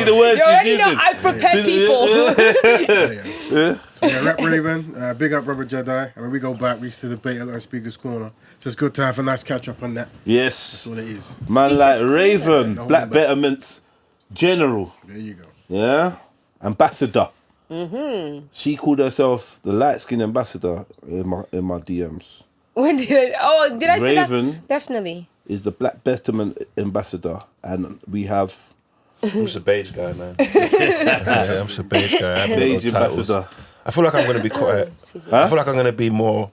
the words You she's already know using. I've prepared people. So yeah, rep Raven, big up brother Jedi. I mean, we go back. We used to debate a lot in Speaker's Corner. So it's good to have a nice catch up on that. Yes. That's what it is. Man like Speaker's Raven, Corner. Black Betterment's general. There you go. Yeah? Ambassador. She called herself the light skin ambassador in my DMs. When did I say that? Raven Definitely. is the Black Betterment ambassador, and we have I'm just a beige guy, man. Yeah, I'm just a beige guy. I haven't got no beige titles. ambassador. I feel like I'm going to be quiet. I feel like I'm going to be more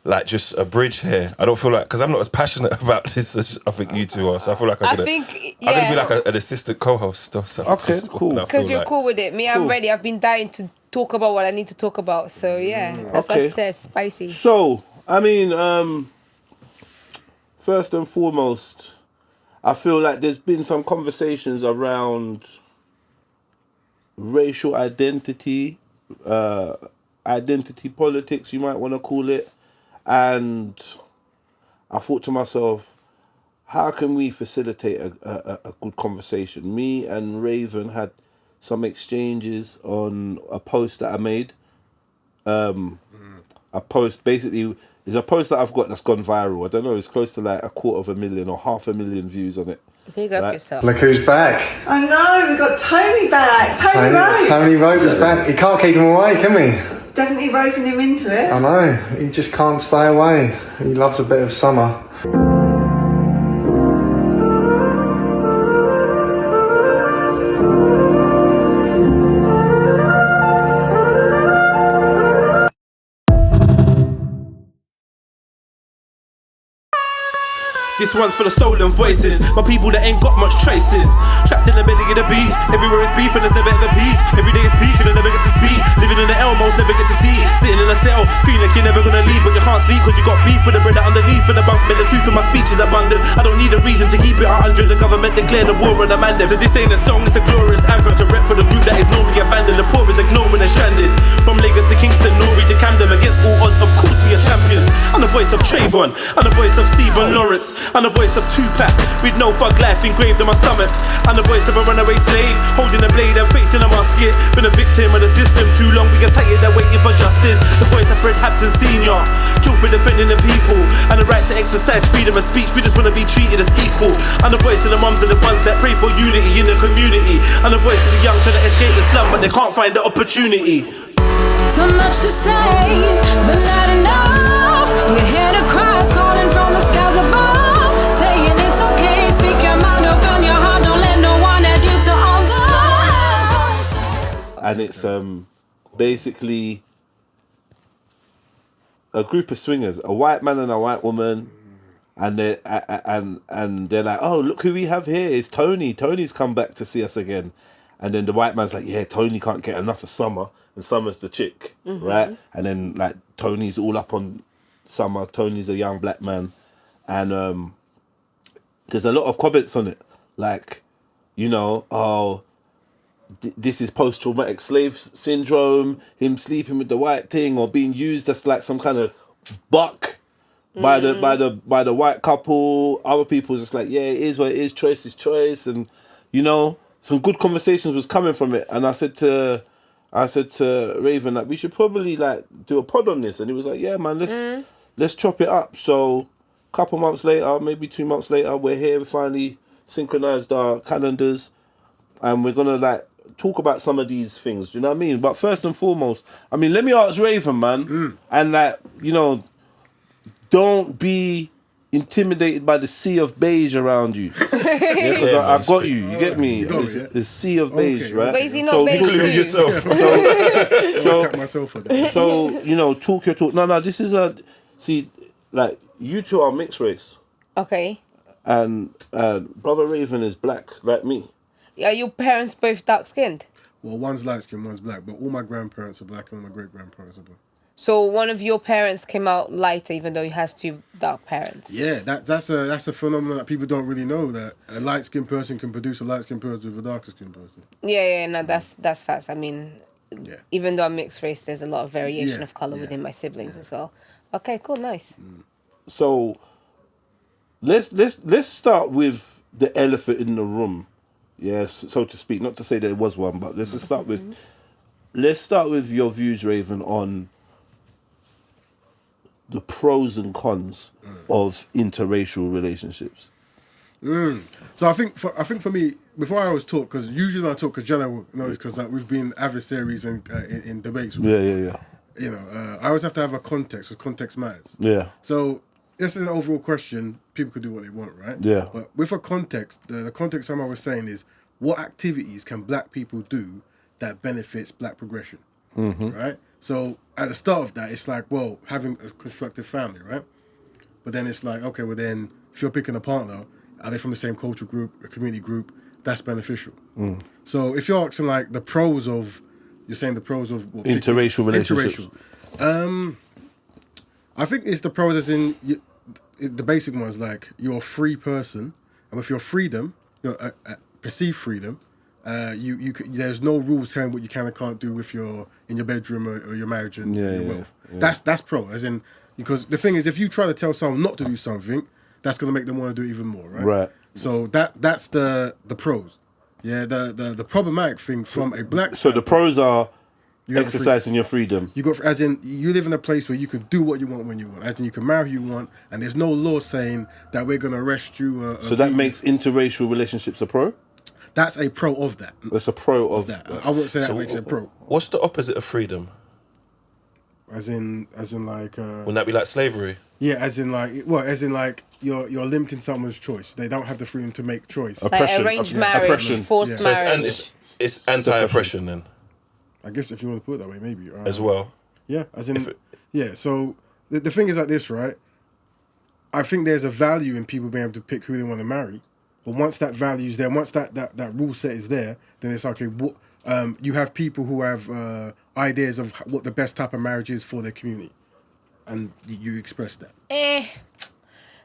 like just a bridge here. I don't feel like, because I'm not as passionate about this as I think you two are. So I feel like I'm going to be like an assistant co-host or something. Okay, cool. Because you're cool with it. Me, I'm ready. I've been dying to talk about what I need to talk about. So yeah, that's what I said. Spicy. So, I mean, first and foremost, I feel like there's been some conversations around racial identity, identity politics, you might want to call it. And I thought to myself, how can we facilitate a good conversation? Me and Raven had some exchanges on a post that I made. A post, basically, is a post that I've got that's gone viral. I don't know, it's close to like 250,000 or 500,000 views on it. Big up yourself. Look who's back. I know, we got Tony back. Tony Rose. Tony Rose is back. You can't keep him away, can we? Definitely roping him into it. I know. He just can't stay away. He loves a bit of summer. This one's for the stolen voices, my people that ain't got much traces. Trapped in the belly of the beast, everywhere is beef and there's never ever peace. Every day is peak and I never get to speak. Living in the Elmos, never get to see. Sitting in a cell, feeling like you're never gonna leave, but you can't sleep cause you got beef with the bread underneath of the bunk. Man, the truth in my speech is abundant. I don't need a reason to keep it 100. The government declared the war on the man. So this ain't a song, it's a glorious anthem to rep for the group that is normally abandoned. The poor is ignored when they're stranded. From Lagos to Kingston, Norwich to Camden, against all odds, of course we are champions. I'm the voice of Trayvon, I'm the voice of Stephen Lawrence, I'm the voice of Tupac, with no thug life engraved in my stomach. I'm the voice of a runaway slave, holding a blade and facing a musket. Been a victim of the system too long, we get tired of waiting for justice. The voice of Fred Hampton Sr., killed for defending the people and the right to exercise freedom of speech. We just want to be treated as equal. I'm the voice of the mums and the ones that pray for unity in the community. I'm the voice of the young trying to escape the slum, but they can't find the opportunity. So much to say, but not enough. We hear the cries calling from the skies above, saying it's okay, speak your mind, open your heart, don't let no one add you to understand. And it's basically a group of swingers, a white man and a white woman, and they're like, oh, look who we have here, it's Tony. Tony's come back to see us again. And then the white man's like, yeah, Tony can't get enough of Summer, and Summer's the chick, right? And then like Tony's all up on Summer. Tony's a young black man, and there's a lot of comments on it, like, you know, oh, this is post-traumatic slave syndrome, him sleeping with the white thing or being used as like some kind of buck by the white couple. Other people just like, yeah, it is what it is, choice is choice, and you know, some good conversations was coming from it. And I said to Raven, like, we should probably like do a pod on this, and he was like, yeah man, let's chop it up. So a couple months later, maybe 2 months later, we're here, we finally synchronized our calendars, and we're gonna like talk about some of these things, do you know what I mean? But first and foremost, I mean, let me ask Raven, man, and like, you know, don't be intimidated by the sea of beige around you. Because I got you. You get me? The sea of beige, right? But is he not beige Include too? yourself. So you know, talk your talk. No, this is like, you two are mixed race, Okay. and brother Raven is black like me. Are your parents both dark skinned? Well, one's light skin, one's black, but all my grandparents are black and all my great grandparents are black. So one of your parents came out lighter, even though he has two dark parents. Yeah, that's a phenomenon that people don't really know, that a light skinned person can produce a light skinned person with a darker skinned person. Yeah, no, that's facts. I mean, Yeah. even though I'm mixed race, there's a lot of variation of color within my siblings as well. Okay, cool, nice. So let's start with the elephant in the room, so to speak. Not to say there was one, but let's start with your views, Raven, on the pros and cons of interracial relationships. So I think for me, before I always talk, because usually when I talk, because Jedi will know this, because we've been adversaries in debates. Yeah. You know, I always have to have a context, because context matters. Yeah. So this is an overall question. People could do what they want, right? Yeah. But with a context, the context someone was saying is, what activities can black people do that benefits black progression, right? So at the start of that, it's like, well, having a constructive family, right? But then it's like, okay, well then, if you're picking a partner, are they from the same cultural group, a community group? That's beneficial. So if you're asking like the pros of, you're saying the pros of what, interracial relationships. I think it's the pros as in the basic ones, like you're a free person, and with your freedom, your perceived freedom, there's no rules telling what you can and can't do with in your bedroom or your marriage and your wealth. Yeah. That's pro, as in, because the thing is, if you try to tell someone not to do something, that's going to make them want to do it even more, right? Right. So that's the pros. Yeah, the problematic thing from a black. So the pros are exercising your freedom. You got, as in, you live in a place where you can do what you want when you want. As in, you can marry who you want, and there's no law saying that we're going to arrest you. So that makes interracial relationships a pro? That's a pro of that. That's a pro of that. I wouldn't say that makes it a pro. What's the opposite of freedom? As in like. Wouldn't that be like slavery? Yeah, as in like you're limiting someone's choice. They don't have the freedom to make choice. Oppression. Like arranged marriage, forced marriage. So it's anti-oppression then. I guess if you want to put it that way, maybe. As well. Yeah, as in, yeah. So the thing is like this, right? I think there's a value in people being able to pick who they want to marry, but once that value is there, once that rule set is there, then it's okay. You have people who have ideas of what the best type of marriage is for their community, and you express that.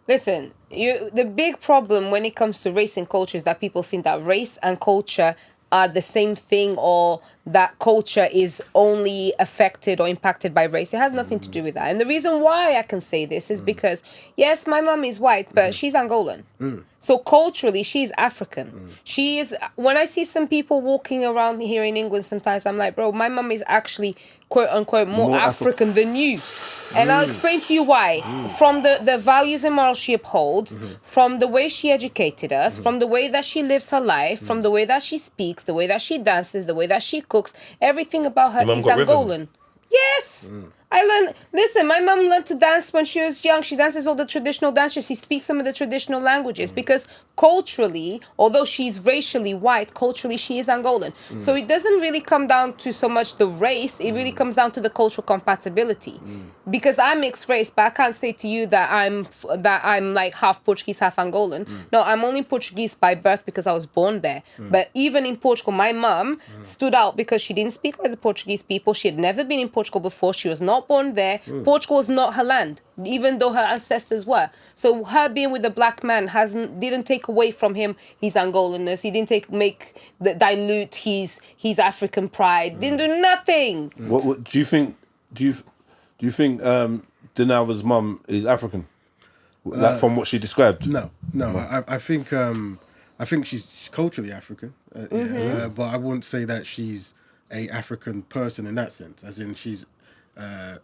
Listen, the big problem when it comes to race and culture is that people think that race and culture are the same thing, or that culture is only affected or impacted by race. It has nothing to do with that. And the reason why I can say this is because, yes, my mom is white, but she's Angolan. So culturally, she's African. She is. When I see some people walking around here in England sometimes, I'm like, bro, my mom is actually, quote unquote, more African than you. And I'll explain to you why. From the values and morals she upholds, from the way she educated us, from the way that she lives her life, from the way that she speaks, the way that she dances, the way that she cooks, everything about her is Angolan. Yes. Listen, my mom learned to dance when she was young. She dances all the traditional dances. She speaks some of the traditional languages because culturally, although she's racially white, culturally she is Angolan. So it doesn't really come down to so much the race. It really comes down to the cultural compatibility. Because I'm mixed race, but I can't say to you that I'm like half Portuguese, half Angolan. No, I'm only Portuguese by birth because I was born there. But even in Portugal, my mom stood out because she didn't speak like the Portuguese people. She had never been in Portugal before. She was not born there. Portugal is not her land, even though her ancestors were. So her being with a black man didn't take away from him his Angolanness. He didn't dilute his African pride. Didn't do nothing. What do you think? Do you think Dinalva's mum is African? Like from what she described? No. I think she's culturally African, but I wouldn't say that she's a African person in that sense, as in she's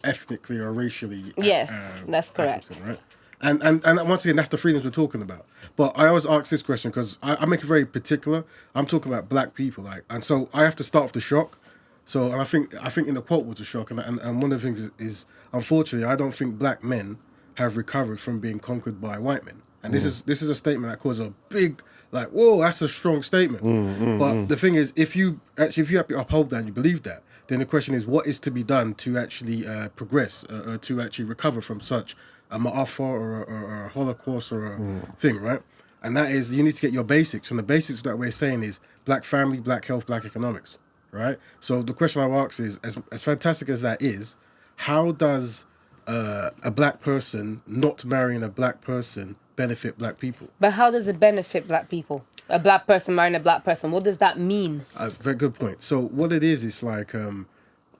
ethnically or racially. Yes, that's correct. African, right? And once again, that's the freedoms we're talking about. But I always ask this question because I make it very particular. I'm talking about black people, and so I have to start with the shock. So, and I think in the quote was a shock, and one of the things is unfortunately, I don't think black men have recovered from being conquered by white men. And this is a statement that causes a big, like, whoa, that's a strong statement. But the thing is, if you uphold that and you believe that, then the question is, what is to be done to actually progress, to actually recover from such a ma'afa or a holocaust or a thing, right? And that is, you need to get your basics. And the basics that we're saying is black family, black health, black economics, right? So the question I ask is, as fantastic as that is, how does a black person not marrying a black person benefit black people? But how does it benefit black people? A black person marrying a black person, what does that mean? Very good point. So what it is like,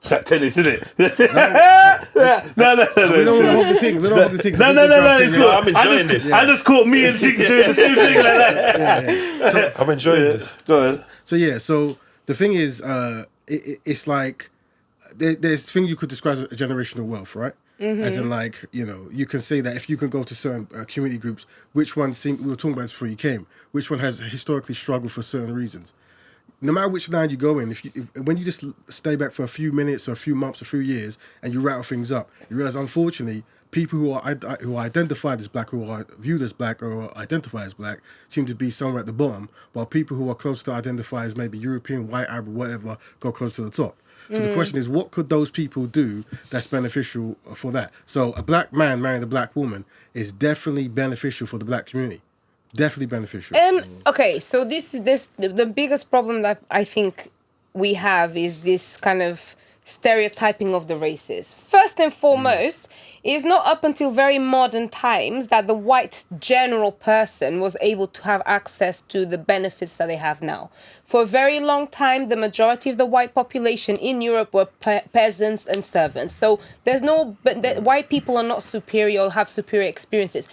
That tennis, isn't it? No. We don't want to hold the thing. We don't hold the thing. No, it's cool. I'm enjoying this. I just caught me and Chinx doing the same thing like that. So, I'm enjoying this. Go on. So the thing is, it's like there's things you could describe as a generational wealth, right? As in, like, you know, you can say that if you can go to certain community groups, which one we were talking about this before you came, which one has historically struggled for certain reasons. No matter which line you go in, when you just stay back for a few minutes or a few months, a few years, and you rattle things up, you realize, unfortunately, people who are identified as black, who are viewed as black or identify as black, seem to be somewhere at the bottom, while people who are close to identify as maybe European, white, Arab, whatever, go close to the top. So the question is, what could those people do that's beneficial for that? So a black man marrying a black woman is definitely beneficial for the black community. Definitely beneficial. Okay, so the biggest problem that I think we have is this kind of stereotyping of the races. First and foremost, it's not up until very modern times that the white general person was able to have access to the benefits that they have now. For a very long time, the majority of the white population in Europe were peasants and servants. So white people are not superior or have superior experiences.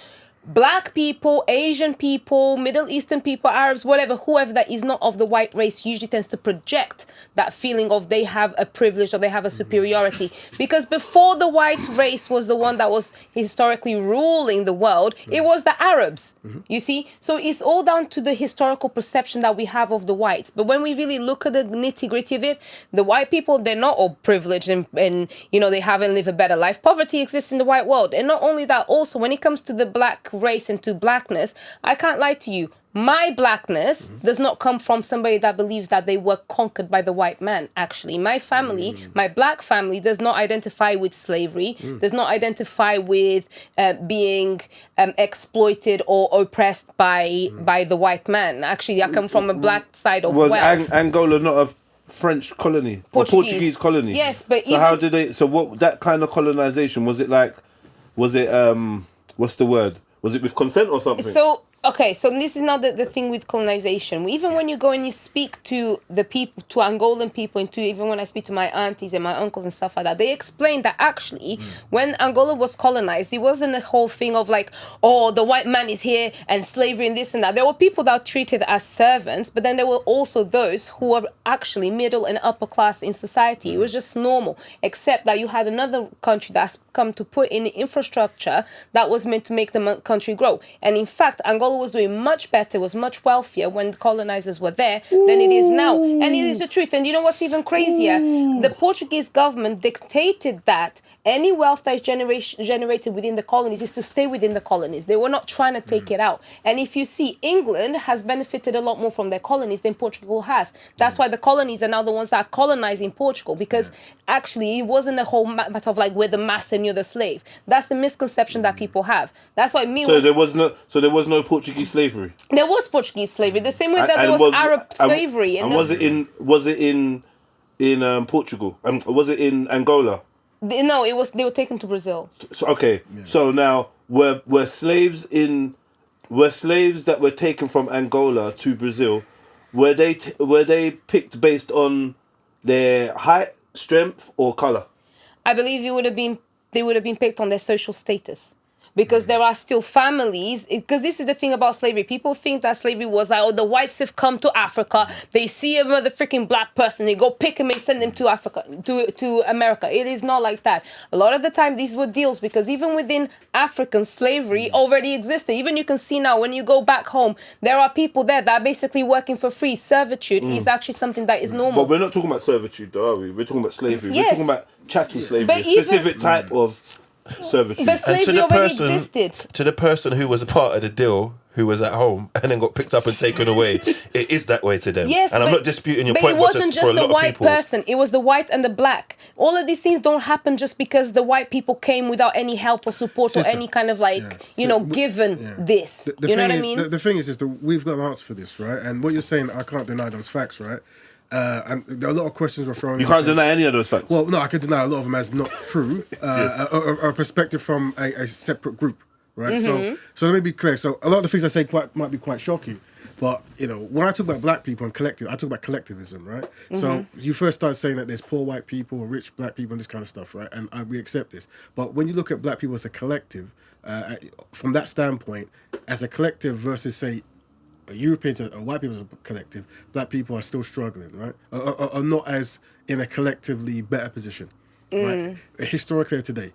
Black people, Asian people, Middle Eastern people, Arabs, whatever, whoever that is not of the white race usually tends to project that feeling of they have a privilege or they have a superiority. Because before the white race was the one that was historically ruling the world, it was the Arabs, you see? So it's all down to the historical perception that we have of the whites. But when we really look at the nitty-gritty of it, the white people, they're not all privileged and you know, they haven't lived a better life. Poverty exists in the white world. And not only that, also, when it comes to the black race and to blackness, I can't lie to you. My blackness does not come from somebody that believes that they were conquered by the white man. Actually, my family, my black family, does not identify with slavery, does not identify with being exploited or oppressed by the white man. Actually, I come from a black side of wealth. Was Angola not a French colony? Portuguese colony? Yes, but so how did they? So what that kind of colonization was it like? Was it what's the word? Was it with consent or something? So this is not the thing with colonization. Even when you go and you speak to the people, to Angolan people, and to even when I speak to my aunties and my uncles and stuff like that, they explain that actually when Angola was colonized, it wasn't a whole thing of like, oh, the white man is here and slavery and this and that. There were people that were treated as servants, but then there were also those who were actually middle and upper class in society. It was just normal, except that you had another country that's come to put in the infrastructure that was meant to make the country grow. And in fact, Angola was doing much better, was much wealthier when the colonizers were there than it is now. And it is the truth. And you know what's even crazier? The Portuguese government dictated that any wealth that is generated within the colonies is to stay within the colonies. They were not trying to take it out. And if you see, England has benefited a lot more from their colonies than Portugal has. That's why the colonies are now the ones that are colonizing Portugal, because actually it wasn't a whole matter of like we're the master and you're the slave. That's the misconception that people have. That's why there was no Portuguese slavery. There was Portuguese slavery, the same way that there was Arab slavery. And was it in Portugal? Was it in Angola? No, it was. They were taken to Brazil. So, okay, so now were slaves that were taken from Angola to Brazil? Were they picked based on their height, strength, or color? I believe they would have been picked on their social status. Because there are still families, because this is the thing about slavery. People think that slavery was like, oh, the whites have come to Africa, they see a motherfucking black person, they go pick him and send him to Africa, to America. It is not like that. A lot of the time, these were deals, because even within African slavery already existed. Even you can see now, when you go back home, there are people there that are basically working for free. Servitude is actually something that is normal. But we're not talking about servitude, though, are we? We're talking about slavery. Yes. We're talking about chattel slavery, a specific type of servitude. But slavery already existed. To the person who was a part of the deal, who was at home and then got picked up and taken away, it is that way to them. Yes, and I'm not disputing your point. But it wasn't just the white person. It was the white and the black. All of these things don't happen just because the white people came without any help or support or any kind of given this. You know what I mean? The thing is that we've got an answer for this, right? And what you're saying, I can't deny those facts, right? And there are a lot of questions were thrown. You can't deny any of those facts. Well, no, I could deny a lot of them as not true, or a perspective from a separate group, right? So let me be clear. So a lot of the things I say might be quite shocking, But when I talk about black people and collective, I talk about collectivism, right? So you first started saying that there's poor white people and rich black people and this kind of stuff, right? And we accept this. But when you look at black people as a collective, from that standpoint, as a collective versus say Europeans or white people as a collective, black people are still struggling, right? Are not as in a collectively better position, right? Historically or today.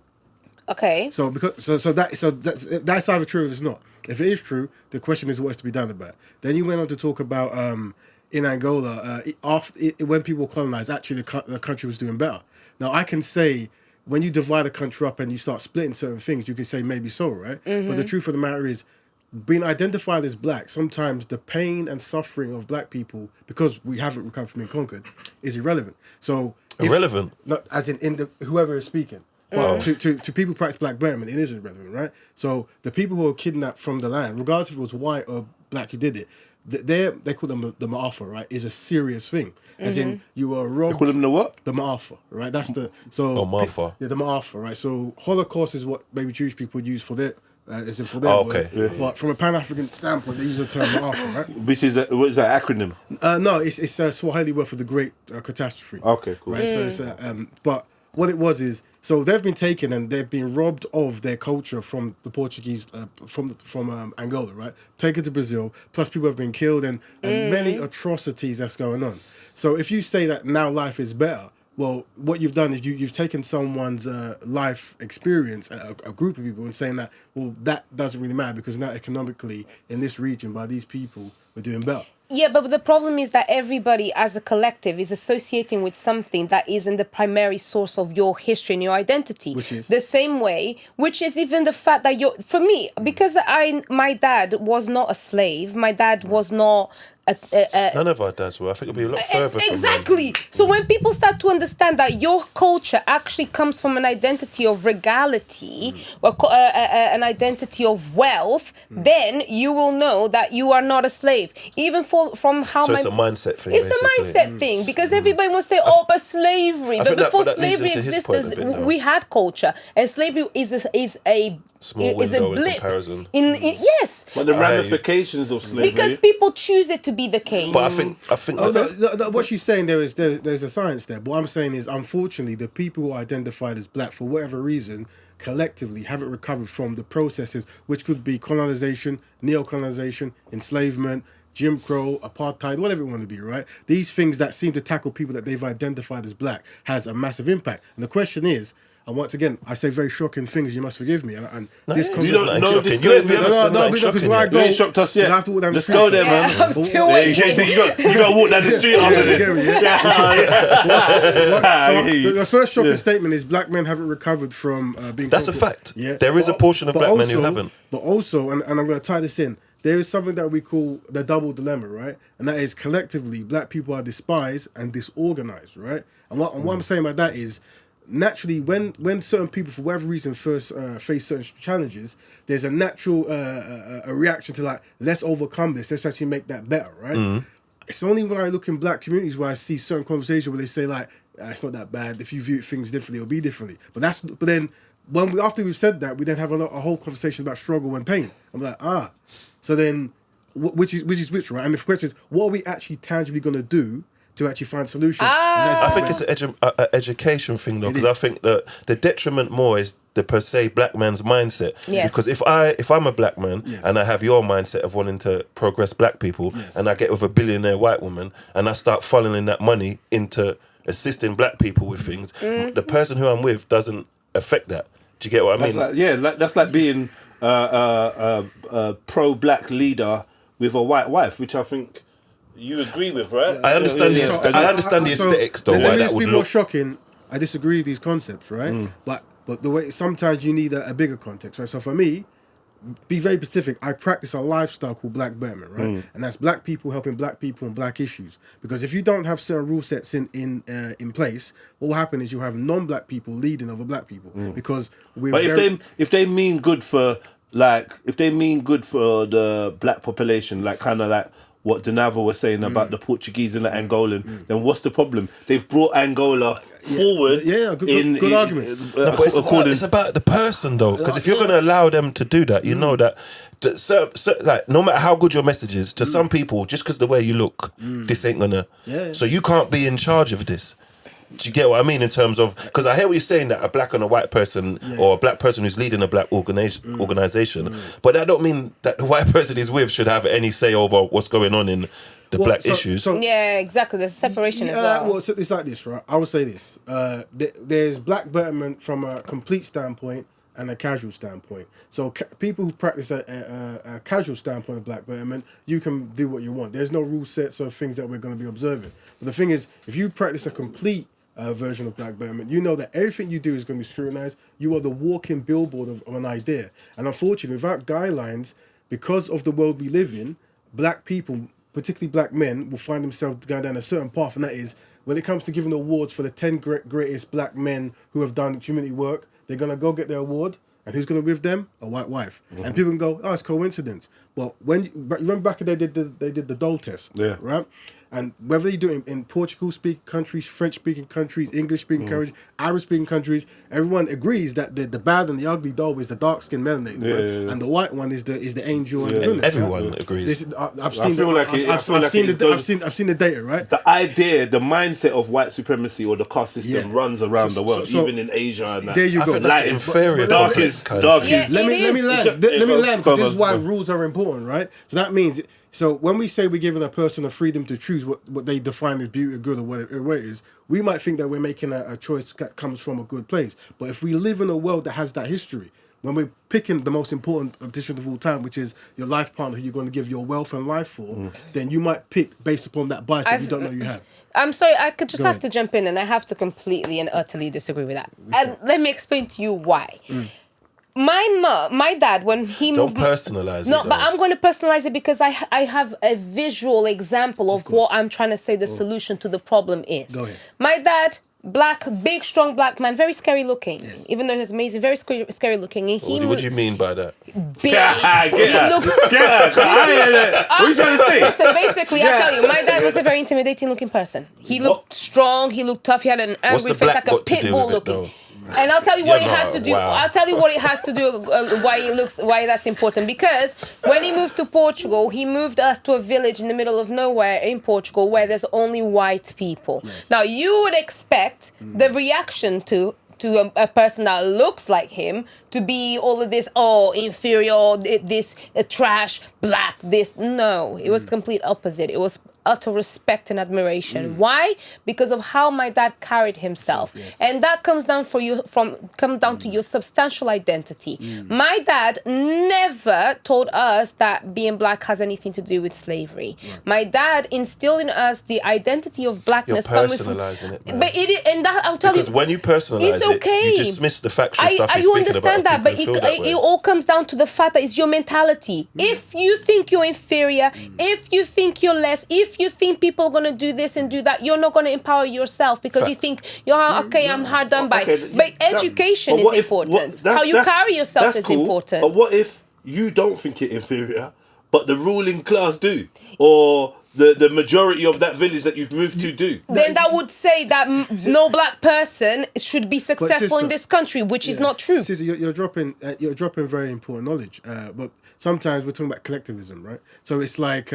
Okay. So that's either true or it's not. If it is true, the question is what is to be done about it. Then you went on to talk about in Angola, when people were colonized, actually the country was doing better. Now I can say when you divide a country up and you start splitting certain things, you can say maybe so, right? But the truth of the matter is, being identified as black, sometimes the pain and suffering of black people, because we haven't recovered from being conquered, is irrelevant. So irrelevant, not as in whoever is speaking. But to people who practice black betterment, it is irrelevant, right? So the people who are kidnapped from the land, regardless if it was white or black who did it, they call them the Ma'afa, right? Is a serious thing. As in, you were robbed. They call them the what? The Ma'afa, right? That's the Ma'afa. Yeah, the Ma'afa, right? So Holocaust is what maybe Jewish people use for their. Word. Okay. Yeah. But from a Pan-African standpoint, they use the term Ma'afa, right? Which is what is that acronym? No, it's Swahili word for the Great Catastrophe. Okay, cool. Right, so it's but what it was is so they've been taken and they've been robbed of their culture from the Portuguese from Angola, right? Taken to Brazil. Plus, people have been killed and many atrocities that's going on. So if you say that now life is better. Well, what you've done is you've taken someone's life experience, a group of people, and saying that, well, that doesn't really matter because now economically in this region by these people, we're doing better. Yeah, but the problem is that everybody as a collective is associating with something that isn't the primary source of your history and your identity. Which is? The same way, which is even the fact that for me, because my dad was not a slave, my dad was not none of our dads were. I think it'll be a lot further exactly. So when people start to understand that your culture actually comes from an identity of regality or an identity of wealth, then you will know that you are not a slave. Even from how so it's a mindset thing. It's a mindset thing because everybody wants to say, "Oh, but slavery." But before slavery existed, we had culture, and slavery is a small window in comparison. Yes. But the ramifications of slavery. Because people choose it to be the case. But I think. What she's saying there's a science there. What I'm saying is, unfortunately, the people who are identified as black for whatever reason collectively haven't recovered from the processes, which could be colonization, neo-colonization, enslavement, Jim Crow, apartheid, whatever it want to be, right? These things that seem to tackle people that they've identified as black has a massive impact. And the question is, and once again, I say very shocking things. You must forgive me. And this you don't know this. because where I go, you ain't shocked us yet. I have to walk down Let's the go street. there, man. I'm still waiting. You got to walk down the street after this. So the first shocking statement is black men haven't recovered from being. That's a fact. Yeah, there is a portion of black men who haven't. But also, and I'm going to tie this in. There is something that we call the double dilemma, right? And that is collectively, black people are despised and disorganized, right? And what I'm saying by that is, naturally, when certain people, for whatever reason, first face certain challenges, there's a natural a reaction to like, let's overcome this, let's actually make that better, right? It's only when I look in black communities where I see certain conversations where they say like, it's not that bad, if you view things differently, it'll be differently. But then, after we've said that, we then have a whole conversation about struggle and pain. I'm like, so then, which is which, right? And the question is, what are we actually tangibly going to do to actually find solutions? I think it's an education thing though, because I think that the detriment more is the per se black man's mindset. Yes. Because if I'm a black man and I have your mindset of wanting to progress black people, and I get with a billionaire white woman and I start funneling that money into assisting black people with things, the person who I'm with doesn't affect that. Do you get what I mean? That's like being a pro-black leader with a white wife, which I think you agree with, right? I understand I understand the aesthetics though. Let why me that just would be look more shocking. I disagree with these concepts, right? But the way sometimes you need a bigger context, right? So for me, be very specific. I practice a lifestyle called black betterment, right? And that's black people helping black people on black issues. Because if you don't have certain rule sets in place, what will happen is you'll have non-black people leading over black people. Because if they mean good for the black population, like kind of like what Dinalva was saying about the Portuguese and the Angolan, then what's the problem? They've brought Angola forward. Good arguments. No, but it's about the person though, because if you're going to allow them to do that, you know that. Like no matter how good your message is, to some people, just because the way you look, this ain't gonna. So you can't be in charge of this. Do you get what I mean in terms of? Because I hear what you're saying that a black and a white person, or a black person who's leading a black organization, but that don't mean that the white person he's with should have any say over what's going on in the black issues. Yeah, exactly. There's a separation as well. Well, it's like this, right? I would say this: there's black betterment from a complete standpoint and a casual standpoint. So people who practice a casual standpoint of black betterment, you can do what you want. There's no rule sets of things that we're going to be observing. But the thing is, if you practice a complete version of black betterment, you know that everything you do is going to be scrutinized. You are the walking billboard of an idea. And unfortunately, without guidelines, because of the world we live in, black people, particularly black men, will find themselves going down a certain path, and that is when it comes to giving awards for the 10 greatest black men who have done community work, they're going to go get their award, and who's going to be with them? A white wife. And people can go, oh, it's coincidence. But when you remember back they did the Dole test, right? And whether you do it in Portugal-speaking countries, French-speaking countries, English-speaking countries, Irish-speaking countries, everyone agrees that the bad and the ugly doll is the dark-skinned melanated, right? And the white one is the angel and the goodness. Everyone agrees. I've seen the data, right? The idea, the mindset of white supremacy or the caste system runs around the world, even in Asia. And that. There you go. Light is inferior. Dark is. Let me land because this is why rules are important, right? So that means. So when we say we're giving a person a freedom to choose what they define as beauty or good or whatever it is, we might think that we're making a choice that comes from a good place. But if we live in a world that has that history, when we're picking the most important decision of all time, which is your life partner who you're going to give your wealth and life for, then you might pick based upon that bias that you don't know you have. I'm sorry, I could just have to jump in, and I have to completely and utterly disagree with that. And let me explain to you why. My dad, when he moved... Don't personalize it. No, but I'm going to personalize it because I have a visual example of what I'm trying to say the solution to the problem is. Go ahead. My dad, black, big, strong black man, very scary looking. Yes. Even though he was amazing, very scary looking. And what do you mean by that? Big. What are you trying to say? So basically, I'll tell you, my dad was a very intimidating looking person. He looked strong, he looked tough, he had an angry face like a pit bull looking. And I'll tell you what it has to do. Wow. I'll tell you what it has to do. Why that's important. Because when he moved to Portugal, he moved us to a village in the middle of nowhere in Portugal where there's only white people. Yes. Now you would expect the reaction to a person that looks like him to be all of this, inferior, this trash, black, this. No, it was complete opposite. It was utter respect and admiration. Why? Because of how my dad carried himself. Yes. And that comes down to your substantial identity. My dad never told us that being black has anything to do with slavery. My dad instilled in us the identity of blackness. You're personalizing it, man. But I'll tell you, because when you personalize it's okay. you dismiss the factual stuff I understand that, but it all comes down to the fact that it's your mentality. If you think you're inferior, if you think you're less, if you think people are going to do this and do that, you're not going to empower yourself because you think, I'm hard done by. But education is important. How you carry yourself is important. But what if you don't think you're inferior, but the ruling class do? Or the majority of that village that you've moved to do? Then that would say that no black person should be successful in this country, which is not true. Sister, you're dropping very important knowledge. But sometimes we're talking about collectivism, right? So it's like,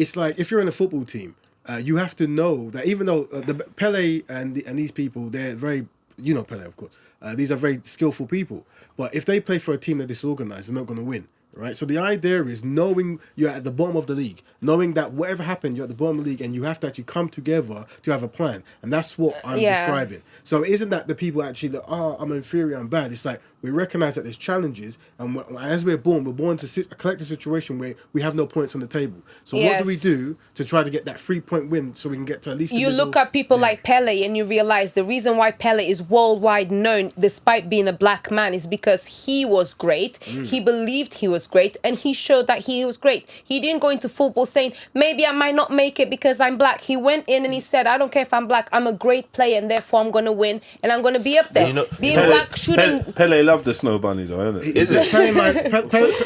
it's like if you're in a football team, you have to know that even though the Pele and these people, they're very, Pele, of course. These are very skillful people. But if they play for a team that is disorganized, they're not going to win. Right, so the idea is knowing you're at the bottom of the league, knowing that whatever happened, you're at the bottom of the league, and you have to actually come together to have a plan, and that's what I'm describing. So it isn't that the people actually that I'm inferior, I'm bad. It's like we recognize that there's challenges, and as we're born to a collective situation where we have no points on the table. So what do we do to try to get that 3-point win so we can get to at least? You look at people like Pele, and you realize the reason why Pele is worldwide known, despite being a black man, is because he was great. He believed he was great, and he showed that he was great. He didn't go into football saying, maybe I might not make it because I'm black. He went in and he said, I don't care if I'm black, I'm a great player, and therefore I'm going to win, and I'm going to be up there. Being black shouldn't... Pele loved the snow bunny though, isn't it? Is it?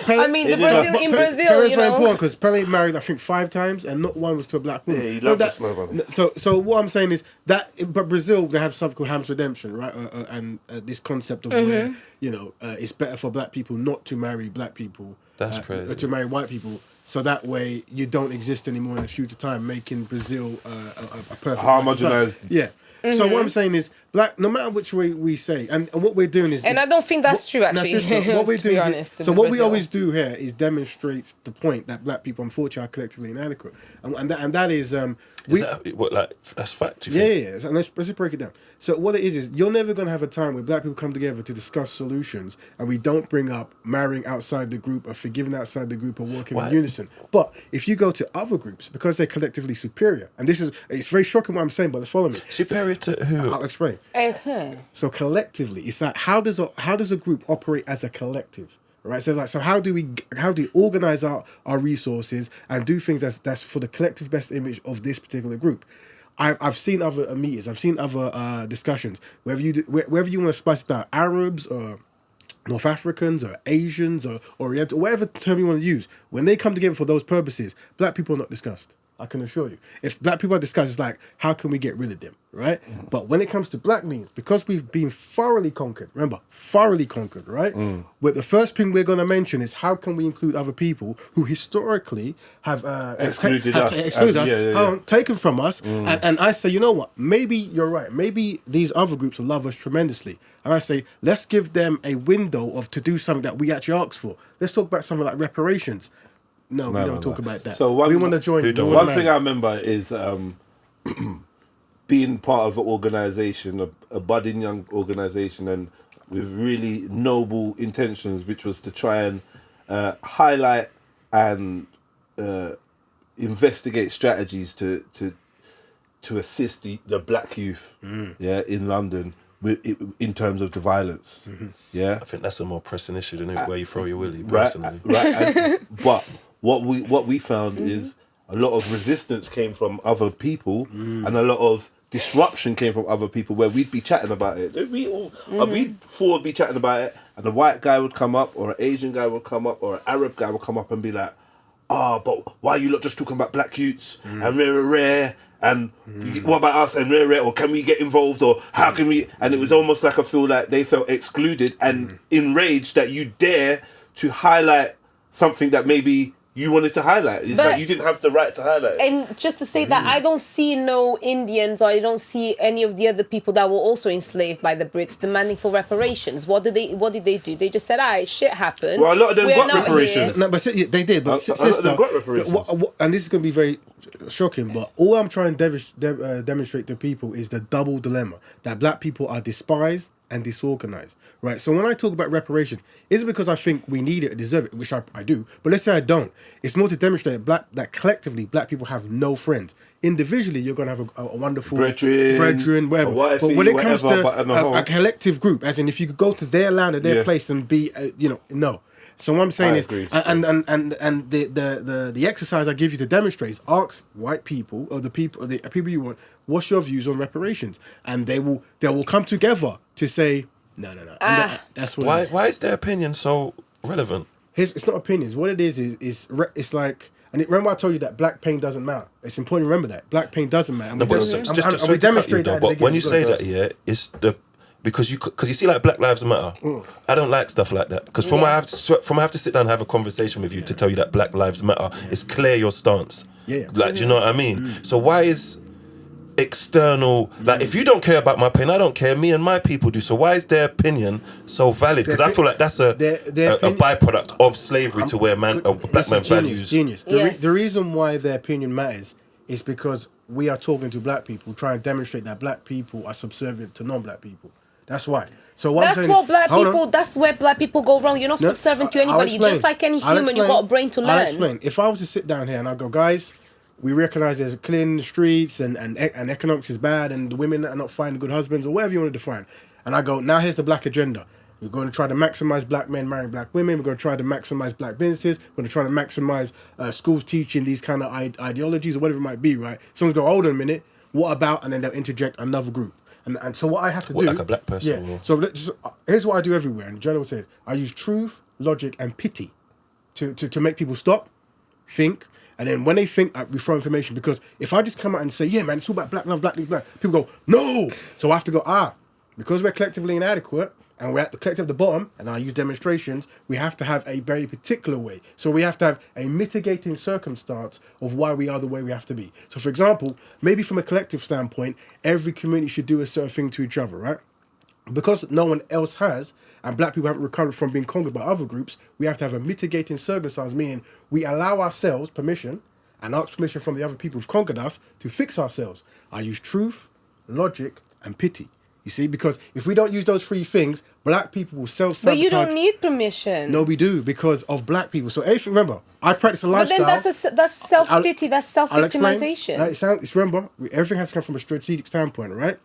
I mean, in Brazil, Pele's very important because Pele married, I think, 5 times, and not one was to a black woman. Yeah, he loved the snow bunny. So what I'm saying is that, but Brazil, they have something called Ham's Redemption, right? And this concept of where, it's better for black people not to marry black people. That's crazy. To marry white people. So that way you don't exist anymore in the future time, making Brazil a perfect homogenized. Yeah. So what I'm saying is, black, no matter which way we say, and what we're doing is... And I don't think that's true, actually. What we're doing honest, what we always do here is demonstrates the point that black people, unfortunately, are collectively inadequate. And that is... that's fact, you think? Yeah. So let's just break it down. So what it is you're never going to have a time where black people come together to discuss solutions, and we don't bring up marrying outside the group or forgiving outside the group or working in unison. But if you go to other groups, because they're collectively superior, and it's very shocking what I'm saying, but follow me. Superior to who? I'll explain. Okay. So collectively, it's like how does a group operate as a collective? Right, so how do we organize our resources and do things that's for the collective best image of this particular group? I've seen other meetings, I've seen other discussions. Whether you want to spice it out, Arabs or North Africans or Asians or Oriental, whatever term you want to use, when they come together for those purposes, black people are not discussed. I can assure you. If black people are discussed, it's like, how can we get rid of them, right? But when it comes to black means, because we've been thoroughly conquered, remember, thoroughly conquered, right? But the first thing we're going to mention is how can we include other people who historically have excluded us, taken from us. And I say, you know what? Maybe you're right. Maybe these other groups love us tremendously. And I say, let's give them a window to do something that we actually asked for. Let's talk about something like reparations. No, we don't talk about that. So we want to join. One thing I remember is being part of an organisation, a budding young organisation, and with really noble intentions, which was to try and highlight and investigate strategies to assist the black youth, in London. In terms of the violence, I think that's a more pressing issue than where you throw your willy, personally. Right. But what we found is a lot of resistance came from other people, and a lot of disruption came from other people. Where we'd be chatting about it, we'd four would be chatting about it, and a white guy would come up, or an Asian guy would come up, or an Arab guy would come up and be like, but why are you lot just talking about black youths and rare? And what about us and rare? Or can we get involved? Or how can we? And it was almost like I feel like they felt excluded and enraged that you dare to highlight something that maybe you wanted to highlight. It's like you didn't have the right to highlight it. And just to say that I don't see no Indians, or I don't see any of the other people that were also enslaved by the Brits demanding for reparations. What did they do? They just said, shit happened. Well, a lot of them got reparations. No, but they did. But a lot of them got reparations. And this is going to be very shocking, but all I'm trying to demonstrate to people is the double dilemma that black people are despised and disorganized, right? So when I talk about reparations, is it because I think we need it or deserve it, which I do, but let's say I don't. It's more to demonstrate that collectively black people have no friends. Individually, you're going to have a wonderful brethren, whatever. Wifey, but when it comes to a collective group, as in if you could go to their land or their place and be, no. So what I'm saying is, and the exercise I give you to demonstrate is ask white people or the people you want, what's your views on reparations, and they will come together to say no. And that's what. Why is their opinion so relevant? It's not opinions. What it is it's like. And remember I told you that black pain doesn't matter. It's important to remember that. Black pain doesn't matter. And we demonstrate that. But when you say that, it's the... Because you see, like, Black Lives Matter. I don't like stuff like that. Because I have to sit down and have a conversation with you to tell you that Black Lives Matter, it's clear your stance. Like, do you know what I mean? So why is external... Like, if you don't care about my pain, I don't care. Me and my people do. So why is their opinion so valid? Because I feel like that's a byproduct of slavery to where black man values... Genius. The reason why their opinion matters is because we are talking to black people, trying to demonstrate that black people are subservient to non-black people. That's why. So that's where black people go wrong. You're not subservient to anybody. Just like any human, you've got a brain to learn. I'll explain. If I was to sit down here and I go, guys, we recognize there's a clean in the streets and economics is bad and the women are not finding good husbands or whatever you want to define. And I go, now here's the black agenda. We're going to try to maximize black men marrying black women. We're going to try to maximize black businesses. We're going to try to maximize schools teaching these kind of ideologies or whatever it might be, right? Someone's go, hold on a minute, what about? And then they'll interject another group. And so what I have to do... Like a black person? Yeah. Or? So here's what I do everywhere. And Jedi says, I use truth, logic, and pity to make people stop, think, and then when they think, we throw information. Because if I just come out and say, yeah, man, it's all about black love, black, people go, no! So I have to go, because we're collectively inadequate, and we're at the collective at the bottom, and I use demonstrations, we have to have a very particular way. So we have to have a mitigating circumstance of why we are the way we have to be. So for example, maybe from a collective standpoint, every community should do a certain thing to each other, right? Because no one else has, and black people haven't recovered from being conquered by other groups, we have to have a mitigating circumstance, meaning we allow ourselves permission and ask permission from the other people who've conquered us to fix ourselves. I use truth, logic, and pity. You see, because if we don't use those three things, black people will self-sabotage. But you don't need permission. No, we do, because of black people. So if remember, I practice a lifestyle. But then that's self-pity, that's self-victimization. Remember, everything has to come from a strategic standpoint, right?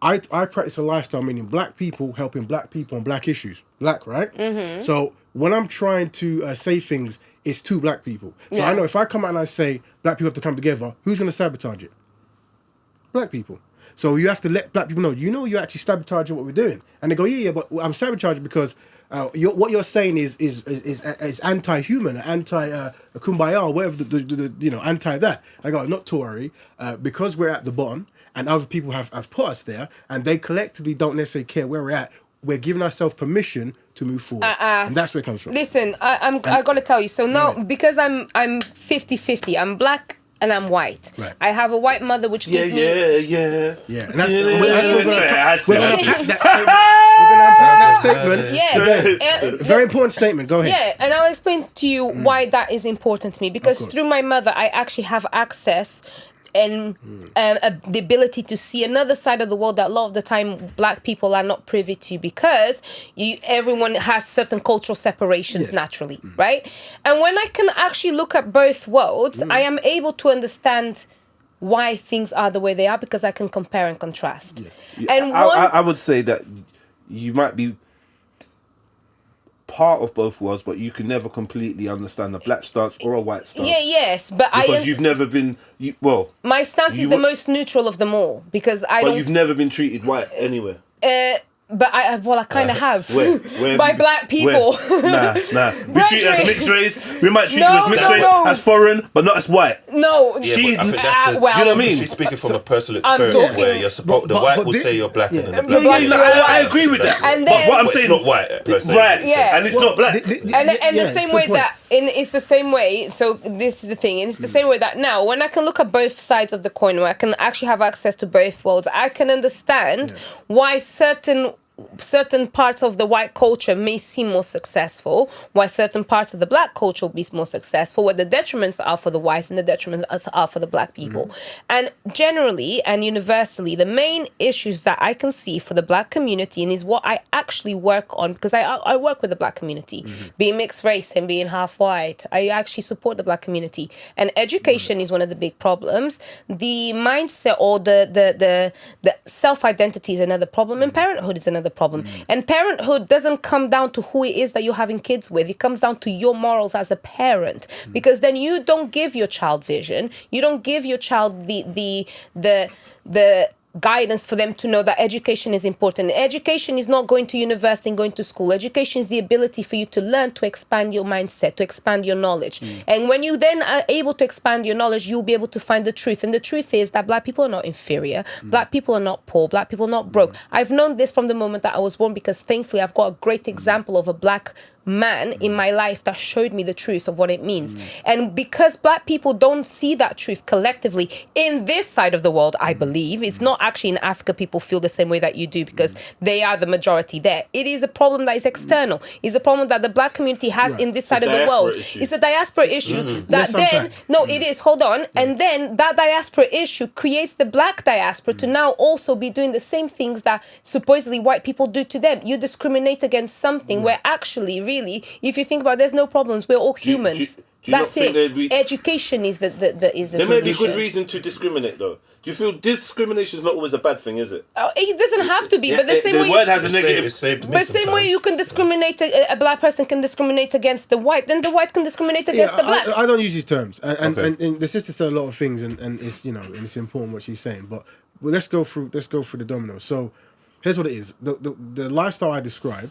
I practice a lifestyle, meaning black people helping black people on black issues. Black, right? Mm-hmm. So when I'm trying to say things, it's to black people. So I know if I come out and I say black people have to come together, who's going to sabotage it? Black people. So you have to let black people know, you're actually sabotaging what we're doing. And they go, yeah, but I'm sabotaging because what you're saying is anti-human, anti-kumbaya, or whatever, anti that. I go, not to worry, because we're at the bottom and other people have put us there and they collectively don't necessarily care where we're at, we're giving ourselves permission to move forward. And that's where it comes from. Listen, I got to tell you, so now, because I'm 50-50, I'm black and I'm white. Right. I have a white mother, which gives me... Yeah. And that's we're going to unpack that statement. Yeah. Very important statement. Go ahead. Yeah, and I'll explain to you why that is important to me. Because through my mother, I actually have access and the ability to see another side of the world that a lot of the time black people are not privy to, because everyone has certain cultural separations naturally, right? And when I can actually look at both worlds, I am able to understand why things are the way they are, because I can compare and contrast. Yes. And I would say that you might be part of both worlds, but you can never completely understand a black stance or a white stance. Because you've never been. My stance is the most neutral of them all, because But you've never been treated white anywhere. But I kind of have. Where by black people. Nah. We treat it as mixed race. We might treat you as mixed race, as foreign, but not as white. No. Yeah, do you know what I mean? She's speaking from a personal experience where you're supposed. The white will say you're black, and then the black. I agree with that. And but what I'm saying, it's not white, right? Yeah, and it's not black. And the same way that, it's the same way. So this is the thing, and it's the same way that now, when I can look at both sides of the coin, where I can actually have access to both worlds, I can understand why certain parts of the white culture may seem more successful, why certain parts of the black culture will be more successful, what the detriments are for the whites and the detriments are for the black people. And generally and universally, the main issues that I can see for the black community, and is what I actually work on, because I work with the black community, being mixed race and being half white, I actually support the black community. And education is one of the big problems. The mindset or the self-identity is another problem, and parenthood is another problem. And parenthood doesn't come down to who it is that you're having kids with. It comes down to your morals as a parent, because then you don't give your child vision. You don't give your child the guidance for them to know that education is important. Education is not going to university and going to school. Education is the ability for you to learn, to expand your mindset, to expand your knowledge. And when you then are able to expand your knowledge, you'll be able to find the truth. And the truth is that black people are not inferior. Black people are not poor. Black people are not broke. I've known this from the moment that I was born, because thankfully I've got a great example of a black man in my life that showed me the truth of what it means. And because black people don't see that truth collectively in this side of the world, I believe, it's not actually in Africa people feel the same way that you do, because they are the majority there. It is a problem that is external. It's a problem that the black community has in this side of the world. It's a diaspora issue that then, it is, hold on. And then that diaspora issue creates the black diaspora to now also be doing the same things that supposedly white people do to them. You discriminate against something where actually, really, if you think about it, there's no problems. We're all humans. Do you That's not think there'd it. be... Education is the There may be good solution. reason to discriminate, though. Do you feel discrimination is not always a bad thing, is it? It doesn't have to be, but the same way. word has a negative. It's saved me But same way sometimes. you can discriminate, a black person can discriminate against the white, then the white can discriminate against the black. I don't use these terms, and Okay. the sister said a lot of things, and it's and it's important what she's saying. But let's go through the dominoes. So here's what it is: the lifestyle I describe,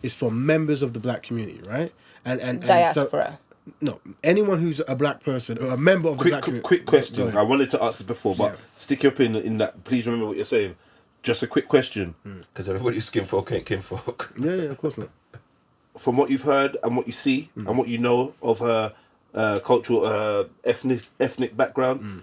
is for members of the black community, right? And Diaspora. So, no, anyone who's a black person or a member of the black community. Quick question. Go ahead. I wanted to ask this before, but stick your pin in that. Please remember what you're saying. Just a quick question. Because everybody's skinfolk ain't kinfolk. Yeah, of course not. From what you've heard and what you see and what you know of her cultural ethnic background,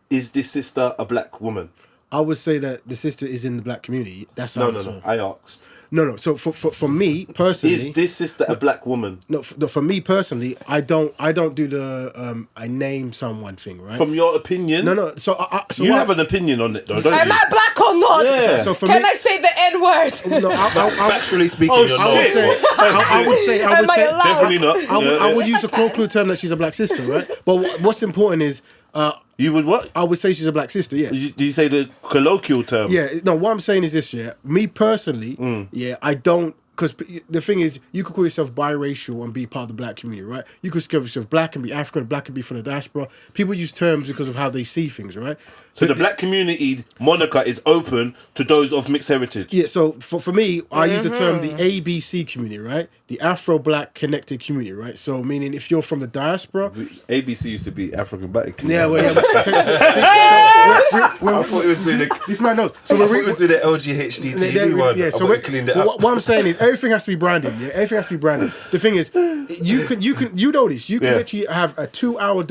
is this sister a black woman? I would say that the sister is in the black community. That's how No. I asked. No. So for me personally, Is this sister a black woman? no, for me personally, I don't do the I name someone thing, right? From your opinion? No. So You have an opinion on it, though, don't Am you? I black or not? Yeah. So for Can me, I say the N word? no, Factually speaking, Oh, you're I would shit. say, I would say, Am I allowed? Definitely not. I would use a colloquial term that she's a black sister, right? But what's important is, You would what? I would say she's a black sister, yeah. Do you say the colloquial term? Yeah, no, what I'm saying is this, me personally, I don't, because the thing is, you could call yourself biracial and be part of the black community, right? You could call yourself black and be African, black and be from the diaspora. People use terms because of how they see things, right? So the black community moniker is open to those of mixed heritage. Yeah, so for me, I use the term the ABC community, right? The Afro-Black Connected Community, right? So meaning if you're from the diaspora... ABC used to be African Black. Yeah, well, yeah. I thought it was in the... This man knows. So I thought it was in the LGHD TV one. Yeah, so cleaned it up. what I'm saying is everything has to be branded. Yeah, everything has to be branded. The thing is, you know this. You can literally have a 2-hour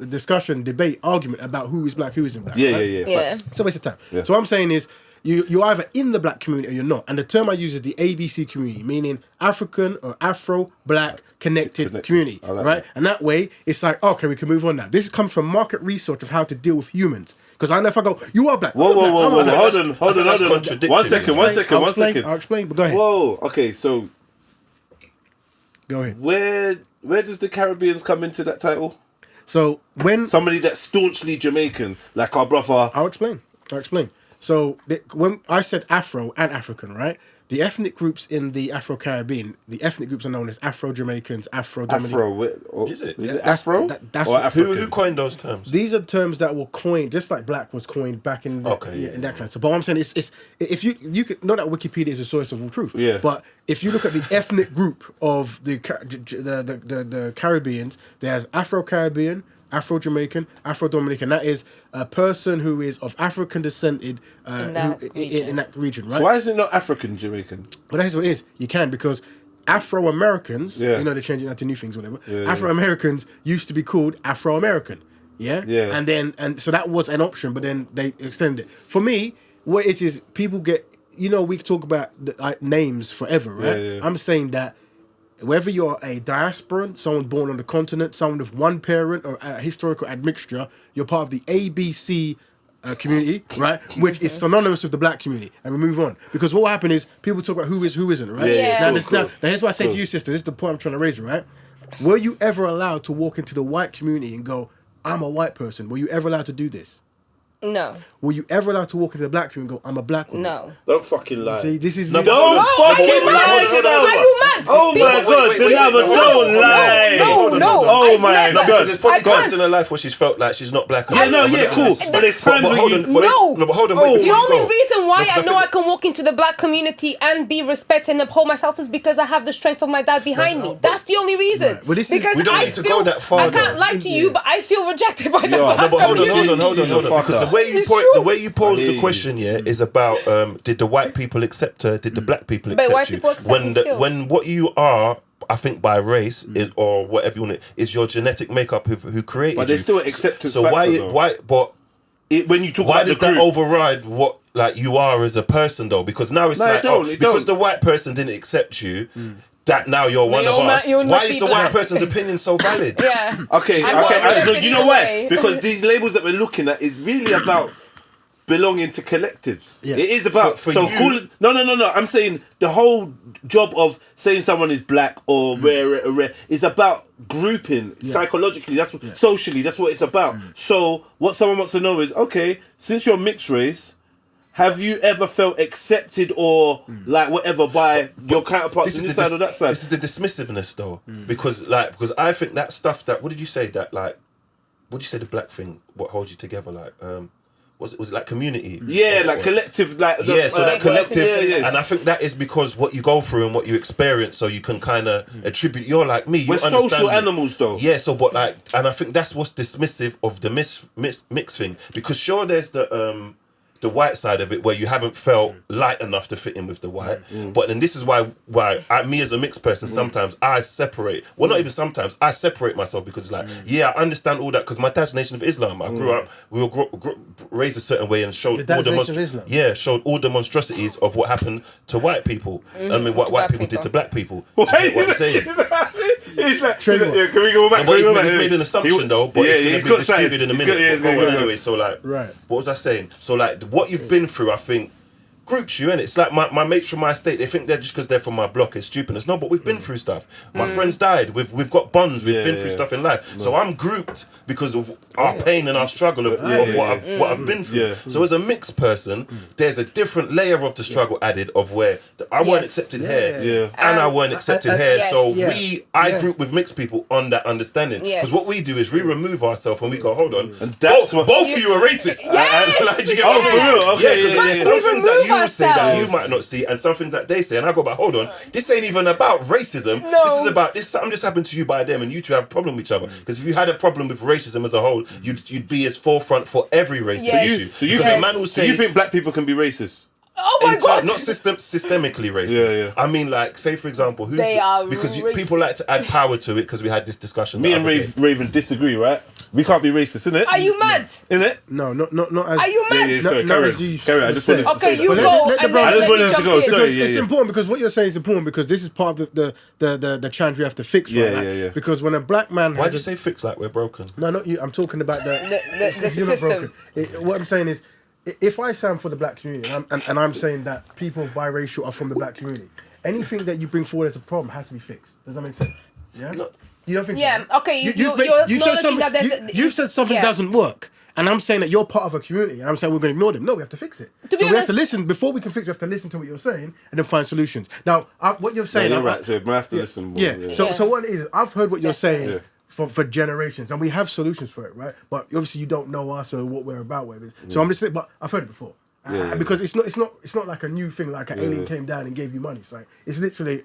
discussion, debate, argument about who is black, who isn't black. Yeah, right? yeah. Facts. It's a waste of time. Yeah. So what I'm saying is, you're either in the black community or you're not. And the term I use is the ABC community, meaning African or Afro-Black connected community, I like right? that. And that way, it's like, okay, we can move on now. This comes from market research of how to deal with humans. Because I know if I go, you are black. Whoa. Hold on. contradicting. One second. I'll explain, but go ahead. Whoa. Okay, so Go ahead. where does the Caribbeans come into that title? So when... Somebody that's staunchly Jamaican, like our brother. I'll explain. So when I said Afro and African, right? The ethnic groups in the Afro-Caribbean, the ethnic groups are known as Afro-Jamaicans, Afro-Dominican. Is it? Is it That's- Afro? that's or what- African? Who coined those terms? These are terms that were coined, just like black was coined back in in that kind of stuff. But what I'm saying is, if you could, not that Wikipedia is a source of all truth, but if you look at the ethnic group of the Caribbeans, there's Afro-Caribbean, Afro-Jamaican, Afro-Dominican. That is a person who is of African descent in that region, right? So why is it not African Jamaican? But that's what it is. You can, because Afro-Americans, Yeah. they're changing that to new things, whatever. Yeah. Afro-Americans used to be called Afro-American. Yeah? Yeah. And so that was an option, but then they extended it. For me, what it is, people get, we talk about names forever, right? Yeah. I'm saying that whether you're a diasporan, someone born on the continent, someone with one parent, or a historical admixture, you're part of the ABC community, right? Which is synonymous with the black community. And we move on. Because what will happen is people talk about who is, who isn't, right? Yeah. Now, here's what I say to you, sister. This is the point I'm trying to raise, right? Were you ever allowed to walk into the white community and go, I'm a white person? Were you ever allowed to do this? No. Were you ever allowed to walk into the black community and go, I'm a black woman? No. Don't fucking lie. See, this is... Don't fucking lie, Dinalva. Are you mad? Oh my God, Dinalva, don't lie. No. Oh my never- God. There's probably I can't. times in her life where she's felt like she's not black. Yeah, no, yeah, cool. But it's times But where hold you... on. But No. but hold on. Wait, The before you only go. reason why Because I know I think- can walk into the black community and be respected and uphold myself is because I have the strength of my dad behind me. That's the only reason. Right. Well, this is- because We don't I need to feel, go that far, I can't though. lie to you, but I feel rejected by the Yeah, black no, But hold on, community. hold on. Because the way you It's point, true. the way you pose I the hear question, is about did the white people accept her? Did the black people But accept white you? people accept me still. When what you are, I think by race or whatever you want, is your genetic makeup who created But you. there's still an acceptance So factor, though. but When you talk why about does the that group... override what like you are as a person though? Because now it's No, like it don't, it because don't. the white person didn't accept you. That now you're one of you're us. you must Why is be the white black. person's opinion so valid? Yeah. Okay, I'm not no, accepted you know either why? way. Because these labels that we're looking at is really about belonging to collectives. Yeah. It is about For so you- cool. No. I'm saying the whole job of saying someone is black or rare is about grouping psychologically. That's what, socially. That's what it's about. So what someone wants to know is, okay, since you're mixed race, have you ever felt accepted or like whatever by your counterparts on this side or that side? This is the dismissiveness though, because I think that stuff that what did you say that like, what did you say the black thing? What holds you together? Like, was it like community? Yeah, like collective, like So that collective, yeah. and I think that is because what you go through and what you experience, so you can kind of attribute. You're like me. You We're understand social me. animals, though. Yeah. So, but like, and I think that's what's dismissive of the mix thing, because sure, there's the white side of it where you haven't felt light enough to fit in with the white, but then this is why me as a mixed person sometimes I separate. Well, not even sometimes I separate myself because it's like, I understand all that because my dad's Nation of Islam. I grew up, we were raised a certain way and showed all showed all the monstrosities of what happened to white people. I mean, what white people did to black people. You get what I'm saying? He's like, can we go back? But he's made an assumption though, but it's going to be disputed in a minute. Anyway, so like, right. What was I saying? So like, what you've been through, I think, groups you, innit? It's like my mates from my estate, they think they're just because they're from my block is stupidness. No, but we've been through stuff. My friends died. We've got bonds. We've been through stuff in life. So I'm grouped because of our pain and our struggle of what I've been through. Yeah. So as a mixed person, there's a different layer of the struggle added of where I weren't accepted here and I weren't accepted here. So I group with mixed people on that understanding. Because what we do is we remove ourselves and we go, hold on, and that's both of you are racist. Yes! Like, you get what I mean? for real? Okay, Yeah, We some things that remove you would say that ourselves. you might not see, and some things that they say, and I go, but hold on, this ain't even about racism. No. This is about this. Something just happened to you by them, and you two have a problem with each other. Because if you had a problem with racism as a whole, you'd be as forefront for every racist issue. So you Because think a man will say, you think black people can be racist? Oh my God! not systemically racist. Yeah. I mean, like, say for example, who's They are because racist. people like to add power to it because we had this discussion. Me the and other day. Raven disagree, right? We can't be racist, innit? Are you mad? Innit? No, not as. Are you mad? Sorry, not carry as you on. Carry on. I just wanted to Okay, say you that. go. let the and brother- then I just let me wanted to jump go, in. sorry. Because it's important, because what you're saying is important, because this is part of the challenge we have to fix, right? Yeah, Like, yeah. Because when a black man Why'd has you say fix like we're broken? no, not you. I'm talking about the The you're not system. broken. What I'm saying is, if I stand for the black community, and I'm saying that people biracial are from the black community, anything that you bring forward as a problem has to be fixed. Does that make sense? Yeah. No. You don't think? Yeah, so? okay, you're said acknowledging something, that there's you've said something doesn't work. And I'm saying that you're part of a community, and I'm saying we're going to ignore them. No, we have to fix it. To be So we have honest- to listen. Before we can fix it, we have to listen to what you're saying and then find solutions. Now, what you're saying... Yeah, you're right. So I have to listen more. Yeah. So what it is, I've heard what you're saying Yeah. for generations, and we have solutions for it, right? But obviously you don't know us or what we're about, whatever it is. So I'm just saying, but I've heard it before. Because it's not like a new thing, like an alien came down and gave you money. It's like, it's literally,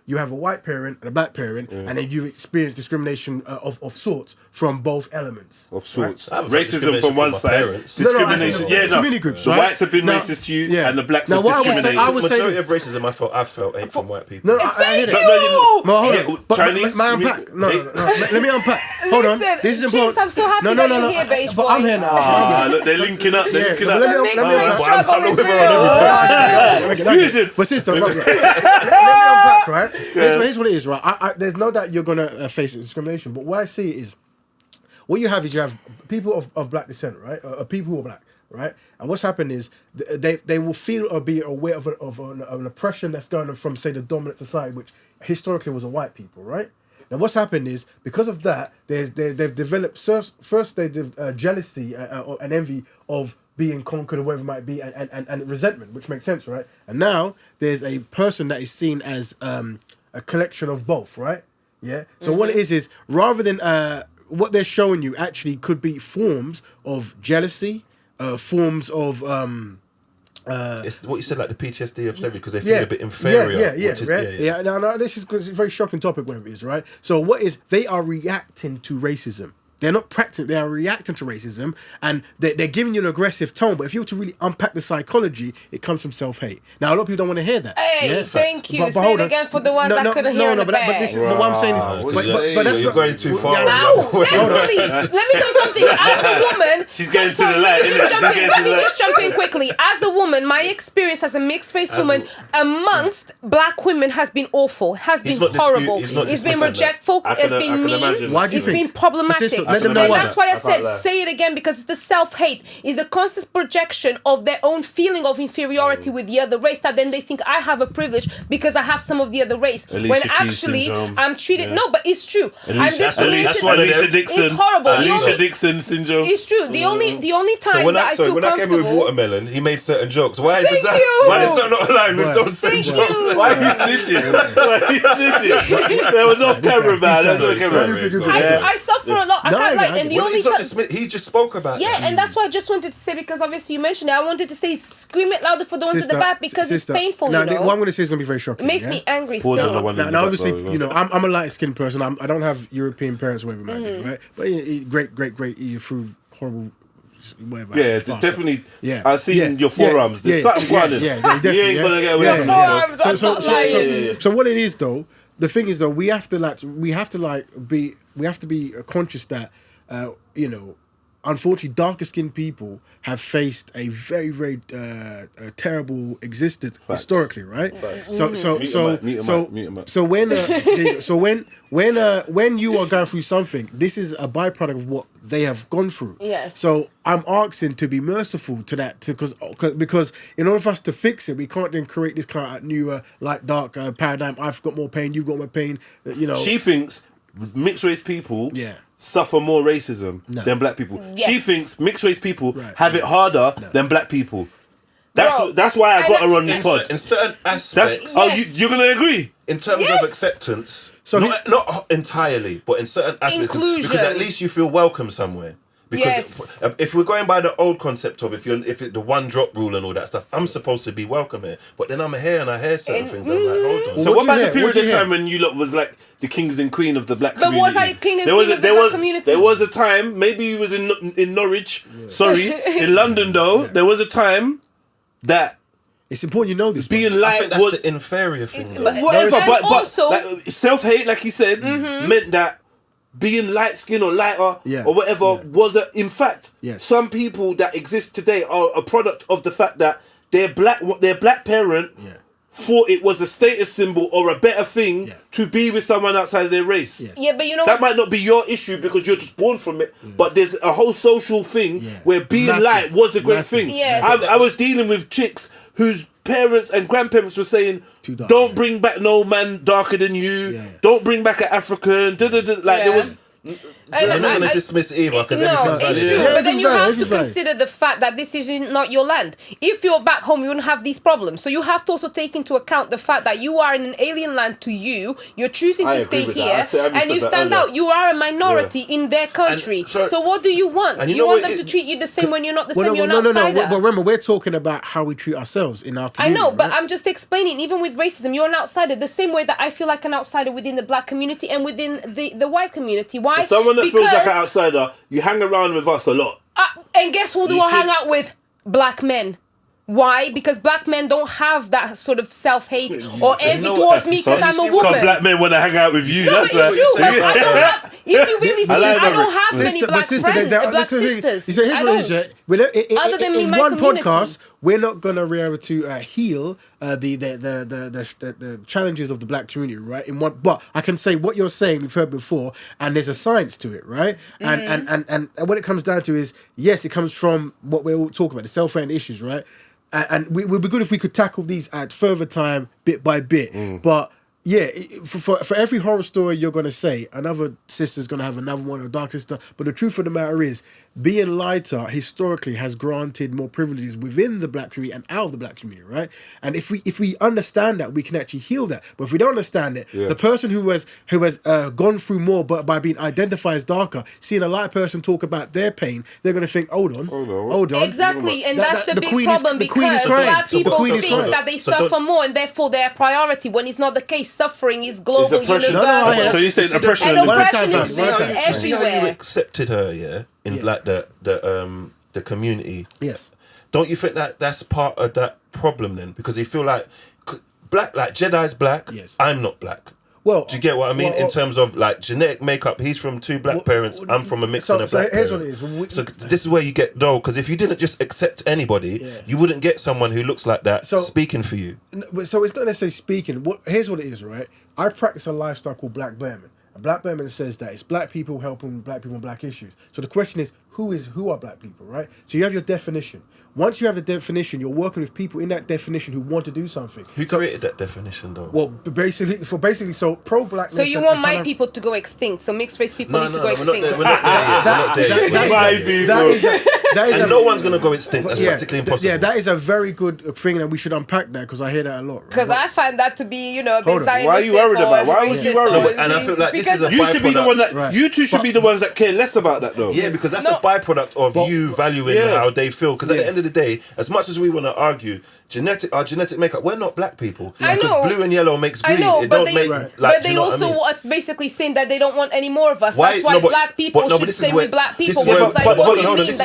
you have a white parent and a black parent, and then you experience discrimination of sorts from both elements. Of sorts. Right? Racism from one my side. parents. Discrimination. Community groups, The right? whites have been Now- racist to you, yeah. and the blacks Now, have what I would say- discriminated. I would say Majority this. of racism I felt ain't from white people. No, I Thank hear you! that. Well, hold Yeah, on. But Chinese, may I you mean- unpack? No. Let me unpack. Hold on. Listen, This is Chinx, important. I'm so happy that you're here, beige But I'm boy. here now. Look, they're linking up. They're linking up. Let me Mixed unpack. race struggle I'm is with her real. on every Fusion. But sister, let me unpack, right? Here's what it is, right? There's no doubt you're gonna face discrimination, but what I see is, what you have is you have people of black descent, right? People who are black, right? And what's happened is they will feel or be aware of an oppression that's going on from, say, the dominant society, which historically was a white people, right? Now, what's happened is, because of that, they've developed first jealousy and envy of being conquered or whatever it might be, and resentment, which makes sense, right? And now there's a person that is seen as a collection of both, right? Yeah. So what it is rather than what they're showing you actually could be forms of jealousy, forms of It's what you said, like the PTSD of slavery, because they feel a bit inferior. Yeah. No, this is because it's a very shocking topic, whatever it is, right? So what is, they are reacting to racism. They're not practicing, they are reacting to racism, and they're giving you an aggressive tone. But if you were to really unpack the psychology, it comes from self-hate. Now, a lot of people don't want to hear that. Hey, thank you. But Say hold it on. again for the ones that couldn't hear in the but back. this is what I'm saying is, but that's you're not, going too far. No, definitely. Let me tell you something. As a woman, She's getting to the light, innit? Let me just jump in quickly. As a woman, my experience as a mixed-race woman amongst black women has been awful. Has been not horrible. he's not It's been dismissing that. rejectful. I It's can been mean. imagine. Why do you It's think? been problematic. Sister, Let them know And why. that's why I said, that. say it again, because it's the self-hate. It's the constant projection of their own feeling of inferiority with the other race, that then they think I have a privilege because I have some of the other race. Alicia when Keys actually, syndrome. I'm treated... No, but it's true. I'm Alicia discriminated. Alicia Dixon. It's horrible. Alicia Dixon syndrome. It's true. The only time So when that I feel when I came with comfortable... Watermelon, he made certain jokes. Why Thank does that? you. Why does that not align with those same Thank jokes? you. Why are you snitching? Why are you snitching? There was off camera, man. That's off camera. I suffer a lot. I No, can't I like, and the Well, only he's not time... dismiss- he just spoke about Yeah, it. and that's why I just wanted to say, because obviously you mentioned it, I wanted to say scream it louder for the ones at the back, because it's painful, Now, you know. what I'm going to say is going to be very shocking. It makes me angry Pause on the still. one in the Now, back obviously, row, you know, I'm a light-skinned person. I don't have European parents, whatever it might be, right? But great, you through horrible, whatever. Yeah, Bastard. definitely. Yeah. I've seen Yeah. your forearms. There's something going on. Yeah, definitely. You ain't gonna get away yeah, from yeah. it. Forearms, I'm not lying. So what it is though, the thing is though, we have to be conscious that you know, unfortunately, darker skinned people have faced a very, very terrible existence historically, right? So when you are going through something, this is a byproduct of what they have gone through. Yes. So I'm asking to be merciful to that, because in order for us to fix it, we can't then create this kind of new light dark paradigm. I've got more pain, you've got more pain. You know, She thinks mixed race people suffer more racism than black people. Yes. She thinks mixed race people have it harder than black people. Bro, That's why I got her on this In pod. certain aspects, You're gonna agree? in terms Yes. of acceptance, So not entirely, but in certain aspects, Inclusion. because at least you feel welcome somewhere. Because if we're going by the old concept of if the one drop rule and all that stuff, I'm supposed to be welcome here, but then I'm here and I hear certain things. I'm like, hold on. So what about the What period do of you time hear? when you lot was like the kings and queen of the black But community? was I king and queen of the black community? There was a time, maybe you was in Norwich, sorry, in London though, there was a time that it's important you know this. being I light think that's was the inferior thing. though. whatever, And but also- like, self-hate, like you said, meant that being light skinned or lighter or whatever was in fact some people that exist today are a product of the fact that their black parent thought it was a status symbol or a better thing to be with someone outside of their race. Yeah, but you know That might not be your issue because you're just born from it, but there's a whole social thing where being Massive. light was a great Massive. thing. Yes. I was dealing with chicks whose parents and grandparents were saying, Too dark, don't bring back no man darker than you, don't bring back an African, there was... And We're not going to dismiss either because No, everything's it's valid. true. Yeah, But then you everything's valid, have to everything's valid. consider the fact that this is not your land. If you're back home, you wouldn't have these problems. So you have to also take into account the fact that you are in an alien land to you. You're choosing I to agree stay with that. here, I said and you that stand earlier. out. You are a minority in their country. And so what do you want? and you You know want what them to it- treat you the same when you're not the same. no, You're no, an no, no. outsider. But remember, we're talking about how we treat ourselves in our I community. know, but right? I'm just explaining, even with racism, you're an outsider. The same way that I feel like an outsider within the black community and within the white community. Why? For someone that feels like an Because- outsider, you hang around with us a lot. and guess who do You I hang should- out with? Black men. Why? Because black men don't have that sort of self-hate or envy towards me because I'm a Because woman. black men want to hang out with you. No, That's but it's true. why. But I don't have, if you really see, I like I that. don't have many black friends, black listen, sisters. You say, here's I what it is, don't. yeah. We don't- Other than in my one community. podcast, we're not gonna be able to heal the challenges of the black community, right? In one, but I can say what you're saying we've heard before, and there's a science to it, right? And what it comes down to is, yes, it comes from what we're all talking about, the self-hate issues, right? And we would be good if we could tackle these at further time, bit by bit. But yeah, for every horror story you're going to say, another sister's going to have another one, a dark sister. But the truth of the matter is, being lighter historically has granted more privileges within the black community and out of the black community, right? And if we understand that, we can actually heal that. But if we don't understand it, the person who has gone through more, but by being identified as darker, seeing a light person talk about their pain, they're going to think, hold on. Exactly, and that's the the big queen is- problem the queen is because crying. black So the people queen is think crying. that they So suffer don't- more and therefore they're a priority when it's not the case. Suffering is global, It's oppression. universal. No, So you're saying oppression? And and oppression time, exists one time. See how you everywhere. accepted her, in like the community. Yes. Don't you think that that's part of that problem then? Because you feel like black, like Jedi's black. Yes. I'm not black. Well, Do you get what I mean? well, in terms of like genetic makeup, he's from two black parents. I'm from a mix so- and a so black here's parent. what it is. When we- So this is where you get though, because if you didn't just accept anybody, you wouldn't get someone who looks like that So- speaking for you. So it's not necessarily speaking. Here's what it is, right? I practice a lifestyle called Black Bearman. Black Berman says that it's black people helping black people on black issues. So the question is, who are black people, right? So you have your definition. Once you have the definition, you're working with people in that definition who want to do something. Who created that definition, though? Well, basically, so pro-blackness. So you want my people to go extinct? So mixed race people need to go extinct. We're not there yet. And no one's gonna go extinct. That's practically impossible. Yeah, that is a very good thing, and we should unpack that because I hear that a lot. Because I find that to be, a bit why are you worried about? Why would you worry about? And I feel like this is a you should be the one that you two should be the ones that care less about that, though. Yeah, because that's a byproduct of you valuing how they feel. Because at the end of the day, as much as we want to argue our genetic makeup, we're not black people. I know. Because blue and yellow makes green. It don't make but they also are basically saying that they don't want any more of us. That's why black people should stay with black people. This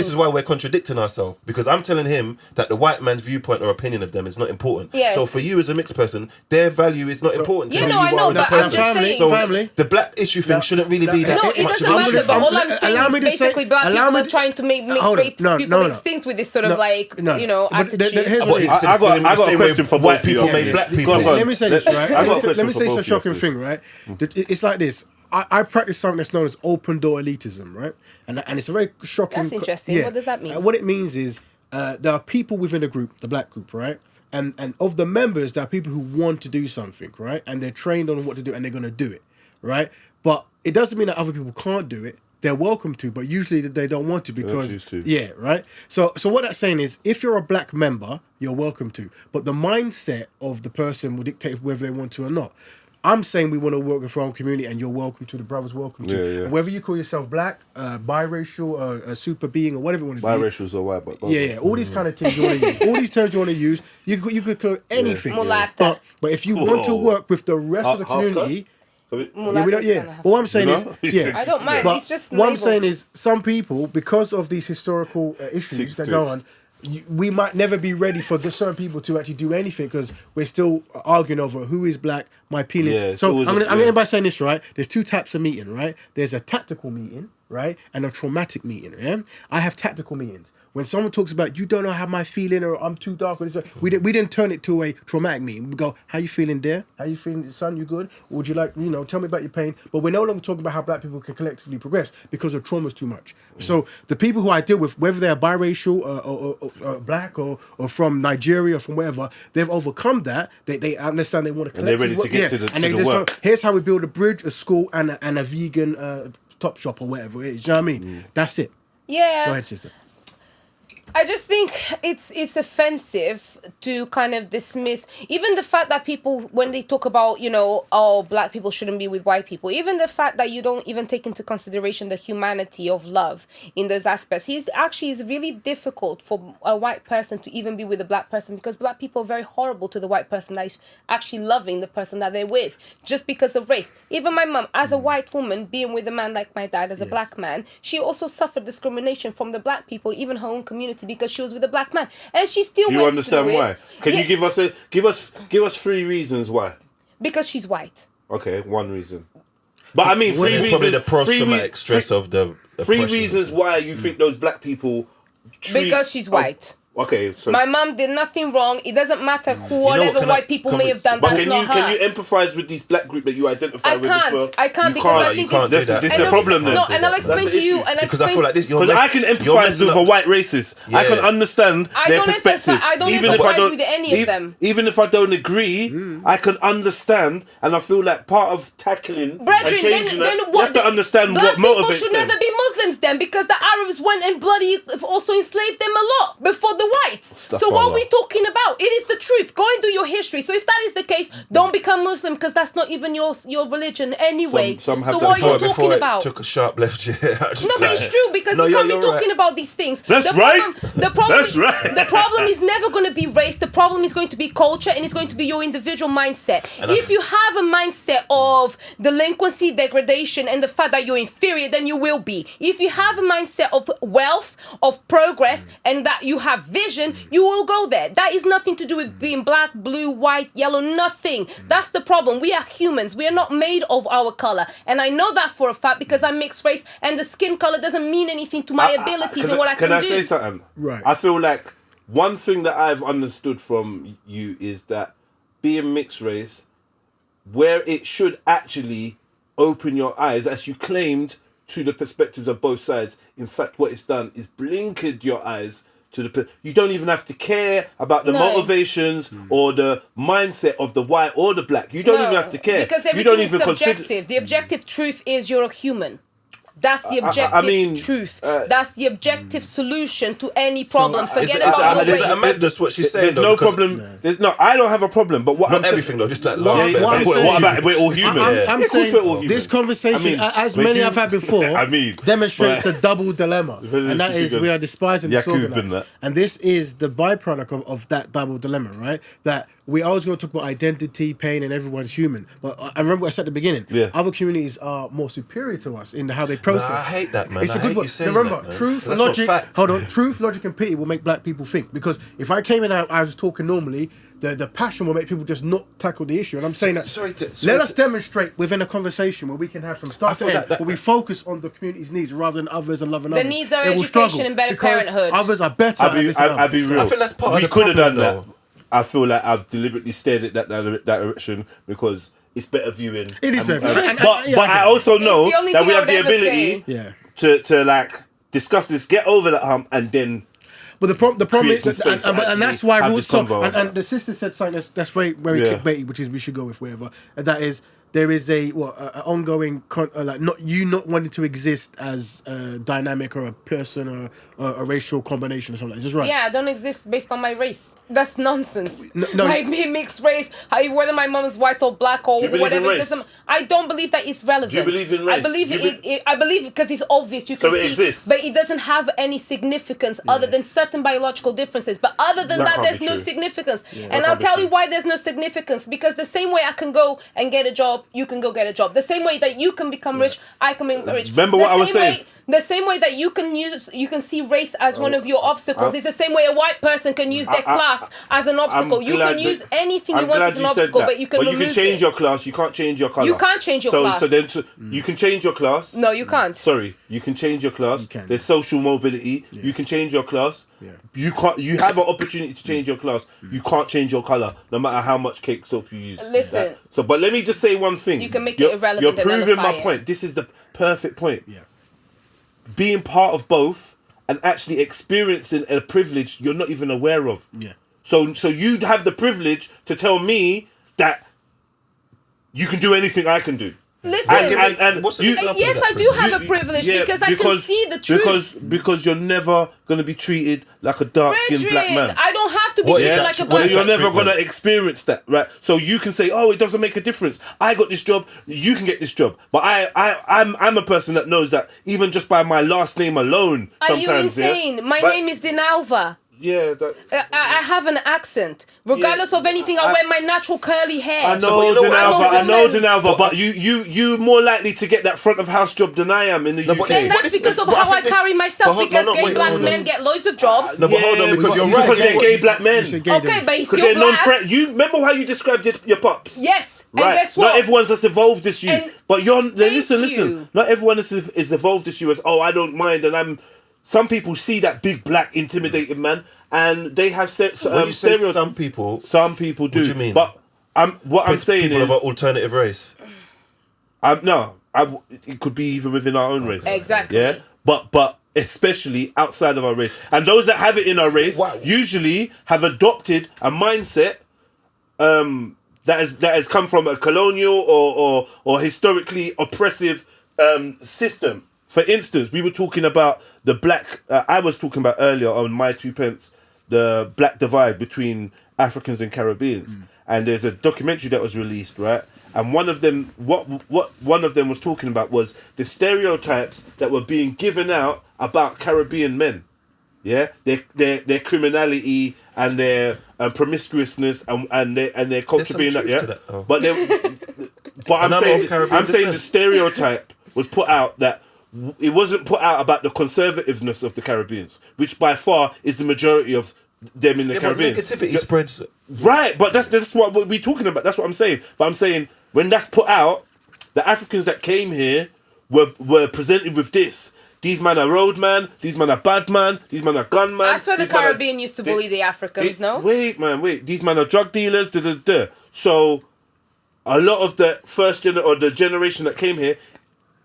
is why we're contradicting ourselves. Because I'm telling him that the white man's viewpoint or opinion of them is not important. Yes. So for you as a mixed person, their value is not important. Yeah, I know, but I'm just saying. So the black issue thing shouldn't really be that much. No, it doesn't matter. But all I'm saying is basically black people are trying to make mixed race people extinct with this sort of attitude. I got a question for white both people you. made black people. Let me say this, right? Let me say for it's a both shocking of you, thing, right? It's like this. I practice something that's known as open door elitism, right? And it's a very shocking. That's interesting. What does that mean? What it means is there are people within the group, the black group, right? And of the members, there are people who want to do something, right? And they're trained on what to do, and they're going to do it, right? But it doesn't mean that other people can't do it. They're welcome to, but usually they don't want to because right. So what that's saying is, if you're a black member, you're welcome to, but the mindset of the person will dictate whether they want to or not. I'm saying we want to work with our own community, and you're welcome to. The brothers welcome to. Yeah. And whether you call yourself black, biracial, a super being, or whatever you want to be. Biracials or white, but all these kind of things you want to use. All these terms you want to use. You could call anything. Mulata. But if you want to work with the rest of the community. But what I'm saying is, I don't mind. But it's just what I'm saying is, some people, because of these historical issues that go on, we might never be ready for certain people to actually do anything because we're still arguing over who is black, my penis. Yeah, so I'm going to end by saying this, right? There's two types of meeting, right? There's a tactical meeting, right? And a traumatic meeting, yeah? I have tactical meetings. When someone talks about, you don't know how my feeling, or I'm too dark, or this, we didn't turn it to a traumatic meeting. We go, how you feeling there? How you feeling, son? You good? Or would you like, tell me about your pain? But we're no longer talking about how black people can collectively progress because the trauma's too much. So the people who I deal with, whether they're biracial or black or from Nigeria or from wherever, they've overcome that. They understand they want to collectively and they're ready to get to the work. Here's how we build a bridge, a school, and a vegan top shop or whatever it is. Do you know what I mean? That's it. Yeah. Go ahead, sister. I just think it's offensive to kind of dismiss even the fact that people, when they talk about, black people shouldn't be with white people, even the fact that you don't even take into consideration the humanity of love in those aspects. It's really difficult for a white person to even be with a black person because black people are very horrible to the white person that is actually loving the person that they're with just because of race. Even my mum, as a white woman, being with a man like my dad, as a black man, she also suffered discrimination from the black people, even her own community, because she was with a black man, and she still. Do you understand why? Can you give us 3 reasons why? Because she's white. Okay, 1 reason. But I mean, 3 reasons. Probably the post-traumatic stress of the 3 reasons why you think those black people. Because she's white. Okay, so my mum did nothing wrong. It doesn't matter whatever white people may have done. That's not her. Can you empathise with these black group that you identify with as well? I can't because I think this is a problem. No, and I'll explain to you. Because I feel like this. Because I can empathise with a white racist. I can understand their perspective. I don't empathise with any of them. Even if I don't agree, I can understand, and I feel like part of tackling and changing that, you have to understand what motivates them. Black people should never be Muslims then, because the Arabs went and bloody also enslaved them a lot before the whites. So what are we talking about? It is the truth. Go and do your history. So if that is the case, don't become Muslim, because that's not even your religion anyway. So what are you talking about? Took a sharp left. No, but it's true, because you can't be talking about these things. That's right. The problem is never going to be race. The problem is going to be culture, and it's going to be your individual mindset. If you have a mindset of delinquency, degradation, and the fact that you're inferior, then you will be. If you have a mindset of wealth, of progress, and that you have vision, you will go there. That is nothing to do with being black, blue, white, yellow, nothing. That's the problem. We are humans. We are not made of our color. And I know that for a fact because I'm mixed race, and the skin color doesn't mean anything to my abilities and what I can do. Can I say something? Right. I feel like one thing that I've understood from you is that being mixed race, where it should actually open your eyes, as you claimed, to the perspectives of both sides. In fact, what it's done is blinkered your eyes to the. You don't even have to care about the motivations or the mindset of the white or the black. You don't even have to care. Because everything you don't is even subjective. The objective truth is you're a human. That's the objective truth. That's the objective solution to any problem. Forget about your race. That's what she's saying. There's no problem. I don't have a problem. But what not I'm everything though, just that What last bit. what about we're all human? I'm saying this conversation, as many I've had before, demonstrates the double dilemma, and that is we are despised and disorganized. And this is the byproduct of that double dilemma, right? That we always going to talk about identity, pain, and everyone's human. But I remember what I said at the beginning. Other communities are more superior to us in how they process. I hate that, man. It's a good one. Remember, truth, logic. Hold on, truth, logic, and pity will make black people think. Because if I came in and I was talking normally, the passion will make people just not tackle the issue. And I'm saying that let us demonstrate within a conversation where we can have from start to end, where we focus on the community's needs rather than others and loving others. The needs are education and better parenthood. Others are better. I'll be real. I think that's part of the could have done problem, that. I feel like I've deliberately steered it that direction because it's better viewing. It is better. But I also know that we have the ability to like discuss this, get over that hump, and then. But the problem is, and that's why rules stop. And the sister said something that's very clickbaity, which is we should go with whatever. And that is there is a ongoing not wanting to exist as a dynamic or a person or a racial combination or something. Is this right? Yeah, I don't exist based on my race. That's nonsense. No. Like me, mixed race, whether my mom is white or black or whatever. It doesn't. I don't believe that it's relevant. Do you believe in race? I believe I believe because it's obvious. You can see, exists. but it doesn't have any significance other than certain biological differences. But other than that there's no significance. And I'll tell you why there's no significance. Because the same way I can go and get a job, you can go get a job. The same way that you can become rich, I can become rich. Remember what I was saying? The same way that you can see race as one of your obstacles. It's the same way a white person can use their class as an obstacle. You can use anything you want as an obstacle, but you can remove it. But you can change your class. You can't change your color. You can't change your class. So then you can change your class. No, you can't. Sorry, you can change your class. There's social mobility. You can change your class. You can't. You have an opportunity to change your class. You can't change your color, no matter how much cake soap you use. Listen. But let me just say one thing. You can make it irrelevant. You're proving my point. This is the perfect point. Being part of both and actually experiencing a privilege you're not even aware of. So you'd have the privilege to tell me that you can do anything I can do. Listen, yes, I do have a privilege because I can see the truth. Because you're never going to be treated like a dark-skinned black man. I don't have to be treated like a black man. You're never going to experience that, right? So you can say, oh, it doesn't make a difference. I got this job, you can get this job. But I'm a person that knows that even just by my last name alone, sometimes... Are you insane? My name is Dinalva. Yeah, I have an accent. Regardless of anything, I wear my natural curly hair. I know, Dinalva, but you more likely to get that front of house job than I am in the UK. And that's because of how I carry myself. Because gay black men get loads of jobs. No, but hold on, because you're right. Because they're gay black men. Okay, but he's still they're black. non-friend. You remember how you described your pops? Yes. Right. And guess what? Not everyone's as evolved as you. But listen. Not everyone is evolved as you as, oh, I don't mind and I'm... Some people see that big black intimidating man, and they have stereotypes. Some people do. What do you mean? But what I'm saying people is, of an alternative race. It could be even within our own race. Exactly. Yeah, but especially outside of our race, and those that have it in our race usually have adopted a mindset that has come from a colonial or historically oppressive system. For instance, we were talking about the black... I was talking about earlier on My Two Pence, the black divide between Africans and Caribbeans. And there's a documentary that was released, right? And one of them, what one of them was talking about was the stereotypes that were being given out about Caribbean men. Yeah? Their criminality and their promiscuousness and their culture being that, yeah? But I'm saying the stereotype was put out that it wasn't put out about the conservativeness of the Caribbeans, which by far is the majority of them in the Caribbean. But negativity spreads. Right, but that's what we're talking about. That's what I'm saying. But I'm saying when that's put out, the Africans that came here were presented with this. These men are roadman, these men are bad man, these men are gunman. That's where the Caribbean used to bully the Africans, no? Wait. These men are drug dealers, So a lot of the the generation that came here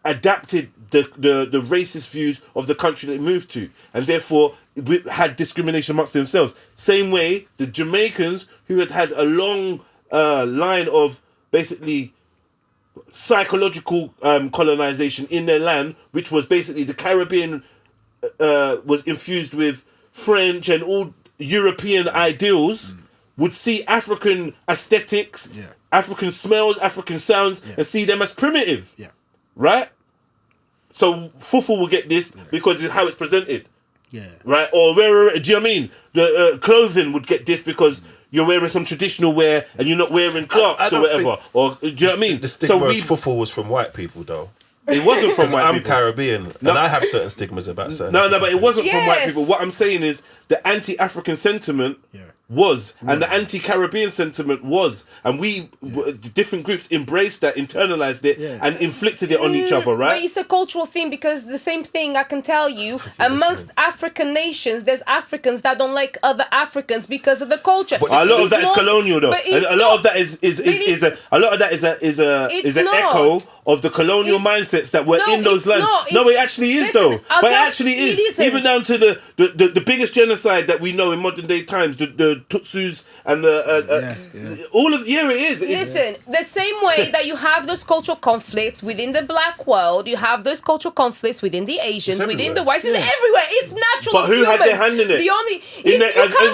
adapted the racist views of the country they moved to, and therefore had discrimination amongst themselves. Same way the Jamaicans, who had a long line of basically psychological colonization in their land, which was basically the Caribbean was infused with French and all European ideals, would see African aesthetics, African smells, African sounds, and see them as primitive. Right? So Fufu will get this because it's how it's presented. Right? Or do you know what I mean? The clothing would get this because you're wearing some traditional wear and you're not wearing Clarks or whatever. Or do you know what I mean? The stigma of Fufu was from white people, though. It wasn't from white people. I'm Caribbean, and I have certain stigmas about certain. No, but it wasn't from white people. What I'm saying is the anti-African sentiment was, and the anti-Caribbean sentiment was, and the different groups embraced that, internalized it, and inflicted it on each other, right? But it's a cultural thing, because the same thing I can tell you, amongst African nations, there's Africans that don't like other Africans because of the culture. But a lot of that is colonial, though. A lot of that is an echo of the colonial mindsets that were in those lands. No, it actually is, though. But it actually is. Even down to the biggest genocide that we know in modern day times, the Tutsis and all of it is. Listen, the same way that you have those cultural conflicts within the black world, you have those cultural conflicts within the Asians, within the whites. It's everywhere. It's natural. But who had their hand in it? The only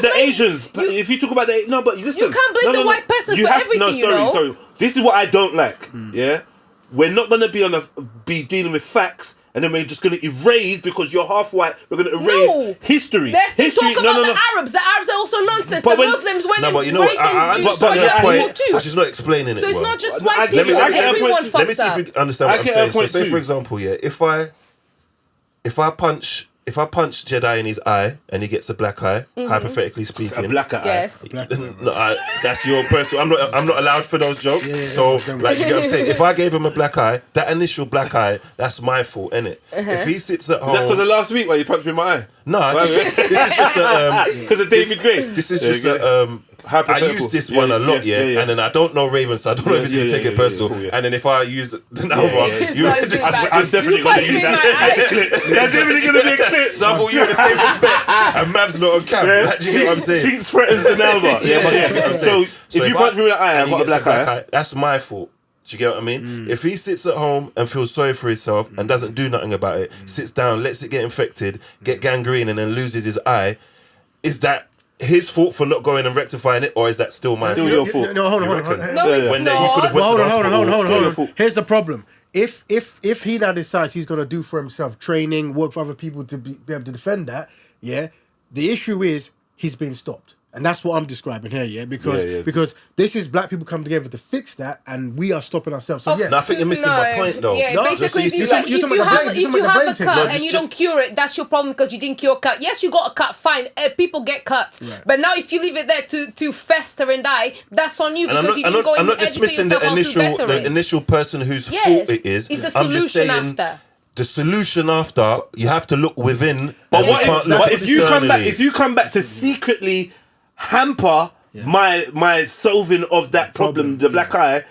the Asians. If you talk about but listen, you can't blame the white person for everything. Sorry. This is what I don't like. Yeah, we're not gonna be dealing with facts. And then we're just going to erase, because you're half white, we're going to erase history. Let's talk about the Arabs. The Arabs are also nonsense. The Muslims went and raped too. She's not explaining it. So it's not just white people. Everyone fucks up. Let me see if you understand what I'm saying. So say, for example, if I punch Jedi in his eye and he gets a black eye, hypothetically speaking, a black eye. Yes. No, that's your personal. I'm not allowed for those jokes. So like, you get what I'm saying. If I gave him a black eye, that initial black eye, that's my fault, innit? If he sits at home, is that because of last week where you punched me in my eye? No, this is just because of David Gray. This is just I use this one a lot, and then I don't know Raven, so I don't know if he's going to take it personal. Cool, and then if I use Dinalva, I'm definitely going to use that. That's definitely going to be a clip. So I thought you were the safest bet, and Mav's not on cam. Yeah. Do you get what I'm saying? Chinx threatens Dinalva. So if you punch me with an eye, I've got a black eye. That's my fault. Do you get what I mean? If he sits at home and feels sorry for himself and doesn't do nothing about it, sits down, lets it get infected, get gangrene, and then loses his eye, is that his fault for not going and rectifying it, or is that still my fault? Still your fault. No, hold on. No, it's not. Hold on. Here's the problem. If he now decides he's going to do for himself training, work for other people to be able to defend that, the issue is he's being stopped. And that's what I'm describing here, because this is black people coming together to fix that, and we are stopping ourselves. So no, I think you're missing my point, though. Yeah, no? basically, if you have a cut and you don't cure it, that's your problem, because you didn't cure a cut. Yes, you got a cut, fine. People get cuts. Right. But now if you leave it there to fester and die, that's on you, because you didn't go and educate yourself on to better it. The initial person whose fault it is. It's the solution after. The solution after, you have to look within. But if you come back to secretly hamper my solving of that problem, the black eye,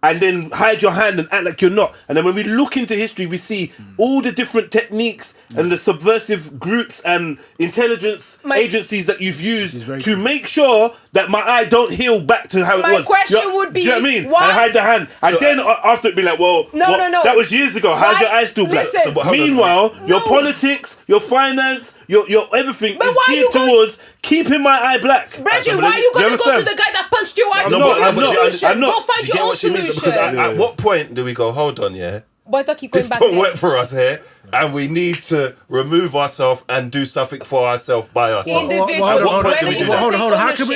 and then hide your hand and act like you're not. And then when we look into history, we see all the different techniques and the subversive groups and intelligence agencies that you've used to make sure that my eye don't heal back to how it was. My question would be, do you know what I mean? Why? And hide the hand. And then after it'd be like, no. That was years ago. How's your eye still black? Meanwhile, your politics, your finance, your everything is geared towards keeping my eye black. Bridget, why are you going to go to the guy that punched your eye? I'm not. Go find your own solution. Because at what point do we go, hold on, But I keep going this back don't work for us here, and we need to remove ourselves and do something for ourselves by ourselves. Hold on.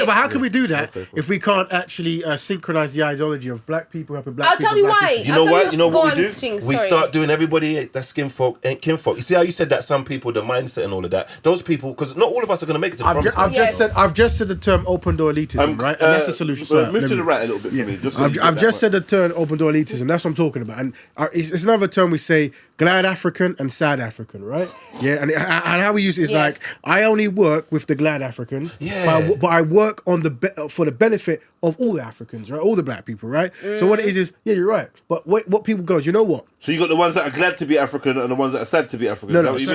How can we do that if we can't actually synchronize the ideology of black people helping black people? I'll tell you why. You know what? You know what we do? We start doing everybody that's skin folk ain't kinfolk. You see how you said that some people, the mindset and all of that, those people, because not all of us are going to make it to the promised land. I've just said the term open door elitism, right? And that's the solution. Move to the right a little bit for me. I've just said the term open door elitism. That's what I'm talking about. And it's another term we say glad African and sad African, right? Yeah, and how we use it is like, I only work with the glad Africans, but I work on for the benefit of all the Africans, right? All the black people, right? So what it is, you're right. But what people goes, you know what? So you got the ones that are glad to be African and the ones that are sad to be African. No, Is that what you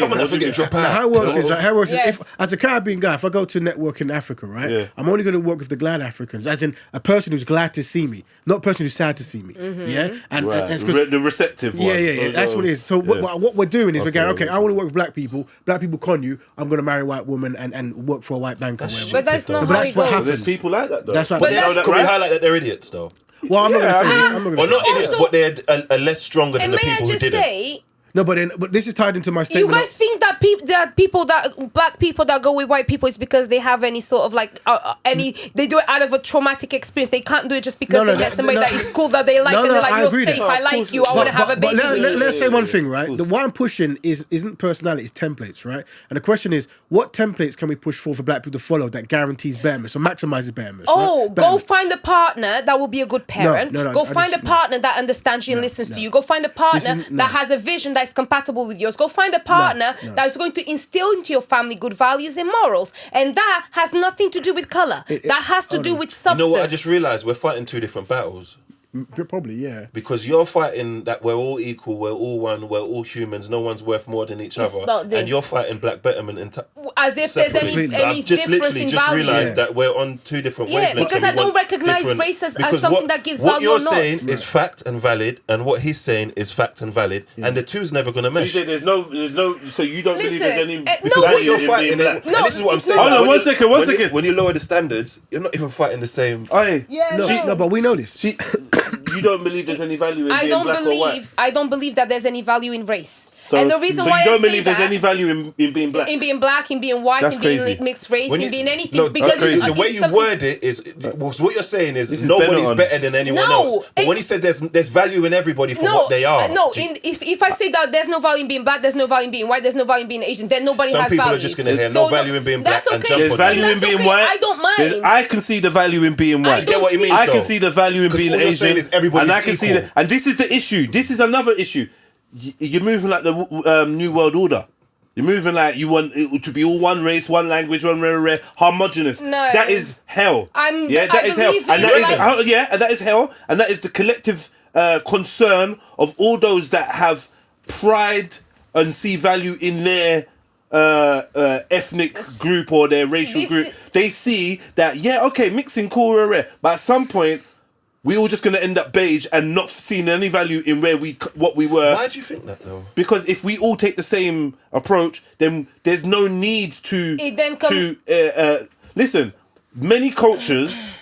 mean? How it works is, if as a Caribbean guy, if I go to network in Africa, right, I'm only going to work with the glad Africans, as in a person who's glad to see me, not a person who's sad to see me. Yeah, and it's the receptive ones. Yeah. That's what it is. So what we're doing is we're going, okay, I want to work with black people. Black people con you. I'm going to marry a white woman and work for a white banker. But that's not how it goes. There's people like that though. That's right. Can we highlight that they're idiots though? Well, I'm not going to say this. I'm not going to say not idiots, but they're less stronger than the people who did it. No, but this is tied into my statement. You guys think that black people that go with white people is because they have any sort of like they do it out of a traumatic experience. They can't do it just because they met somebody that is cool that they like and they're like, you're safe, I like you, I want to have a baby. Let's say one thing, right? The one I'm pushing isn't personality, it's templates, right? And the question is, what templates can we push for black people to follow that guarantees betterment, so maximizes betterment? Go find a partner that will be a good parent. Go find a partner that understands you and listens to you. Go find a partner that has a vision that is compatible with yours. Go find a partner that is going to instill into your family good values and morals, and that has nothing to do with color. That has to do with substance. You know what? I just realised we're fighting two different battles. Probably, yeah. Because you're fighting that we're all equal, we're all one, we're all humans, no one's worth more than each other. And you're fighting black betterment as if there's any difference in value. Realised that we're on two different wavelengths. Yeah, because I don't recognise race as something that gives value or not. What you're saying is fact and valid, and what he's saying is fact and valid, and the two's never going to mesh. So you say there's no, so you don't believe there's any... Because what you're fighting, and this is what I'm saying. Hold on, one second. When you lower the standards, you're not even fighting the same... No, but we know this. You don't believe there's any value in being black or white? I don't believe that there's any value in race. So, and the reason why you don't believe there's any value in being black? In being black, in being white, in being mixed race, in being anything. No, because the way you word it is, what you're saying is nobody's better than anyone else. But when he said there's value in everybody for what they are. No, if I say that there's no value in being black, there's no value in being white, there's no value in being Asian, then nobody has value. Some people are just going to hear no value in being black and jump on it. There's value in being white. I don't mind. I can see the value in being white. I get what he means. I can see the value in being Asian. And I can see that. And this is the issue. This is another issue. You're moving like the New World Order. You're moving like you want it to be all one race, one language, one rare, homogenous. No, that is hell. That is hell, and that is hell, and that is the collective concern of all those that have pride and see value in their ethnic group or their racial group. They see that mixing cool, rare, but at some point. We all just going to end up beige and not seeing any value in what we were. Why do you think that though? Because if we all take the same approach, then there's no need to listen. Many cultures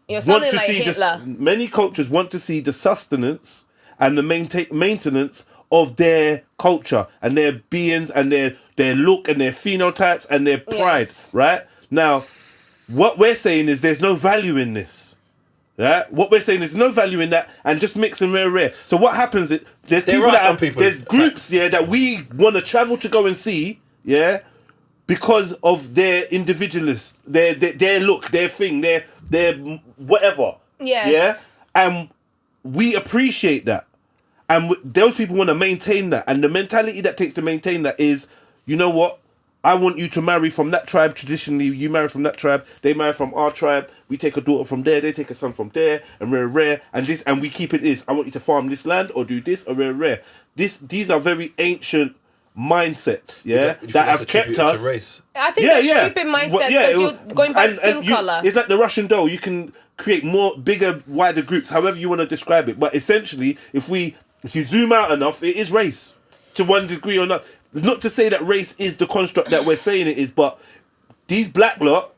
want to see many cultures want to see the sustenance and the maintenance of their culture and their beings and their look and their phenotypes and their pride. Right now, what we're saying is there's no value in this. Yeah, what we're saying is no value in that, and just mix and rare. So what happens? There's groups that we want to travel to go and see, because of their individualist, their look, their thing, their whatever. Yes. And we appreciate that, and those people want to maintain that, and the mentality that takes to maintain that is, you know what? I want you to marry from that tribe. Traditionally, you marry from that tribe. They marry from our tribe. We take a daughter from there. They take a son from there. And rare. And we keep it this. I want you to farm this land or do this or rare. These are very ancient mindsets, that have kept us. Race? I think they're stupid mindsets because you're going by skin color. It's like the Russian doll. You can create bigger, wider groups, however you want to describe it. But essentially, if you zoom out enough, it is race to one degree or not. Not to say that race is the construct that we're saying it is, but these black lot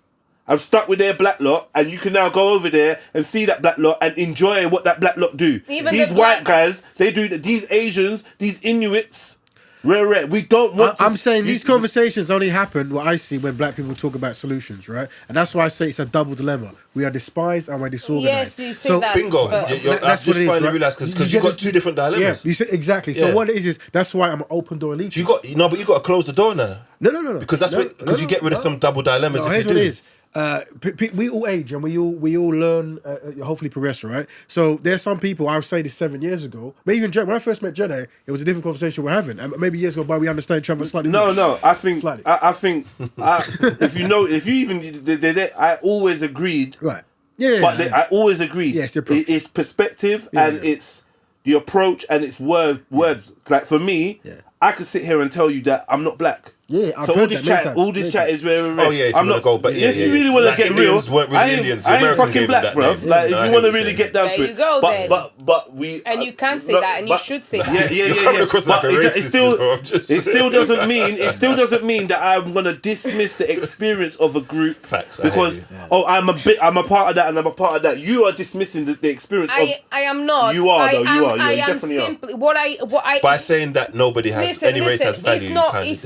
have stuck with their black lot, and you can now go over there and see that black lot and enjoy what that black lot do. Even these white guys, they do. These Asians, these Inuits, rare. We don't want. I'm saying these conversations only happen. What I see when black people talk about solutions, right? And that's why I say it's a double dilemma. We are despised and we're disorganized. Yes, you say that. Bingo. That's what it is. Finally realised because you got two different dilemmas. Yeah, you say exactly. So what it is that's why I'm an open door elitist. But you got to close the door now. No. Because that's because you get rid of some double dilemmas. No, here's what it is. we all age and we all learn, hopefully progress, right? So there's some people, I would say this 7 years ago, maybe even when I first met Jedi, it was a different conversation we're having. And maybe years go by, we understand each other slightly more. No, I think I always agreed. Right. Yeah. But I always agreed. Yeah, it's the approach. It's perspective and it's the approach and it's words. Like for me, I could sit here and tell you that I'm not black. Yeah, I've so heard all this chat is very. Oh yeah, if you want to go, but if you really want to get Indians real, weren't really I ain't, Indians. I ain't fucking black, bruv. Like if you want to really get down to it, there you go, then. But we and you can say that, and you should say that. Yeah. It still doesn't mean that I'm gonna dismiss the experience of a group. Facts. Because I'm a part of that, and I'm a part of that. You are dismissing the experience. I am not. You are though. You are. I You am definitely simply what I. By saying that nobody has any race has value,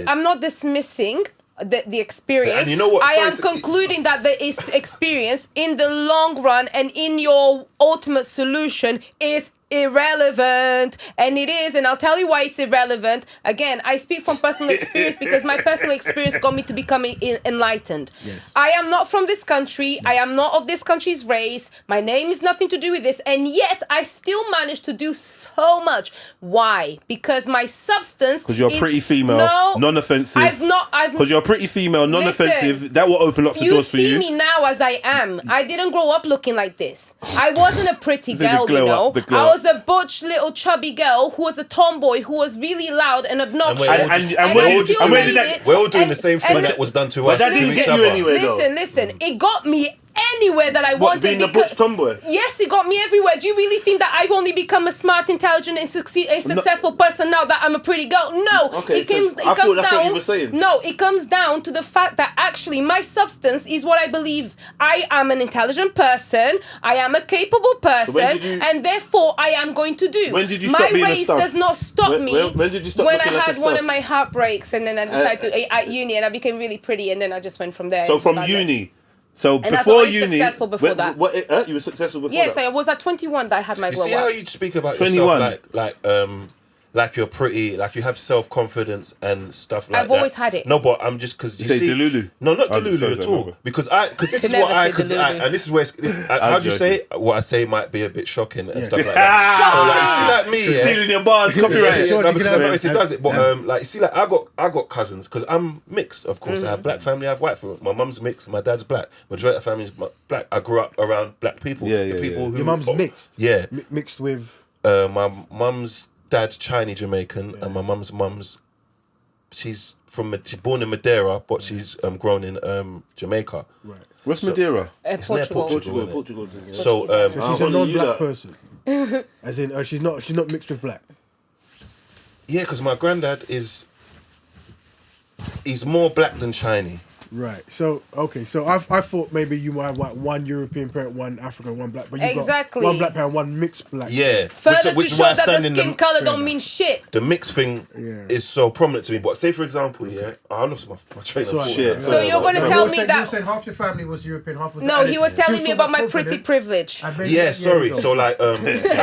I'm not dismissing the experience. And you know what? I am concluding that the experience in the long run and in your ultimate solution is irrelevant, and it is, and I'll tell you why it's irrelevant. Again, I speak from personal experience because my personal experience got me to become enlightened. Yes. I am not from this country. I am not of this country's race. My name is nothing to do with this, and yet I still managed to do so much. Why? Because my substance. Because you're a pretty female, non-offensive. Because you're a pretty female, non-offensive. That will open lots of doors for you. You see me now as I am. I didn't grow up looking like this. I wasn't a pretty girl, you know. I was a butch little chubby girl who was a tomboy who was really loud and obnoxious. We're all doing the same thing that was done to us. That didn't get you anywhere, listen. It got me anywhere that I wanted. Being a butch tomboy? Yes, it got me everywhere. Do you really think that I've only become a smart, intelligent, and successful person now that I'm a pretty girl? No. Okay, I thought that's what you were saying. No, it comes down to the fact that actually my substance is what I believe. I am an intelligent person. I am a capable person, and therefore I am going to do. When did you stop being a race does not stop me. When did you stop? When I had one of my heartbreaks, and then I decided to at uni, and I became really pretty, and then I just went from there. So from uni. So and before uni, successful before that. You were successful before that? Yes, I was at 21 that I had my glow up. You see how you speak about 21? Yourself like you're pretty, like you have self-confidence and stuff like that. I've always had it. No, but I'm just because you see Delulu. No, not Delulu at all. Because this is what and this is where how do you say it? What I say might be a bit shocking and stuff like that. So like you see like me, stealing your bars, copyright. It does it, but like you see like I got cousins because I'm mixed. Of course, I have black family, I have white family. My mum's mixed, my dad's black. Majority of family is black. I grew up around black people. People who your mum's mixed. Yeah, mixed with my mum's dad's Chinese Jamaican, and my mum's she's born in Madeira, but she's grown in Jamaica. Right. What's Madeira? Portugal. Portugal. So she's a non-black person. As in, she's not mixed with black. Yeah, because my granddad he's more black than Chinese. Right. So I thought maybe you might have like one European parent, one African, one black, but you got one black parent, one mixed black. Yeah. Further to show that the skin color don't mean shit. The mixed thing is so prominent to me. But say for example, I lost my train of thought. So you're going to tell me that you said half your family was European, half was no, he was telling me about my pretty privilege. Yeah, sorry. So like, I have cousins.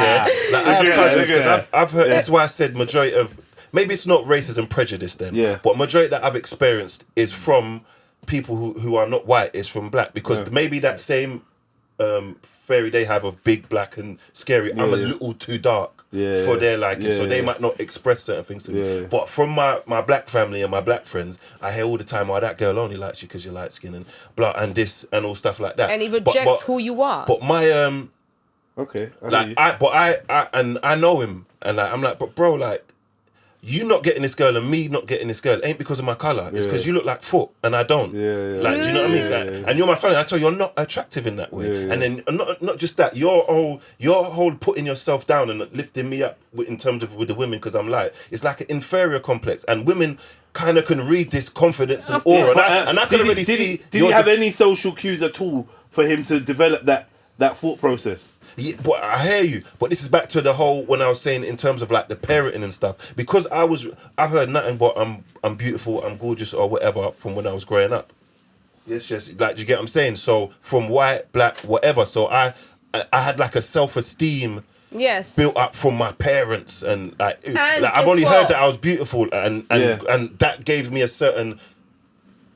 Yeah, like I have cousins because I've heard. That's why I said majority of. Maybe it's not racism prejudice then. Yeah. But majority that I've experienced is from people who are not white, is from black. Because maybe that same theory they have of big, black and scary, I'm a little too dark for their liking. So they might not express certain things to me. But from my black family and my black friends, I hear all the time, oh, that girl only likes you because you're light skinned and blah and this and all stuff like that. And he rejects who you are. But my okay. I know him and like I'm like, but bro, like you not getting this girl and me not getting this girl ain't because of my colour. It's because you look like foot and I don't. Like, do you know what I mean? Like, and you're my family. I tell you, you're not attractive in that way. And then not just that, your whole putting yourself down and lifting me up in terms of with the women because I'm light. It's like an inferior complex. And women kind of can read this confidence and aura. And I can already see. Did he have any social cues at all for him to develop that thought process? Yeah, but I hear you. But this is back to the whole when I was saying in terms of like the parenting and stuff. Because I've heard nothing but I'm beautiful, I'm gorgeous or whatever from when I was growing up. Yes, like do you get what I'm saying? So from white, black, whatever. So I had like a self-esteem built up from my parents and like I've only heard that I was beautiful and that gave me a certain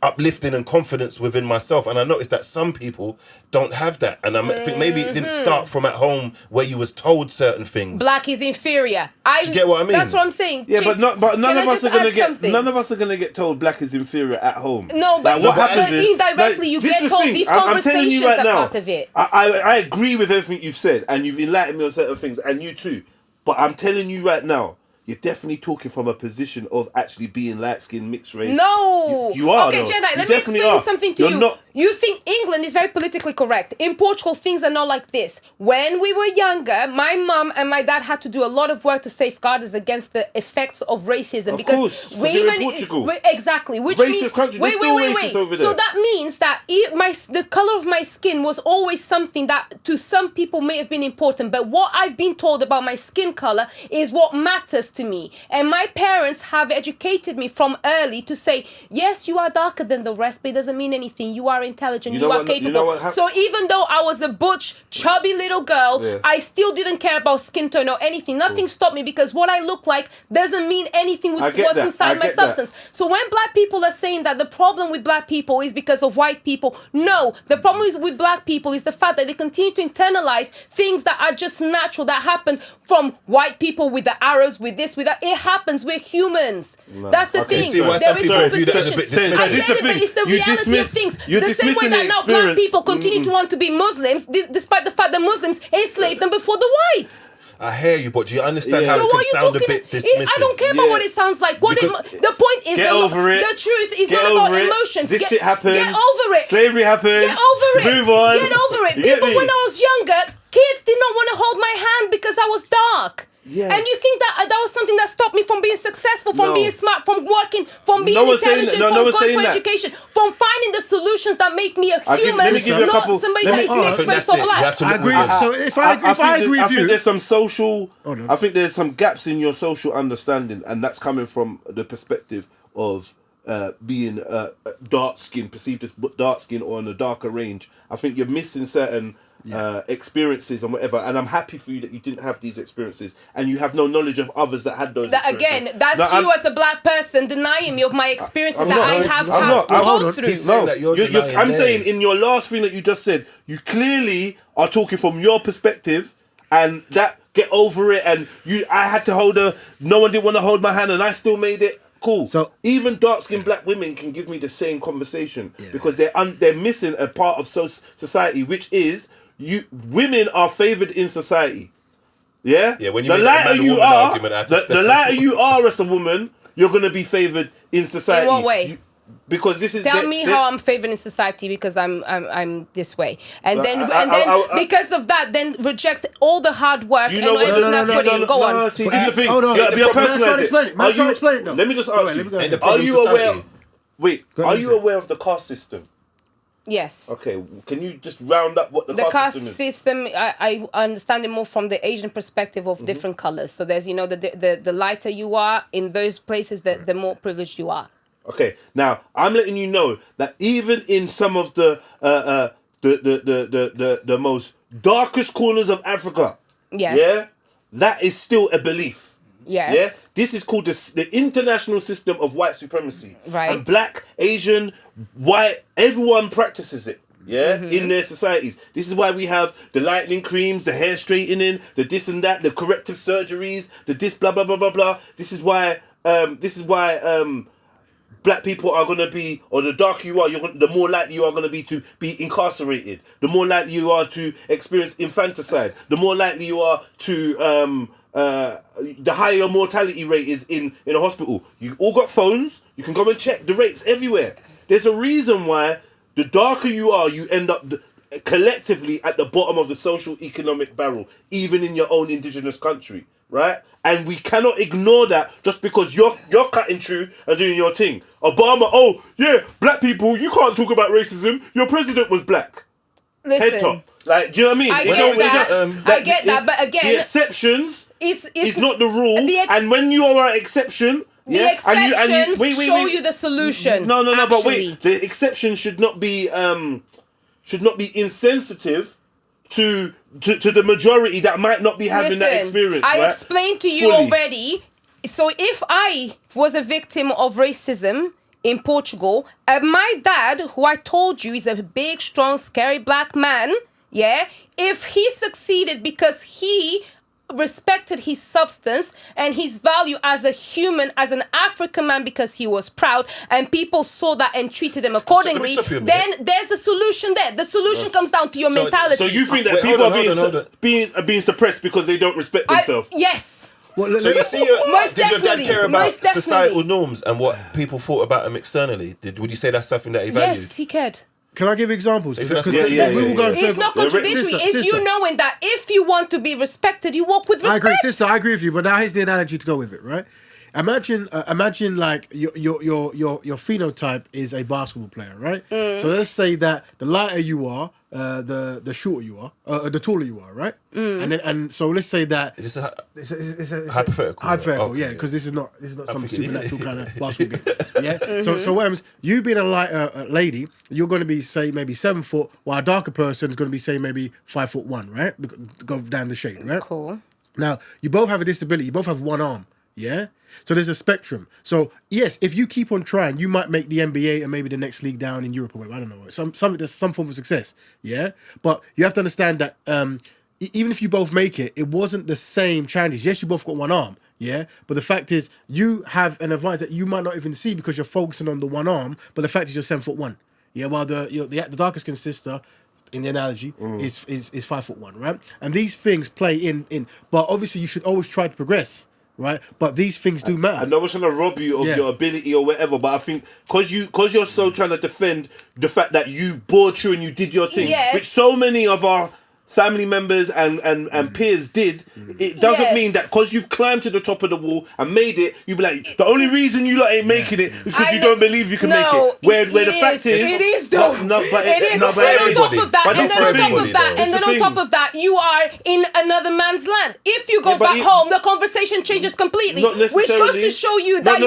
uplifting and confidence within myself. And I noticed that some people don't have that. And I think maybe it didn't start from at home where you was told certain things. Black is inferior. Do you get what I mean? That's what I'm saying. Yeah, Chase, but none of us are gonna get something? none of us are gonna get told black is inferior at home. No, but, what happens is indirectly you this get is the told thing. these I'm telling conversations you right are now, part of it. I agree with everything you've said, and you've enlightened me on certain things, and you too. But I'm telling you right now, you're definitely talking from a position of actually being light-skinned, mixed race. No! You are, okay, though. Jedi, You let me definitely explain are. something to You're you. not- You think England is very politically correct. In Portugal, things are not like this. When we were younger, my mum and my dad had to do a lot of work to safeguard us against the effects of racism. Of because course, we you're in even Portugal. exactly, which Racist means country, they're still racist over there. So that means that the color of my skin was always something that to some people may have been important. But what I've been told about my skin color is what matters to me. And my parents have educated me from early to say, yes, you are darker than the rest, but it doesn't mean anything. You are intelligent. You are capable. So even though I was a butch, chubby little girl, I still didn't care about skin tone or anything. Nothing stopped me because what I look like doesn't mean anything with what's inside my substance. So when black people are saying that the problem with black people is because of white people, no. The problem with black people is the fact that they continue to internalize things that are just natural, that happen from white people with the arrows, with this, with that. It happens. We're humans. No. That's the thing. See why There some is people view that as a competition. bit So I this get is the it, but thing. it's the You reality of dismiss- things. you're The same way dismissing that the now black experience. people continue to want to be Muslims, despite the fact that Muslims enslaved them before the whites. I hear you, but do you understand how So it what can are you sound a talking? bit dismissive? I don't care about what it sounds like. What the point is, Get over it. The truth is Get not about over it. emotions. This shit happens. Get over it. Slavery happens. Get over it. Move on. Get over it. You get People, me? when I was younger, kids did not want to hold my hand because I was dark. Yeah. And you think that that was something that stopped me from being successful, from No. being smart, from working, from being No one's saying intelligent, that. No from one's going saying for that. education, from finding the solutions that make me a human, let me give you a not couple- somebody let that me- is I mixed think race that's or it. You black. have to I look agree. within. So if I agree I with think you, there's some social. Hold on. I think there's some gaps in your social understanding, and that's coming from the perspective of being dark skin, perceived as dark skin or on a darker range. I think you're missing certain experiences and whatever. And I'm happy for you that you didn't have these experiences, and you have no knowledge of others that had those. Again, experiences. that's No, you as a black person denying me of my experiences that I have I'm had not. to Hold go on. through. He's saying that you're denying I'm theirs. saying in your last thing that you just said, you clearly are talking from your perspective, and that get over it. And I had to hold her. No one didn't want to hold my hand, and I still made it. Cool. So- even dark-skinned black women can give me the same conversation because they're missing a part of society, which is women are favored in society. Yeah. Yeah, when you the make that lighter man you woman are, argument, I had to the step lighter in. you are as a woman, you're gonna be favored in society. In what way? Because this is Tell me how I'm favored in society because I'm this way, and then because of that, then reject all the hard work and everything I put in. Go on. See, this is the thing. Hold on. You're May I try to personalising explain it? May I try to explain it, though? Let me just Go ask ahead, let me go you. ahead. Are you aware? Society. Wait. Go Are ahead, you sir. aware of the caste system? Yes. Okay. Can you just round up what the The caste system is? system, I understand it more from the Asian perspective of different colors. So there's, the lighter you are in those places, the more privileged you are. Okay, now I'm letting you know that even in some of the most darkest corners of Africa, Yes. that is still a belief. Yes. Yeah, this is called the international system of white supremacy. Right. And black, Asian, white, everyone practices it. Yeah, in their societies. This is why we have the lightening creams, the hair straightening, the this and that, the corrective surgeries, the this blah blah blah blah blah. This is why. Black people are gonna be, or the darker you are, the more likely you are gonna be to be incarcerated. The more likely you are to experience infanticide. The more likely you are to the higher your mortality rate is in a hospital. You all got phones. You can go and check the rates everywhere. There's a reason why the darker you are, you end up collectively at the bottom of the social economic barrel, even in your own indigenous country, right? And we cannot ignore that just because you're cutting through and doing your thing. Obama, oh yeah, black people, you can't talk about racism. Your president was black. Listen. Head top. Like, do you know what I mean? I get that, but again, the exceptions is not the rule. And when you are an exception, the exceptions show you the solution. No, actually. but wait. The exception should not be insensitive to the majority that might not be having that experience. I right? explained to you already. So if I was a victim of racism in Portugal. My dad, who I told you is a big, strong, scary black man, yeah, if he succeeded because he respected his substance and his value as a human, as an African man, because he was proud and people saw that and treated him accordingly, then there's a solution there. The solution comes down to your mentality. So you think that people are being suppressed because they don't respect themselves? Yes. Well, so you see, did your dad care about societal norms and what people thought about him externally? Would you say that's something that he valued? Yes, he cared. Can I give examples? It's not contradictory. It's you knowing that if you want to be respected, you walk with respect. I agree, sister. I agree with you. But now here's the analogy to go with it, right? Imagine like your phenotype is a basketball player, right? So let's say that the lighter you are, the shorter you are, the taller you are, right? And so let's say that is this it's a hypothetical? Hypothetical, yeah, because this is not some supernatural kind of basketball game, yeah. So Whems, you being a lighter lady, you're going to be say maybe 7 foot, while a darker person is going to be say maybe 5'1", right? Go down the shade, right? Cool. Now you both have a disability. You both have one arm, yeah. So there's a spectrum. So yes, if you keep on trying, you might make the NBA and maybe the next league down in Europe or whatever. I don't know. There's some form of success. Yeah. But you have to understand that even if you both make it, it wasn't the same challenges. Yes, you both got one arm. Yeah. But the fact is, you have an advantage that you might not even see because you're focusing on the one arm. But the fact is, you're 7'1". Yeah. While the darker skinned sister, in the analogy, is 5'1", right? And these things play in. But obviously, you should always try to progress. Right, but these things do matter. I know it's trying to rob you of your ability or whatever, but I think because you're so trying to defend the fact that you bore through and you did your thing, which so many of our family members and peers did, it doesn't mean that because you've climbed to the top of the wall and made it, you be like, the only reason you lot ain't making it is because you don't believe you can make it. Where the fact is, it is though. And then on top of that, you are in another man's land. If you go back home, the conversation changes completely, which goes to show you that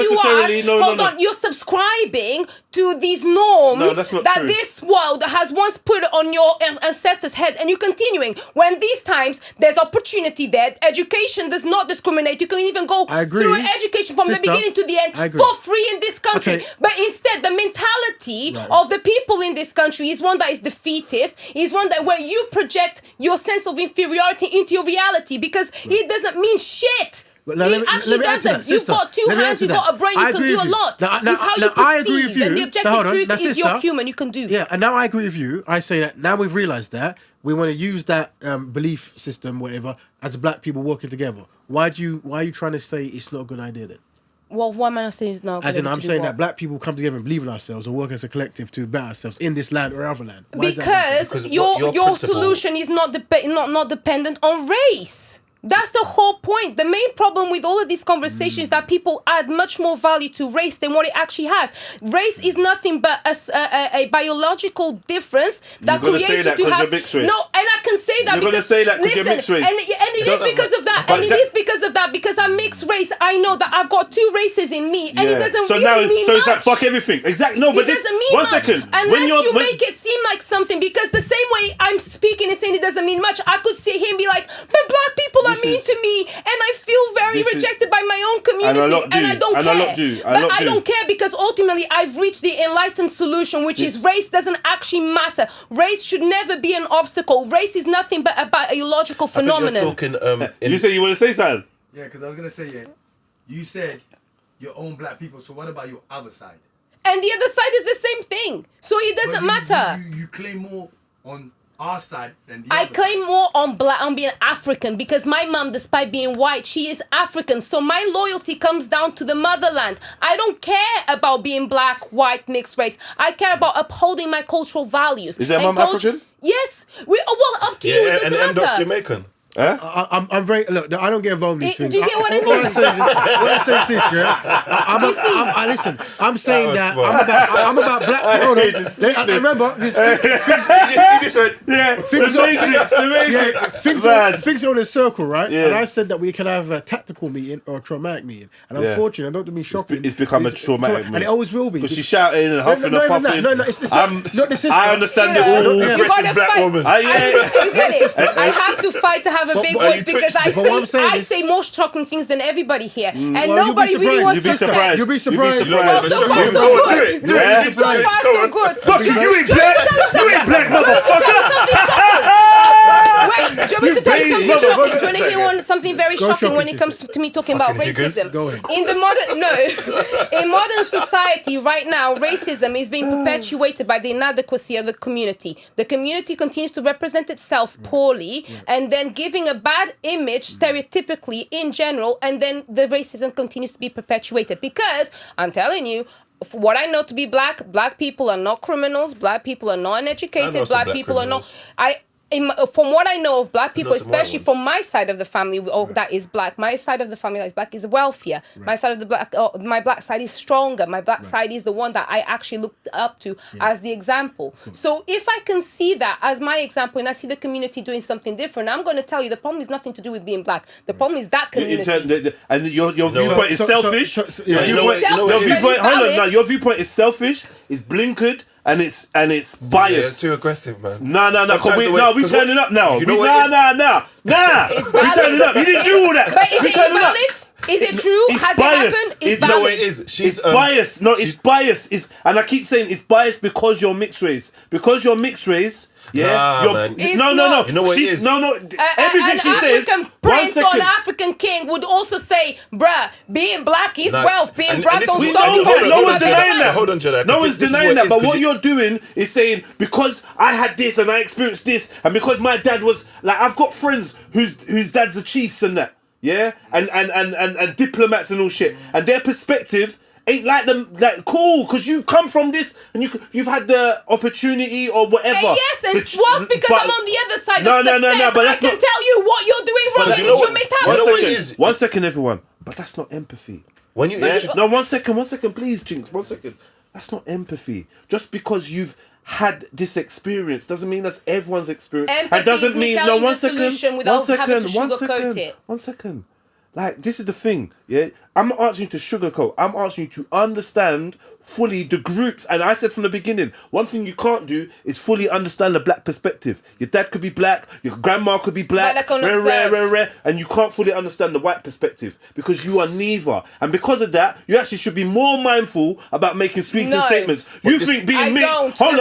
you're subscribing to these norms that this world has once put on your ancestors' heads, and you continue. When these times there's opportunity there, education does not discriminate. You can even go through an education from the beginning to the end for free in this country. Okay. But instead, the mentality of the people in this country is one that is defeatist, is one that where you project your sense of inferiority into your reality because it doesn't mean shit. It actually doesn't. You've got two hands, you've got a brain, you can do a lot. It's how you perceive, and the objective truth is you're human, you can do. Yeah, and now I agree with you. I say that now we've realised that we want to use that belief system, whatever, as black people working together. Why are you trying to say it's not a good idea then? Well, why am I not saying it's not a good idea? As in, I'm saying that black people come together and believe in ourselves or work as a collective to better ourselves in this land or other land. Because your solution is not dependent on race. That's the whole point. The main problem with all of these conversations is that people add much more value to race than what it actually has. Race is nothing but a biological difference that creates you to have. No, and I can say that because you're mixed race. And it is because of that. And it is because of that. Because I'm mixed race, I know that I've got two races in me, and it doesn't really mean much. So it's like fuck everything. Exactly. No, but it doesn't mean much. 1 second. Unless you make it seem like something. Because the same way I'm speaking and saying it doesn't mean much, I could sit here and be like, but black people are mean to me, and I feel very rejected by my own community, and I don't care. But I don't care because ultimately I've reached the enlightened solution, which is race doesn't actually matter. Race should never be an obstacle. Race is nothing but a biological phenomenon. You say you want to say something? Yeah, because I was going to say, you said your own black people, so what about your other side? And the other side is the same thing, so it doesn't matter. You claim more on our side than the I claim more on being African because my mom, despite being white, she is African. So my loyalty comes down to the motherland. I don't care about being black, white, mixed race. I care about upholding my cultural values. Is that mom African? Yes. Up to you. It doesn't matter. And M's Jamaican. Huh? I'm very look. I don't get involved in these things. Do you get what I mean? All I say is this, yeah. Listen. I'm saying that I'm about black. Hold on. Remember this. Things are in a circle, right? Yeah. And I said that we can have a tactical meeting or a traumatic meeting. And unfortunately, I don't mean shocking. It's become a traumatic meeting, and it always will be. Because she's shouting and huffing and puffing. No, it's not the system. I understand it all. You gotta black fight. woman. You get it. I have to fight to have have a big voice because I say more shocking things than everybody here, and nobody really wants to say. You'll be surprised. Well, so far so good. Do it. So far so good. Fuck you ain't black. You ain't black, motherfucker. Wait, do you want me to tell you something shocking? Do you want to hear something very shocking when it comes to me talking about racism? Go ahead. In modern society right now, racism is being perpetuated by the inadequacy of the community. The community continues to represent itself poorly and then giving a bad image stereotypically in general, and then the racism continues to be perpetuated because I'm telling you, for what I know to be black people are not criminals, black people are not uneducated, black people are not... From what I know of black people, especially from my side of the family, that is black, my side of the family that is black is wealthier. Right. My side of the my black side is stronger. My black side is the one that I actually looked up to as the example. Cool. So if I can see that as my example and I see the community doing something different, I'm going to tell you the problem is nothing to do with being black. The problem is that community. And your viewpoint is selfish. Your viewpoint is selfish. It's blinkered. And it's biased. Yeah, it's too aggressive, man. No. We turning up now. You know we turning up. You didn't do all that. But is it invalid? Is it true? Has biased. it happened? It's valid. No, it is. It's biased. No, it's biased. And I keep saying it's biased because you're mixed race. Because you're mixed race. Yeah. Man. No. You know what it is? No. Everything she says. An African prince or an African king would also say, bruh, being black is wealth. Being black don't stop. No one's denying that. Hold on, Jedi. No one's denying that. But what you're doing is saying, because I had this and I experienced this, and because my dad was like, I've got friends whose dads are chiefs and that. Yeah, and diplomats and all shit, and their perspective ain't like them. Like cool, because you come from this and you've had the opportunity or whatever. Yes, it's worse because I'm on the other side of success. No, but I can tell you what you're doing wrong. It's your mentality. One second, everyone. But that's not empathy. When you no, one second, please, Chinx. 1 second. That's not empathy. Just because you've had this experience doesn't mean that's everyone's experience. Empathy and doesn't is mean telling the solution without having to sugarcoat it. 1 second. Like, this is the thing, yeah? I'm not asking you to sugarcoat. I'm asking you to understand fully the groups. And I said from the beginning, one thing you can't do is fully understand the black perspective. Your dad could be black, your grandma could be black, rare, and you can't fully understand the white perspective because you are neither. And because of that, you actually should be more mindful about making sweeping statements. You think being mixed... Hold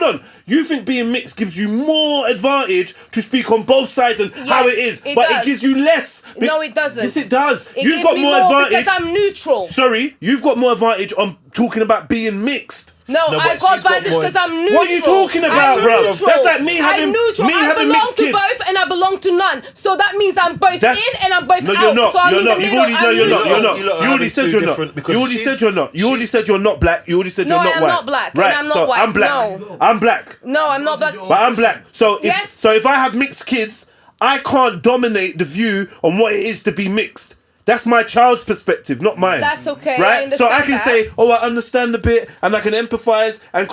on. You think being mixed gives you more advantage to speak on both sides and how it is, but it gives you less. No, it doesn't. Yes, it does. You've got more advantage because I'm neutral. Sorry, you've got more advantage on talking about being mixed. No, I've got advantage because I'm neutral. What are you talking about, bro? That's like me having mixed kids. I belong to both and I belong to none. So that means I'm both in and I'm both out. No, you're not. So You're not. You're not. You already said you're not. You already said you're not. You already said you're not black. You already said you're not white. No, I'm not black. Right. And I'm not white. I'm black. No. I'm black. No, I'm not black. But I'm black. So if I have mixed kids, I can't dominate the view on what it is to be mixed. That's my child's perspective, not mine. That's okay. Right? So I can say, I understand a bit and I can empathise and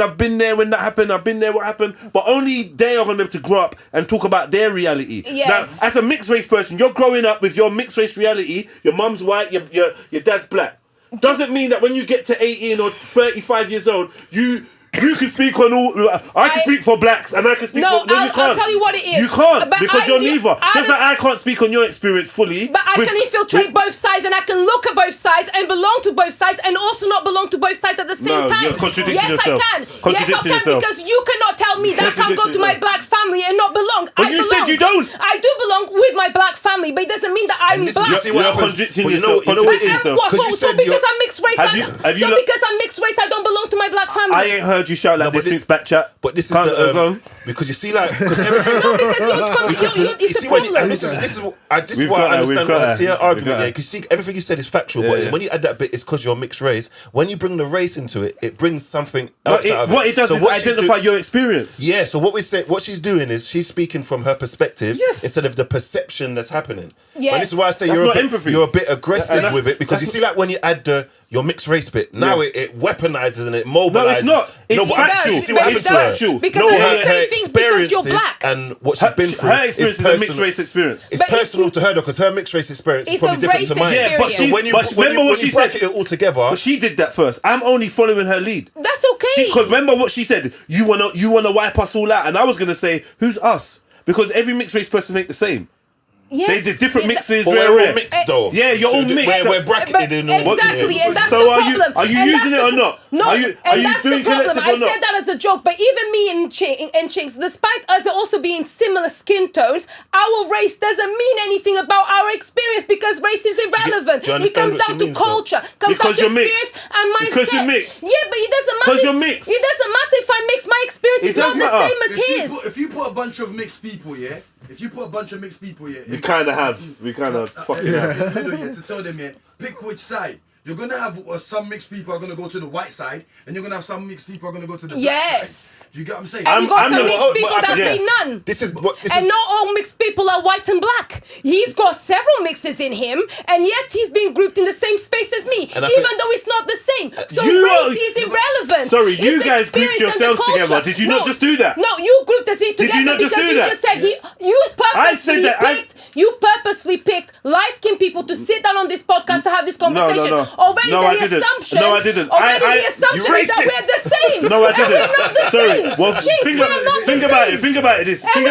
I've been there when that happened, I've been there what happened, but only they are going to be able to grow up and talk about their reality. Yes. Now, as a mixed race person, you're growing up with your mixed race reality, your mum's white, your dad's black. Doesn't mean that when you get to 18 or 35 years old, you can speak on all. I can speak for blacks, and I can speak for. No, you can't. I'll tell you what it is. You can't because you're neither. Just like I can't speak on your experience fully. But I can infiltrate both sides, and I can look at both sides and belong to both sides, and also not belong to both sides at the same time. You're contradicting yourself. Yes, I can because you cannot tell me that I can't go to my black family and not belong. But you said you don't. I do belong with my black family, but it doesn't mean that I'm black. You're contradicting yourself. You know what it is, though. So because I'm mixed race, because I'm mixed race, I don't belong to my black family. I ain't heard you shout like this since back chat. But this is the because you see, like, because everything. No, because it's a problem. This is what I understand. I see her argument there. Because you see, everything you said is factual. But when you add that bit, it's because you're mixed race. When you bring the race into it, it brings something else out of it. What it does is identify your experience. Yeah. So what she's doing is she's speaking from her perspective instead of the perception that's happening. Yes. And this is why I say you're a bit aggressive with it because you see, like, when you add your mixed race bit, now it weaponizes and it mobilizes. No, it's not. It's factual. See what happens to her? Because her experiences and what she's been through. Her experience is a mixed race experience. It's personal to her though, because her mixed race experience is probably different to mine. Yeah, but when you bracket it all together, but she did that first. I'm only following her lead. That's okay. Because remember what she said. You wanna wipe us all out, and I was gonna say, who's us? because every mixed race person ain't the same. Yes. They did different mixes. But we're all mixed though. Yeah, you're all mixed. We're bracketed in all. Exactly, and that's so the problem. Are you using it or not? No, are you that's doing the problem. collective I or not? said that as a joke, but even me and Chinx, despite us also being similar skin tones, our race doesn't mean anything about our experience because race is irrelevant. It comes down to culture, comes down to experience and mindset. Because you're mixed. Yeah, but it doesn't matter. Because you're mixed. It doesn't matter if I mix. My experience is not the same as his. If you put a bunch of mixed people, yeah. If you put a bunch of mixed people, yeah. We kind of have. We kind of fucking have. In the middle, yeah, to tell them, yeah, pick which side. You're gonna have some mixed people are gonna go to the white side, and you're gonna have some mixed people are gonna go to the black side. Do you get what I'm saying? And you got some mixed people that say none. And not all mixed people are white and black. He's got several mixes in him, and yet he's being grouped in the same space as me, even though it's not the same. So race is irrelevant. Sorry, you guys grouped yourselves together. Did you not just do that? No, you grouped us together. Did you not just do because that? You just said you purposely picked light-skinned people to sit down on this podcast to have this conversation. Already the assumption. No, I didn't. The assumption is that we're the same. No, I didn't. We're not the Sorry. same. Well, think about it. Think about it this way. Think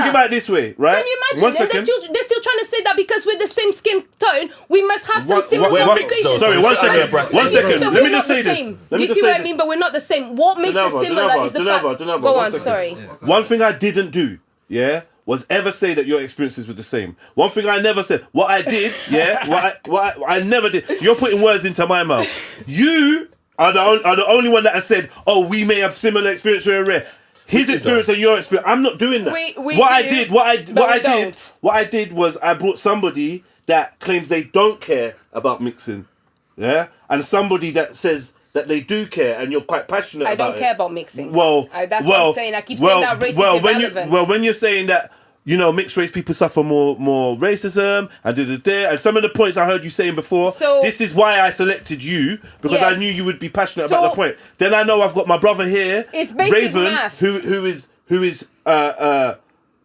about it this way, right? Can you imagine? One second. They're still trying to say that because we're the same skin tone, we must have some similar conversations. Sorry, one second. Let me just say this. Do you see what I mean? But we're not the same. What makes us similar is the fact. Go on, sorry. One thing I didn't do, was ever say that your experiences were the same. One thing I never said. What I did, I never did. You're putting words into my mouth. You are the only one that has said, oh, we may have similar experience, we're rare. His experience and your experience. I'm not doing that. What I did was I brought somebody that claims they don't care about mixing. Yeah? And somebody that says that they do care and you're quite passionate about it. I don't care about mixing. That's what I'm saying. I keep saying that race is irrelevant. When you're saying that, mixed race people suffer more racism and some of the points I heard you saying before, this is why I selected you, because I knew you would be passionate about the point. Then I know I've got my brother here, Raven, maths. who is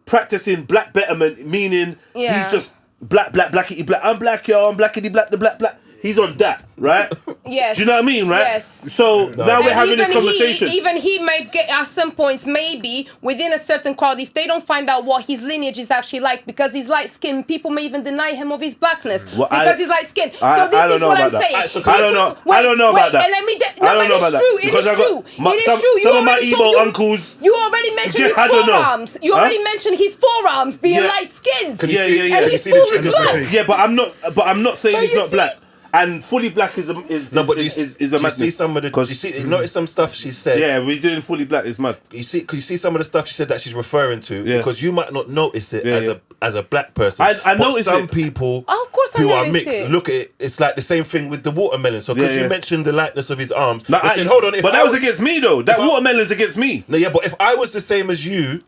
practicing black betterment, meaning he's just blackity black. I'm black, yo, I'm blackity black, the black. He's on that, right? Yes. Do you know what I mean, right? Yes. So now we're having this conversation. Even he might get at some points, maybe within a certain crowd, if they don't find out what his lineage is actually like, because he's light skinned, people may even deny him of his blackness because he's light skinned. So this is what I'm saying. I don't know about that. And let me. It is true. Some of my Igbo uncles. You already mentioned his forearms. You already mentioned his forearms being light skinned. Yeah. And he's fully black. Yeah, but I'm not saying he's not black. And fully black is a madness. Notice some stuff she said. Yeah, we're doing fully black. It's mad. You see some of the stuff she said that she's referring to because you might not notice it as a black person. I notice some people who are mixed look at it. It's like the same thing with the watermelon. So because you mentioned the lightness of his arms, I said, hold on. But that was against me though. That watermelon's against me. No, yeah, but if I was the same as you.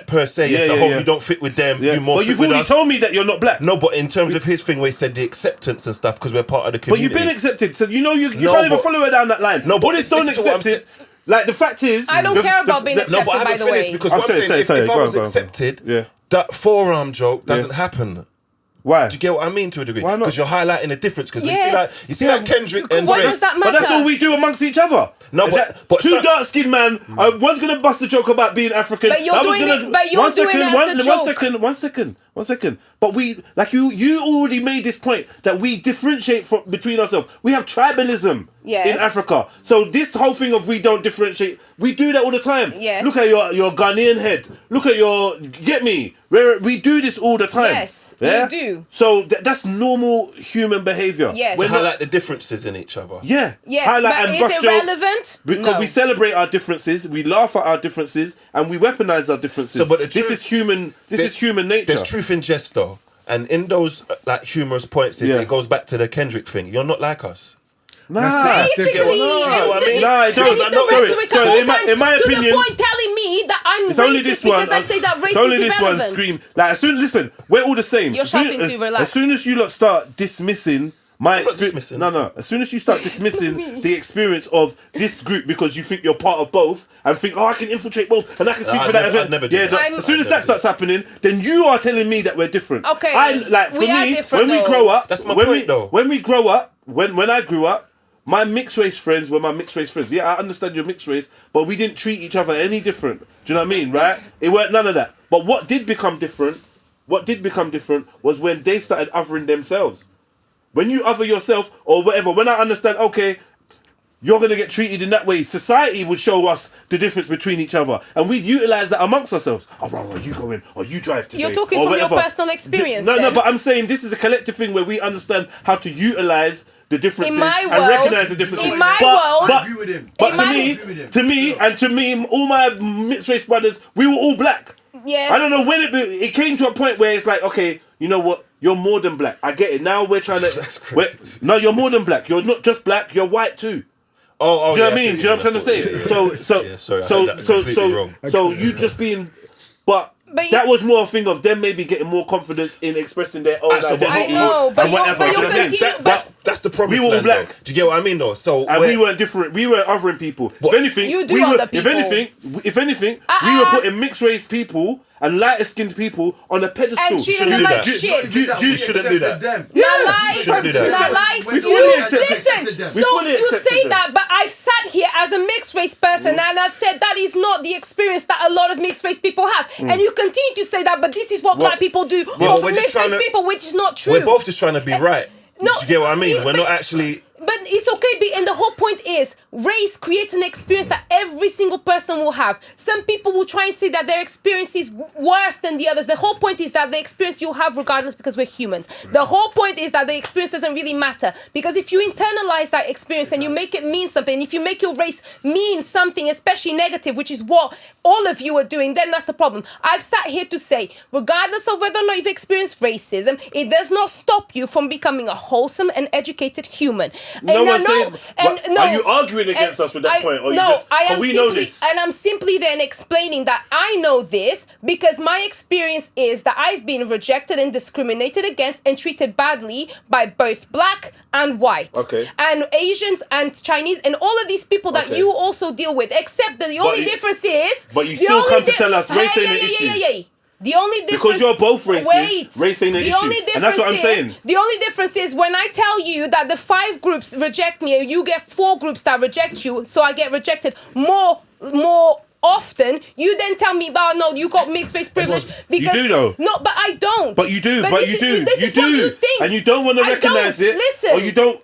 Per se, you don't fit with them. You more. But you've already told me that you're not black. No, but in terms of his thing, where he said the acceptance and stuff, because we're part of the community. But you've been accepted, so you can't even follow her down that line. No, but it's don't accept it. Like the fact is, I don't care about being accepted. No, but I haven't finished because what I'm saying, if I was accepted, that forearm joke doesn't happen. Why? Do you get what I mean to a degree? Why not? Because you're highlighting the difference. Because you see like Kendrick and Drake. Does that matter? But that's what we do amongst each other. No, but two dark skinned man. One's gonna bust a joke about being African. But you're doing it. But you're doing it as a joke. One second. But we, like you already made this point that we differentiate between ourselves. We have tribalism in Africa. So this whole thing of we don't differentiate, we do that all the time. Yes. Look at your Ghanaian head. Look at get me. We do this all the time. Yes, you do. So that's normal human behavior. Yes. We highlight the differences in each other. Yeah. Yes, highlight but and is brush it jokes relevant? because we celebrate our differences, we laugh at our differences, and we weaponize our differences. So, but this is human nature. There's truth in jest though, and in those like humorous points, it goes back to the Kendrick thing. You're not like us. Basically, it don't. Sorry. In my opinion, to the point telling me that I'm it's racist only this one. because I say that race it's only is this irrelevant. one scream. Like listen, we're all the same. You're shouting to relax. As soon as you lot start dismissing my experience, no. As soon as you start dismissing the experience of this group because you think you're part of both and think, I can infiltrate both and I can speak for that event. As soon as that starts happening, then you are telling me that we're different. Okay, for me, when we grow up, that's my point though. When we grow up, when I grew up, my mixed race friends were my mixed race friends. Yeah, I understand you're mixed race, but we didn't treat each other any different. Do you know what I mean, right? It weren't none of that. But what did become different was when they started othering themselves. When you other yourself or whatever, when I understand, okay, you're going to get treated in that way, society would show us the difference between each other. And we'd utilise that amongst ourselves. Oh, bro, you go in, or you drive today. You're talking or from whatever. your personal experience. No, but I'm saying this is a collective thing where we understand how to utilise the differences and recognise the differences. In my world, to me, all my mixed race brothers, we were all black. Yes. I don't know when it came to a point where it's like, okay, you know what? You're more than black. I get it. Now we're trying to. No, you're more than black. You're not just black. You're white too. Oh, do you know what I mean? Do you know what I'm trying to say? So you just being, but that was more a thing of them maybe getting more confidence in expressing their own identity. I know, but that's the problem. We were all black. Do you get what I mean, though? So and we weren't different. We were othering people. If anything, if anything, we were putting mixed race people and lighter skinned people on a pedestal. And treating them like shit. You shouldn't do that. You shouldn't do that. We fully accepted Listen, so you say that, but I've sat here as a mixed race person and I've said that is not the experience that a lot of mixed race people have. And you continue to say that, but this is what black people do for mixed race people, which is not true. We're both just trying to be right. No, do you get what I mean? We're not actually... But it's okay, and the whole point is race creates an experience that every single person will have. Some people will try and say that their experience is worse than the others. The whole point is that the experience you have regardless, because we're humans. The whole point is that the experience doesn't really matter. Because if you internalize that experience and you make it mean something, if you make your race mean something, especially negative, which is what all of you are doing, then that's the problem. I've sat here to say, regardless of whether or not you've experienced racism, it does not stop you from becoming a wholesome and educated human. Are you arguing against us with that point? Or no, you just, I am we simply, know this. and I'm simply then explaining that I know this because my experience is that I've been rejected and discriminated against and treated badly by both black and white. Okay. And Asians and Chinese and all of these people that you also deal with, except that the only difference is... But you still come to tell us race ain't an issue. The only difference... Because you're both racist, race ain't an issue. And that's what I'm saying. The only difference is when I tell you that the 5 groups reject me, you get 4 groups that reject you, so I get rejected more often, you then tell me, oh no, you got mixed race privilege. Because, you do though. No, but I don't. But you do, This is what you think. And you don't want to recognise it. Listen. Or you don't,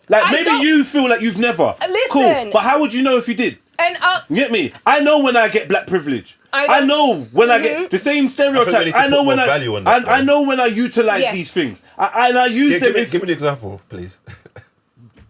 you feel like you've never. Listen. Cool. But how would you know if you did? And you get me? I know when I get black privilege. I know when I get the same stereotypes. I know when I know when I utilize these things. I use them. Give me an example, please.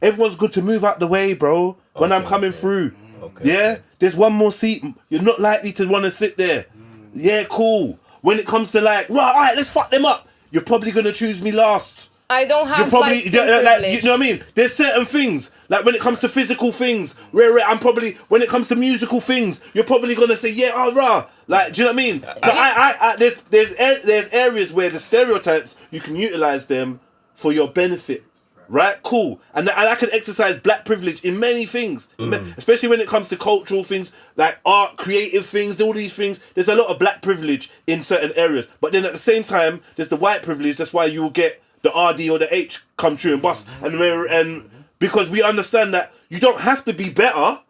Everyone's good to move out the way, bro. When I'm coming through. Okay. Yeah? There's one more seat. You're not likely to want to sit there. Yeah, cool. When it comes to like, right, all right, let's fuck them up. You're probably going to choose me last. I don't have privilege. You know what I mean? There's certain things, like when it comes to physical things, when it comes to musical things, you're probably going to say, yeah, oh, rah. Like, do you know what I mean? So there's areas where the stereotypes, you can utilize them for your benefit. Right, cool, and I can exercise black privilege in many things, especially when it comes to cultural things like art, creative things, all these things. There's a lot of black privilege in certain areas, but then at the same time, there's the white privilege. That's why you will get the RD or the H come true and bust, and because we understand that you don't have to be better.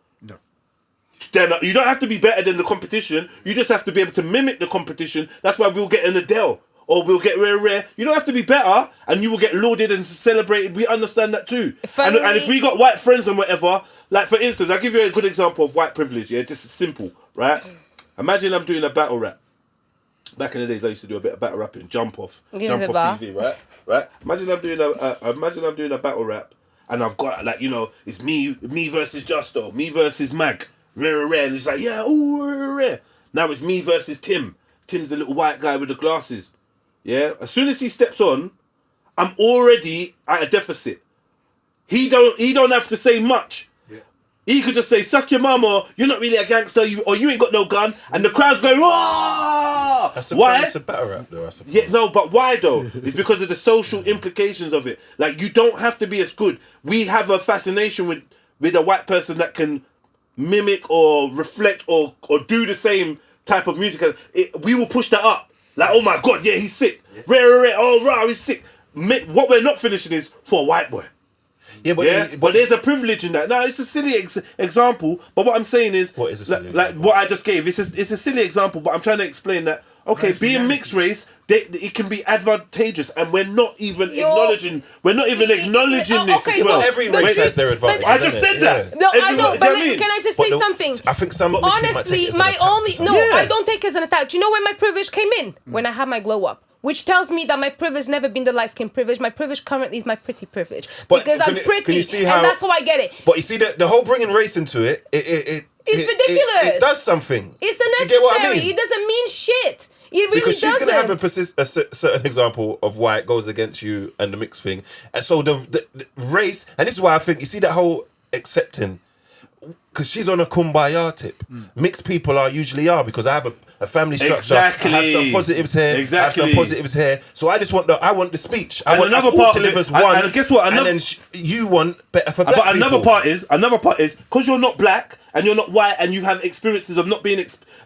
You don't have to be better than the competition. You just have to be able to mimic the competition. That's why we'll get an Adele. Or we'll get rare. You don't have to be better, and you will get lauded and celebrated. We understand that too. And if we got white friends and whatever, like for instance, I'll give you a good example of white privilege. Yeah, just simple, right? Imagine I'm doing a battle rap. Back in the days, I used to do a bit of battle rapping, jump off TV, right? Imagine I'm doing a battle rap, and I've got like it's me versus Justo, me versus Mag, rare, and it's like rare. Now it's me versus Tim. Tim's the little white guy with the glasses. Yeah, as soon as he steps on, I'm already at a deficit. He don't have to say much. Yeah. He could just say, "Suck your mum," or "You're not really a gangster," or "You ain't got no gun," and the crowd's going, "Whoa!" Why? It's a battle rap, though. I suppose. Yeah, no, but why though? It's because of the social implications of it. Like you don't have to be as good. We have a fascination with a white person that can mimic or reflect or do the same type of music. We will push that up. Like, oh my God, yeah, he's sick. Rare, oh, rah, he's sick. What we're not finishing is for a white boy. Yeah, but there's a privilege in that. No, it's a silly example. But what I'm saying is, what is a silly like what I just gave. It's a silly example, but I'm trying to explain that. Okay, being mixed race, it can be advantageous, and we're not even acknowledging. We're not even acknowledging this as well. Every race has their advantage. I just said that. No, I know, but can I just say something? I think some honestly, I don't take it as an attack. Do you know when my privilege came in? When I had my glow up. Which tells me that my privilege never been the light skin privilege. My privilege currently is my pretty privilege. Because I'm pretty, and that's how I get it. But you see, the whole bringing race into it, it's ridiculous. It does something. It's unnecessary. Do you get what I mean? It doesn't mean shit. It really because she's doesn't. going to have a certain example of why it goes against you and the mixed thing. And so the race, and this is why I think, you see that whole accepting, because she's on a kumbaya tip. Mixed people usually are, because I have a family structure. Exactly. I have some positives here. Exactly. I have some positives here. So I just want the speech. I and want another us all part to of live it, as one. and guess what? And then you want better for black people. But another part is because you're not black and you're not white and you have experiences of not being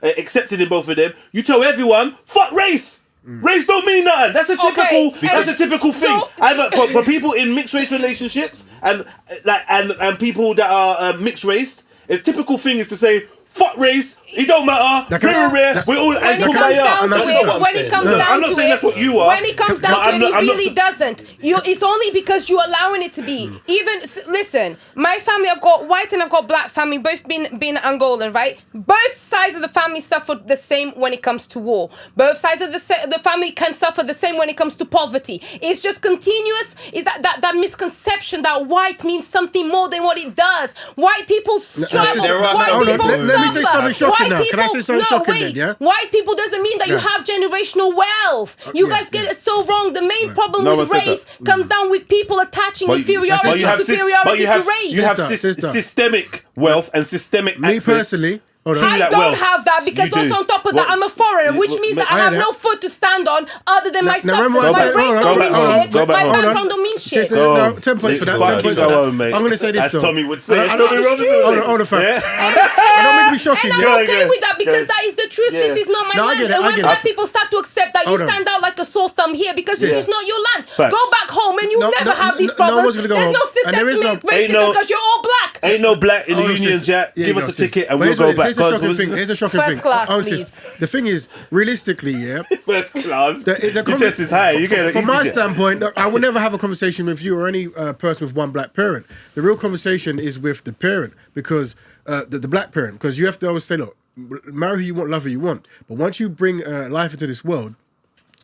accepted in both of them. You tell everyone, fuck race. Race don't mean nothing. That's a typical. That's a typical thing. Either for people in mixed race relationships and people that are mixed race, a typical thing is to say, fuck race, it don't matter. We're all when it comes down to it, I'm not saying that's what you are. When it comes down to it, it really doesn't. It's only because you're allowing it to be. Even listen, my family, I've got white and I've got black family, both being Angolan, right? Both sides of the family suffer the same when it comes to war. Both sides of the family can suffer the same when it comes to poverty. It's just continuous. Is that misconception that white means something more than what it does? White people struggle. White people suffer. Let me say something shocking now. Can I say something shocking then, yeah? White people doesn't mean that you have generational wealth. You guys get it so wrong. The main problem with race comes down with people attaching inferiority to superiority to race. You have systemic wealth and systemic access. Me personally... I don't have that because also on top of that I'm a foreigner, which means that I have no foot to stand on other than my substance. My race don't mean shit. My background don't mean shit. 10 points for that. 10 points for that. I'm going to say this though. As Tommy would say. Hold on, fam. I don't mean to be shocking. And I'm okay with that because that is the truth. This is not my land. And when black people start to accept that, you stand out like a sore thumb here because this is not your land. Go back home and you never have these problems. There's no systemic racism because you're all black. Ain't no black in the Union Jack. Give us a ticket and we'll go back. Here's a shocking thing. First class, please. The thing is, realistically, First class. The chest is high. You get from my standpoint, I would never have a conversation with you or any person with one black parent. The real conversation is with the parent, because the black parent, because you have to always say, look, marry who you want, love who you want. But once you bring life into this world,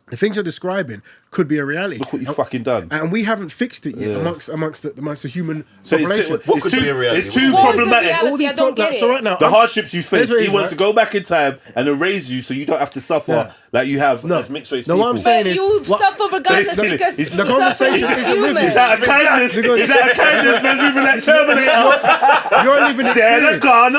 the things you're describing could be a reality. Look what you fucking done. And we haven't fixed it yet amongst the human population. What could be a reality? It's too problematic. All these so right now, the hardships you face, he wants to go back in time and erase you so you don't have to suffer like you have as mixed race people. What I'm saying is... you suffer regardless because the conversation is human. Is that a kindness? Is that a kindness when moving like Terminator? You're living experience. But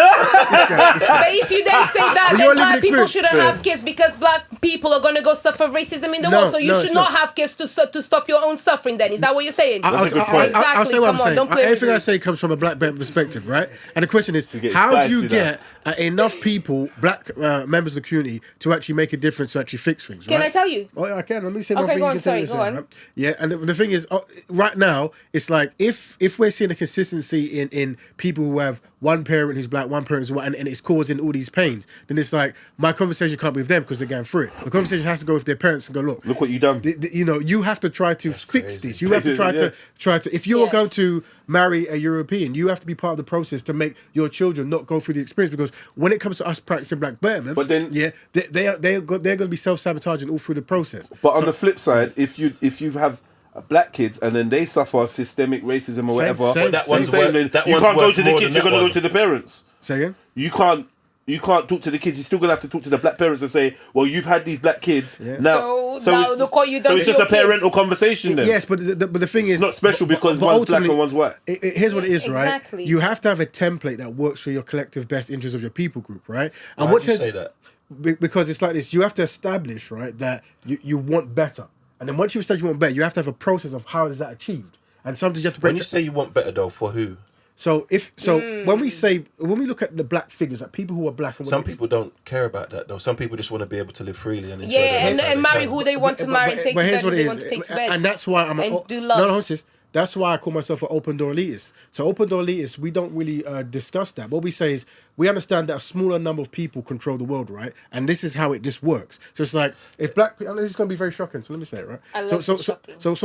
if you then say that, then black people shouldn't have kids because black people are going to go suffer racism in the world. So you should not have kids to stop your own suffering then. Is that what you're saying? That's a good point. I'll say what I'm saying. Everything I say comes from a black perspective, right? And the question is, how do you get enough people, black members of the community, to actually make a difference, to actually fix things, right? Can I tell you? Oh, yeah, I can. Let me say one thing. Go on, sorry, go on. Right? Yeah, and the thing is, right now, it's like, if we're seeing a consistency in people who have one parent who's black, one parent who's white, and it's causing all these pains, then it's like, my conversation can't be with them because they're going through it. The conversation has to go with their parents and go, look what you done. You have to try to fix this. You have to try to. If you're going to marry a European, you have to be part of the process to make your children not go through the experience. Because when it comes to us practicing black betterment, but then they're going to be self-sabotaging all through the process. But on the flip side, if you have black kids and then they suffer systemic racism or whatever, you can't go to the kids. You're going to go to the parents. Say again? You can't talk to the kids. You're still gonna have to talk to the black parents and say, "Well, you've had these black kids now." So look what you done. So it's just a parental conversation then. Yes, but the thing is, it's not special because one's black and one's white. Here's what it is, right? You have to have a template that works for your collective best interest of your people group, right? And why do you say that? Because it's like this. You have to establish, right, that you want better, and then once you've said you want better, you have to have a process of how is that achieved. And sometimes you have to break. When you say you want better, though, for who? So when we look at the black figures, like people who are black, some people don't care about that though. Some people just want to be able to live freely and enjoy their life and marry who they want to marry and take to bed who they want to take to bed. And that's why I'm do love. No, sis. That's why I call myself an open door elitist. So open door elitists, we don't really discuss that. What we say is we understand that a smaller number of people control the world, right? And this is how it just works. So it's like if black people, this is going to be very shocking. So let me say it, right? So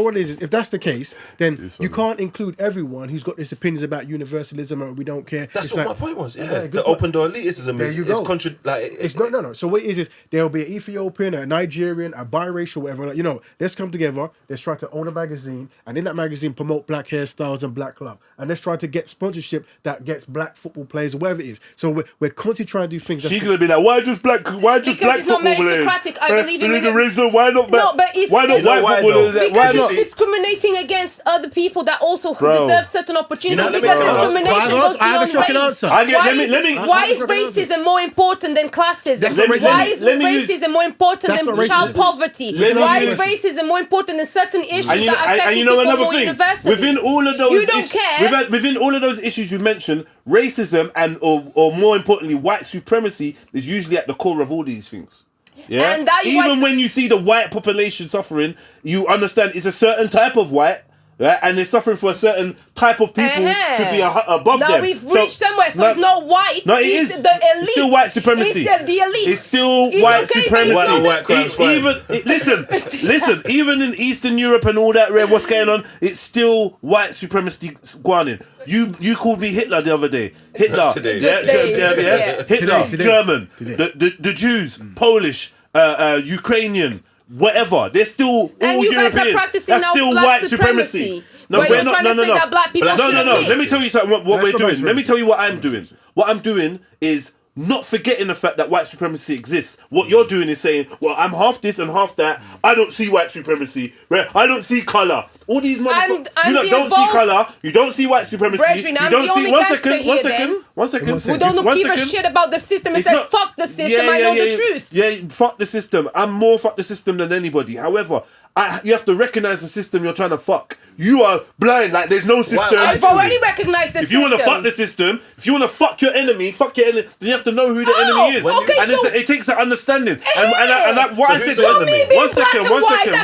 what it is if that's the case, then you can't include everyone who's got these opinions about universalism and we don't care. That's it's what like, my point was. Yeah, the open door elitism it's no. So what it is there'll be an Ethiopian, a Nigerian, a biracial, whatever. Like, let's come together. Let's try to own a magazine, and in that magazine promote black hairstyles and black love, and let's try to get sponsorship that gets black football players or whatever it is. So we're constantly trying to do things. She's gonna be like, why just black because it's not meritocratic. I believe in it. Original. Why not? Why not white footballers? Because it's discriminating against other people that also deserve certain opportunities. Because discrimination goes beyond race. Why is racism more important than classism? Why is racism more important than child poverty? Why is racism more important than certain issues that affect people more universally? Within all of those, you don't care. Within all of those issues you mentioned, racism and or more importantly, white supremacy is usually at the core of all these things. Yeah. And even when you see the white population suffering, you understand it's a certain type of white. Right? And they're suffering for a certain type of people to be above them. Now we've reached somewhere, so it's not white. No, it is. The elite. It's still white supremacy. It's the elite. It's still white supremacy. Listen. Even in Eastern Europe and all that, what's going on? It's still white supremacy going on. You called me Hitler the other day. Hitler, Hitler, German, the Jews, Polish, Ukrainian. Whatever, they're still all and you Europeans. Guys are practicing That's now still black white supremacy. No, we're not. That black people Let me tell you something. What we're doing. Let me tell you what I'm doing. What I'm doing is not forgetting the fact that white supremacy exists. What you're doing is saying, well, I'm half this and half that. I don't see white supremacy. Right? I don't see colour. All these motherfuckers. You don't see colour. You don't see white supremacy. Brethren, you don't see. One second. We don't give a shit about the system. It says fuck the system. I know the truth. Yeah, fuck the system. I'm more fuck the system than anybody. However, you have to recognize the system you're trying to fuck. You are blind, like there's no system. I've already recognized the system. If you want to fuck the system, if you want to fuck your enemy, then you have to know who the enemy is. Okay, and it takes an understanding. And what I said, one second. So I can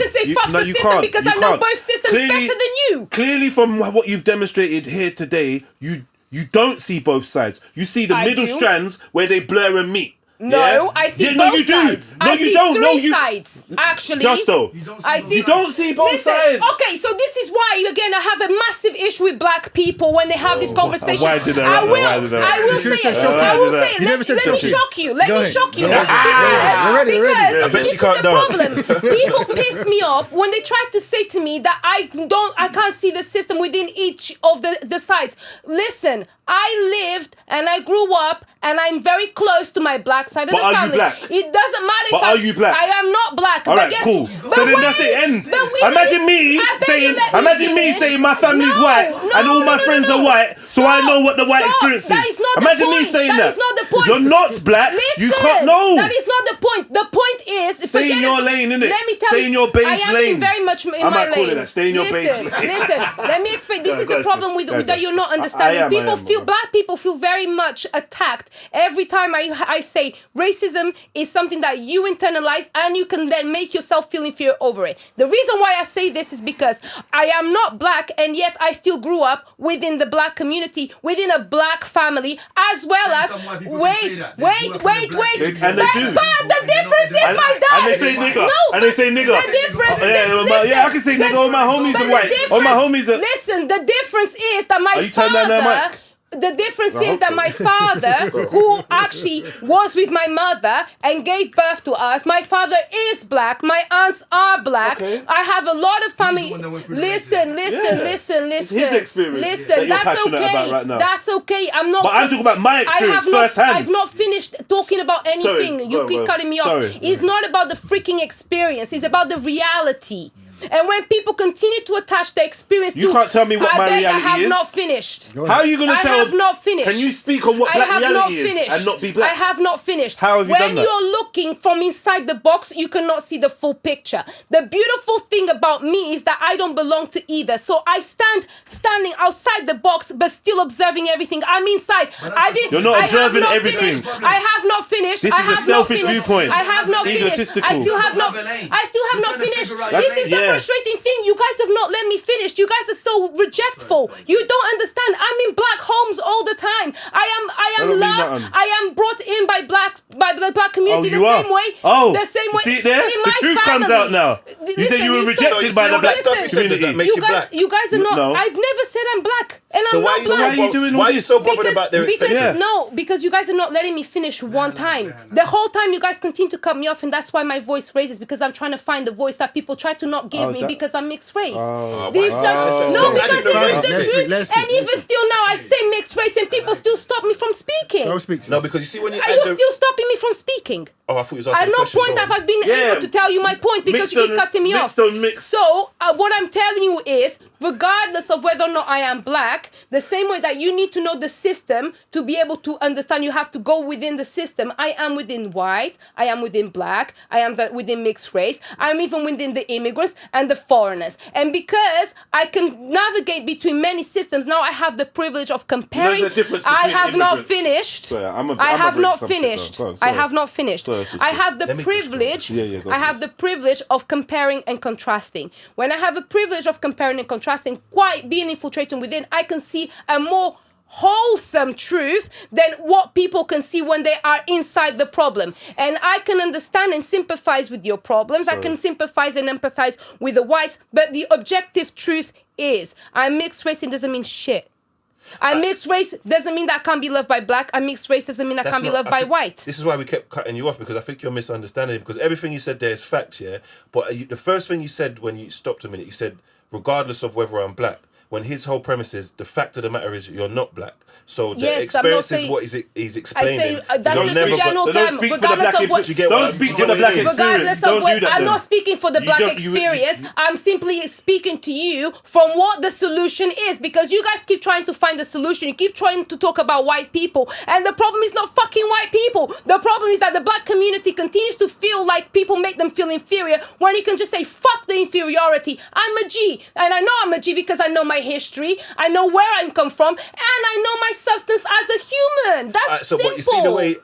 say fuck the system because I know both systems better than you. Clearly, from what you've demonstrated here today, you don't see both sides. You see the middle strands where they blur and meet. No, I see both sides. I see three sides, actually. Justo. You don't see both sides. Okay, so this is why, again, I have a massive issue with black people when they have this conversation. I will say it. Let me shock you. Because this is the problem. People piss me off when they try to say to me that I can't see the system within each of the sides. Listen, I lived and I grew up and I'm very close to my black side of the family. Are you black? It doesn't matter are you black? I am not black. All right, cool. So then that's the end. Imagine me saying my family's white and all my friends are white, so I know what the white experience is. Imagine me saying that. That is not the point. You're not black. Listen, you can't know. That is not the point. The point is stay in your lane, innit? Let me tell stay in your beige lane. I am very much in my lane. I might call it that. Stay in your beige lane. Listen. Let me explain. This is the problem with that you're not understanding. Black people feel very much attacked every time I say racism is something that you internalize and you can then make yourself feel inferior over it. The reason why I say this is because I am not black and yet I still grew up within the black community, within a black family, as well as wait. And they do. But the difference is my dad. And they say nigga. And they say nigga. The difference. I can say nigga. All my homies are white. All my homies are. Listen, the difference is that my father. The difference is that my father, who actually was with my mother and gave birth to us, my father is black. My aunts are black. Okay. I have a lot of family. Listen. It's his experience. Listen, that's okay. Right now. That's okay. I'm not. But I'm talking about my experience firsthand. I've not finished talking about anything. You keep cutting me off. It's not about the freaking experience. It's about the reality. And when people continue to attach their experience to... You can't tell me what my reality is. I have not finished. How are you going to tell... I have not finished. Can you speak on what black reality is and not be black? I have not finished. How have you done that? When you're looking from inside the box, you cannot see the full picture. The beautiful thing about me is that I don't belong to either. So I standing outside the box, but still observing everything. I'm inside. You're not observing everything. I have not finished. finished. This I is a have selfish not finished. viewpoint. I have not finished. Egotistical. I still have not. Have a lane. I still have You're not trying to finished. figure out This your is the lane. frustrating thing. You guys have not let me finish. You guys are so rejectful. You don't understand. I'm in black homes all the time. I am don't mean loved. nothing. I am brought in by the black community you the are? same way. Oh, the same way. see it there? In The my truth comes family. out now. You said you were rejected by the black community. You guys are not. No. I've never said I'm black, and So I'm why not are you black. Why are you doing all Why are you this? so bothered about their acceptance? No, because you guys are not letting me finish one time. The whole time you guys continue to cut me off, and that's why my voice raises, because I'm trying to find the voice that people try to not give me because I'm mixed race. This stuff, no, because it is the truth. And even still now, I say mixed race, and people still stop me from speaking. Don't speak. No, because you see when you Are you still stopping me from speaking? Oh, I thought you was asking At a no question. point Go have on. I been able to tell you my point because you keep cutting me off. So what I'm telling you is, regardless of whether or not I am black, the same way that you need to know the system to be able to understand, you have to go within the system. I am within white, I am within black, I am within mixed race, I'm even within the immigrants and the foreigners. And because I can navigate between many systems, now I have the privilege of comparing. There's a difference I between have not immigrants. finished. Sorry, I I'm have a not break something finished. down. Go on, I sorry. have not finished. Sorry, sister. I have the Let me privilege. go I have the privilege of comparing and contrasting. When I have a privilege of comparing and contrasting, quite being infiltrating within, I can see a more wholesome truth than what people can see when they are inside the problem. And I can understand and sympathize with your problems. I can sympathize and empathize with the whites, but the objective truth is, I'm mixed race and doesn't mean shit. I'm mixed race doesn't mean that I can't be loved by black. I'm mixed race doesn't mean I can't be loved by white. This is why we kept cutting you off, because I think you're misunderstanding, because everything you said there is facts, yeah? But the first thing you said when you stopped a minute, you said, regardless of whether I'm black, when his whole premise is, the fact of the matter is you're not black. So the experience is what he's explaining. I say that's just a general term, regardless of what. Don't speak for the black experience. Regardless of Don't what, do that. I'm not speaking for the black experience. I'm simply speaking to you from what the solution is, because you guys keep trying to find the solution. You keep trying to talk about white people, and the problem is not fucking white people. The problem is that the black community continues to feel like people make them feel inferior when you can just say fuck the inferiority. I'm a G, and I know I'm a G because I know my history, I know where I come from, and I know my substance as a human. That's simple. But you see the way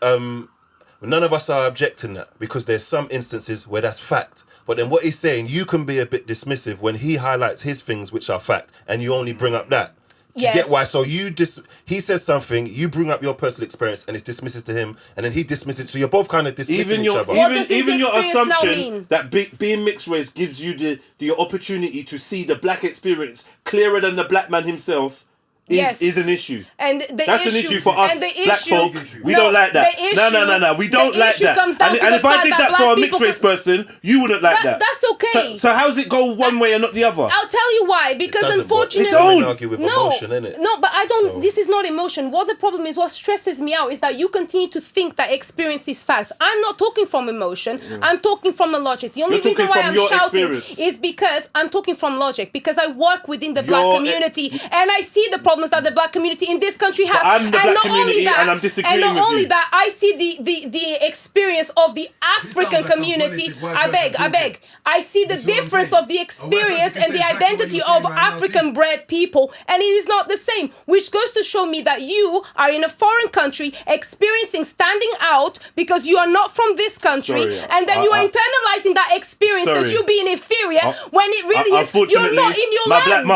none of us are objecting that, because there's some instances where that's fact. But then what he's saying, you can be a bit dismissive when he highlights his things which are fact, and you only bring up that. Do you get why? So he says something, you bring up your personal experience, and it's dismisses to him, and then he dismisses. So you're both kind of dismissing each other. Even your assumption that being mixed race gives you the opportunity to see the black experience clearer than the black man himself is an issue. And that's an issue for us black folk. We don't like that. No. We don't like that. And if I did that for a mixed race person, you wouldn't like that. That's okay. So how's it go one way and not the other? I'll tell you why. Because unfortunately, it don't argue with emotion, innit? No, but I don't. So. This is not emotion. What the problem is, what stresses me out, is that you continue to think that experience is facts. I'm not talking from emotion. I'm talking from a logic. The only reason why I'm shouting is because I'm talking from logic. Because I work within the black community and I see the problems that the black community in this country have. I'm the black community and I'm disagreeing with you. And not only that, I see the experience of the African community. I beg. I see the difference of the experience and the identity of African bred people, and it is not the same, which goes to show me that you are in a foreign country experiencing standing out because you are not from this country, and then you are internalizing that experience as you being inferior when it really is you're not in your land.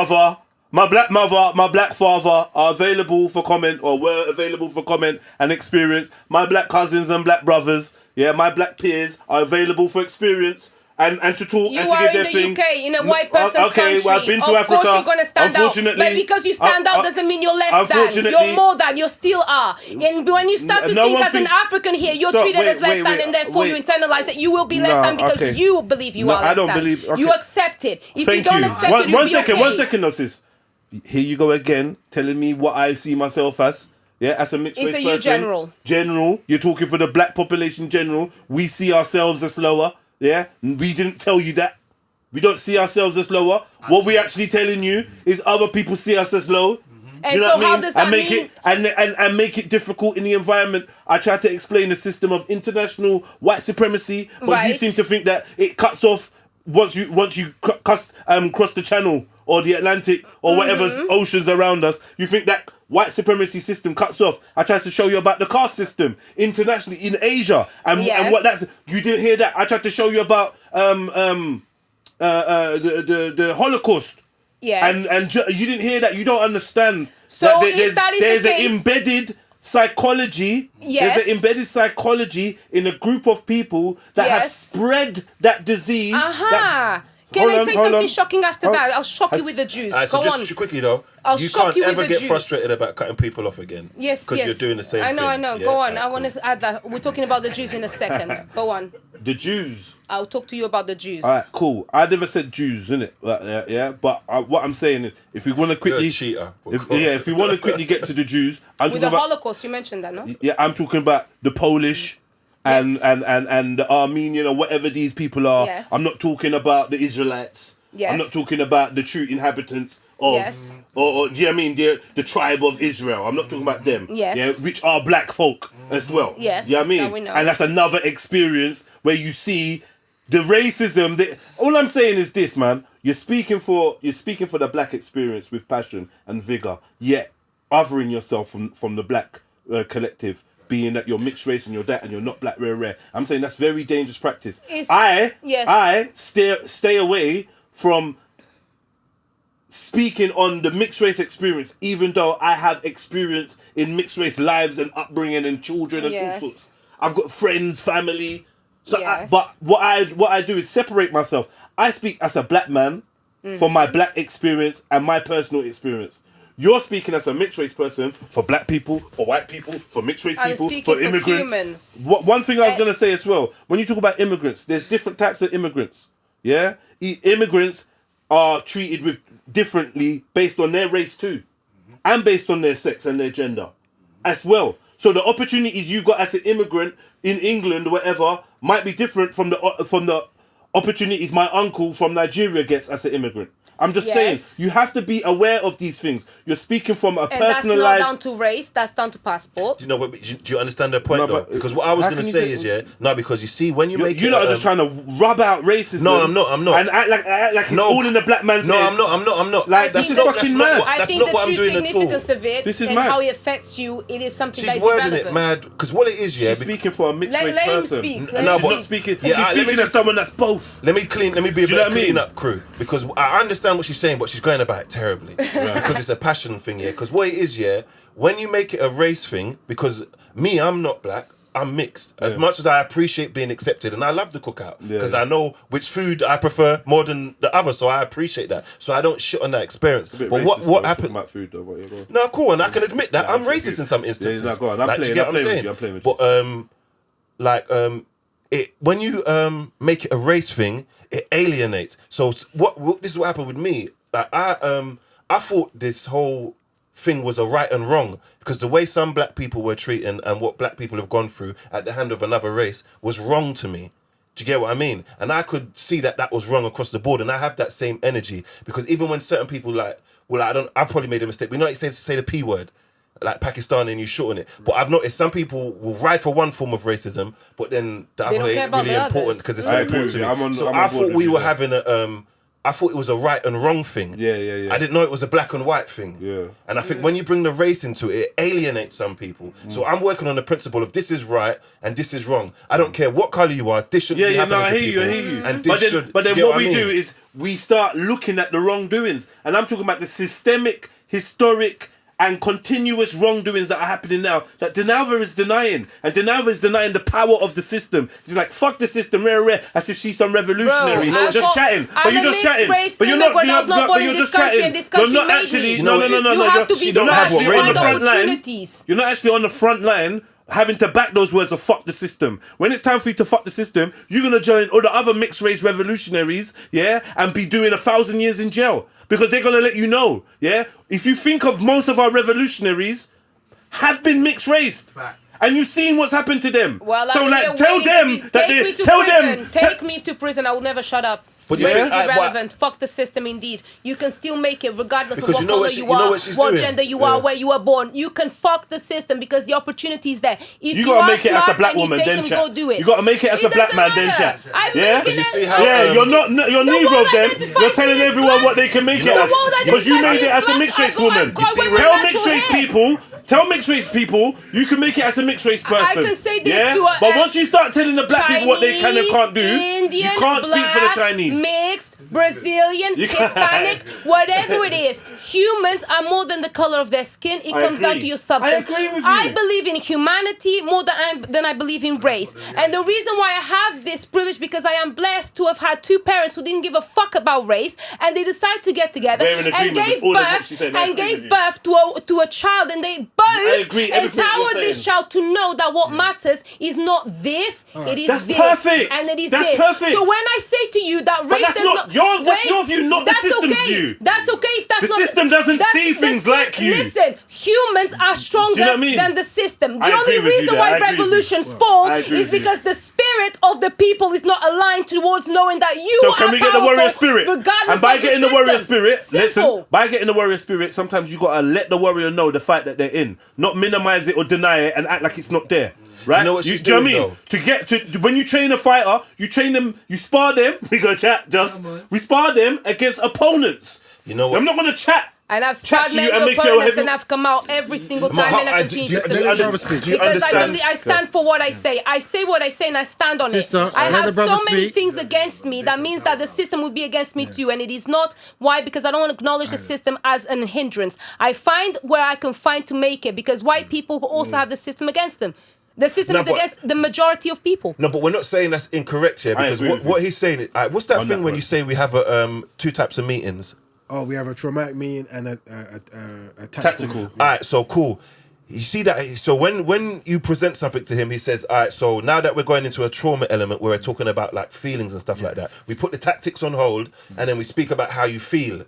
My black mother, my black father are available for comment, or were available for comment and experience. My black cousins and black brothers, my black peers are available for experience and to talk and to give their thing. You are in the UK, in a white person's country. Well, I've been to Africa. Of course you're going to stand out. But because you stand out doesn't mean you're less than. You're more than. You still are. And when you start to think as an African here, you're treated as less than, and therefore you internalize that you will be less than because you believe you are less than. I don't believe. You accept it. If you don't accept it, you'll be okay. One second, no, sis. Here you go again, telling me what I see myself as. As a mixed race person. It's a General. You're talking for the black population general. We see ourselves as lower. We didn't tell you that. We don't see ourselves as lower. What we're actually telling you is other people see us as low. And do you know so what I mean? How does that mean? And make it difficult in the environment. I try to explain the system of international white supremacy, but you seem to think that it cuts off once you cross the channel or the Atlantic or whatever oceans around us, you think that white supremacy system cuts off. I tried to show you about the caste system internationally in Asia and what that's. You didn't hear that. I tried to show you about the Holocaust. Yes. And you didn't hear that. You don't understand. So that if that is there's the an case, embedded psychology. Yes. There's an embedded psychology in a group of people that have spread that disease. Can I say something shocking after that? I'll shock you with the Jews. So Go just on. quickly though, you can't ever get frustrated about cutting people off again. Yes, because you're doing the same thing. I know. Go on. I want to add that. We're talking about the Jews in a second. Go on. The Jews. I'll talk to you about the Jews. All right, cool. I never said Jews, innit? But what I'm saying is, if we want to quickly, you're a cheater. If we want to quickly get to the Jews, with the Holocaust, you mentioned that, no? Yeah, I'm talking about the Polish. And the Armenian or whatever these people are. Yes. I'm not talking about the Israelites. Yes. I'm not talking about the true inhabitants of, or do you know what I mean, the tribe of Israel. I'm not talking about them. Yes. Yeah, which are black folk as well. Yes. You know what I mean? That we know. And that's another experience where you see the racism. All I'm saying is this, man. You're speaking for the black experience with passion and vigor, yet othering yourself from the black collective. Being that you're mixed race and you're that and you're not black, rare. I'm saying that's very dangerous practice. I stay away from speaking on the mixed race experience, even though I have experience in mixed race lives and upbringing and children and all sorts. I've got friends, family. So but what I do is separate myself. I speak as a black man for my black experience and my personal experience. You're speaking as a mixed race person for black people, for white people, for mixed race people, for immigrants. Humans. One thing I was going to say as well, when you talk about immigrants, there's different types of immigrants. Yeah? Immigrants are treated with differently based on their race too. And based on their sex and their gender as well. So the opportunities you got as an immigrant in England or whatever might be different from the opportunities my uncle from Nigeria gets as an immigrant. I'm just saying, you have to be aware of these things. You're speaking from a personalized... And that's not down to race, that's down to passport. You know, but do you understand the point though? Because what I was going to say is, because you see, when you make You're not just trying to rub out racism. No, I'm not. And act like it's all in the black man's head. I'm not. Like, that's fucking mad. I think the true significance of it and mad. how it affects you, it is something She's that is wording irrelevant. it mad, because what it is, She's speaking for a mixed race let him person. speak. She's not speaking. She's speaking as someone that's both. Let me be a bit of a clean-up crew, because I understand what she's saying, but she's going about it terribly because it's a passion thing, because what it is, when you make it a race thing, because me, I'm not black, I'm mixed. As much as I appreciate being accepted, and I love the cookout because I know which food I prefer more than the other, so I appreciate that. So I don't shit on that experience. But what happened? About food, though, no, cool, and I can admit that I'm racist in some instances. Yeah, go on. I'm playing with you. But when you make it a race thing, it alienates. So what this is what happened with me. Like I thought this whole thing was a right and wrong, because the way some black people were treated and what black people have gone through at the hand of another race was wrong to me. Do you get what I mean? And I could see that was wrong across the board, and I have that same energy, because even when certain people I've probably made a mistake. But you know, like say the P word, like Pakistani, and you shorten it. But I've noticed some people will ride for one form of racism, but then the other ain't really important because it's so important to me. So I thought we were having I thought it was a right and wrong thing. Yeah. I didn't know it was a black and white thing. Yeah. And I think when you bring the race into it, it alienates some people. So I'm working on the principle of this is right and this is wrong. I don't care what colour you are, this shouldn't be happening to people. I hear you. And But then what we do is we start looking at the wrongdoings. And I'm talking about the systemic, historic, and continuous wrongdoings that are happening now that Dinalva is denying. And Dinalva is denying the power of the system. She's like, fuck the system, rare, as if she's some revolutionary. Bro, just chatting. But you're just chatting. But you're not just chatting. You're not actually... No. You're not actually on the front line having to back those words of fuck the system. When it's time for you to fuck the system, you're going to join all the other mixed race revolutionaries, and be doing 1,000 years in jail. Because they're going to let you know, if you think of most of our revolutionaries have been mixed raced. And you've seen what's happened to them. Well, so tell them Take me to prison. I will never shut up. But Race is irrelevant. Fuck the system, indeed. You can still make it regardless of what color you are, what gender you are, where you were born. You can fuck the system because the opportunity is there. If you gotta make it as a black woman, then chat. Go do it. You gotta make it as a black man, then chat. Yeah, you're neither of them. You're telling everyone what they can make it as because you made it as a mixed race woman. Tell mixed race people you can make it as a mixed race person. I can say this but once you start telling the black people what they can and can't do, Indian, you can't speak for the Chinese. Mixed, Brazilian, Hispanic, whatever it is. Humans are more than the color of their skin. It comes down to your substance. I agree with you. I believe in humanity more than I believe in race. And the reason why I have this privilege because I am blessed to have had two parents who didn't give a fuck about race and they decided to get together and gave birth to a child and they both empowered this child to know that what matters is not this, it is that's this, perfect. and it is that's this. Perfect. So when I say to you that race that's not your view, not the system's view. That's okay if that's the not system doesn't see things like you. Listen, humans are stronger than the system. The only reason why revolutions fall is because the spirit of the people is not aligned towards knowing that you are can we get the warrior spirit? Regardless and by of getting the warrior spirit, simple. listen, by getting the warrior spirit, sometimes you gotta let the warrior know the fight that they're in, not minimize it or deny it and act like it's not there. Right? You know what she's do you doing, know what I mean? To get to when you train a fighter, you train them, you spar them. We go chat, we spar them against opponents. You know what? I'm not gonna chat. And I've sparred many opponents and I've come out every single time and I continue to succeed. Because I stand for what I say. I say what I say and I stand on it. I have so many things against me that means that the system would be against me too. And it is not. Why? Because I don't want to acknowledge the system as an hindrance. I find where I can find to make it because white people also have the system against them. The system is against the majority of people. No, but we're not saying that's incorrect here because what he's saying, what's that thing when you say we have two types of meetings? Oh, we have a traumatic meeting and a tactical. All right, so cool. You see that? So when you present something to him, he says, all right, so now that we're going into a trauma element where we're talking about like feelings and stuff like that, we put the tactics on hold and then we speak about how you feel.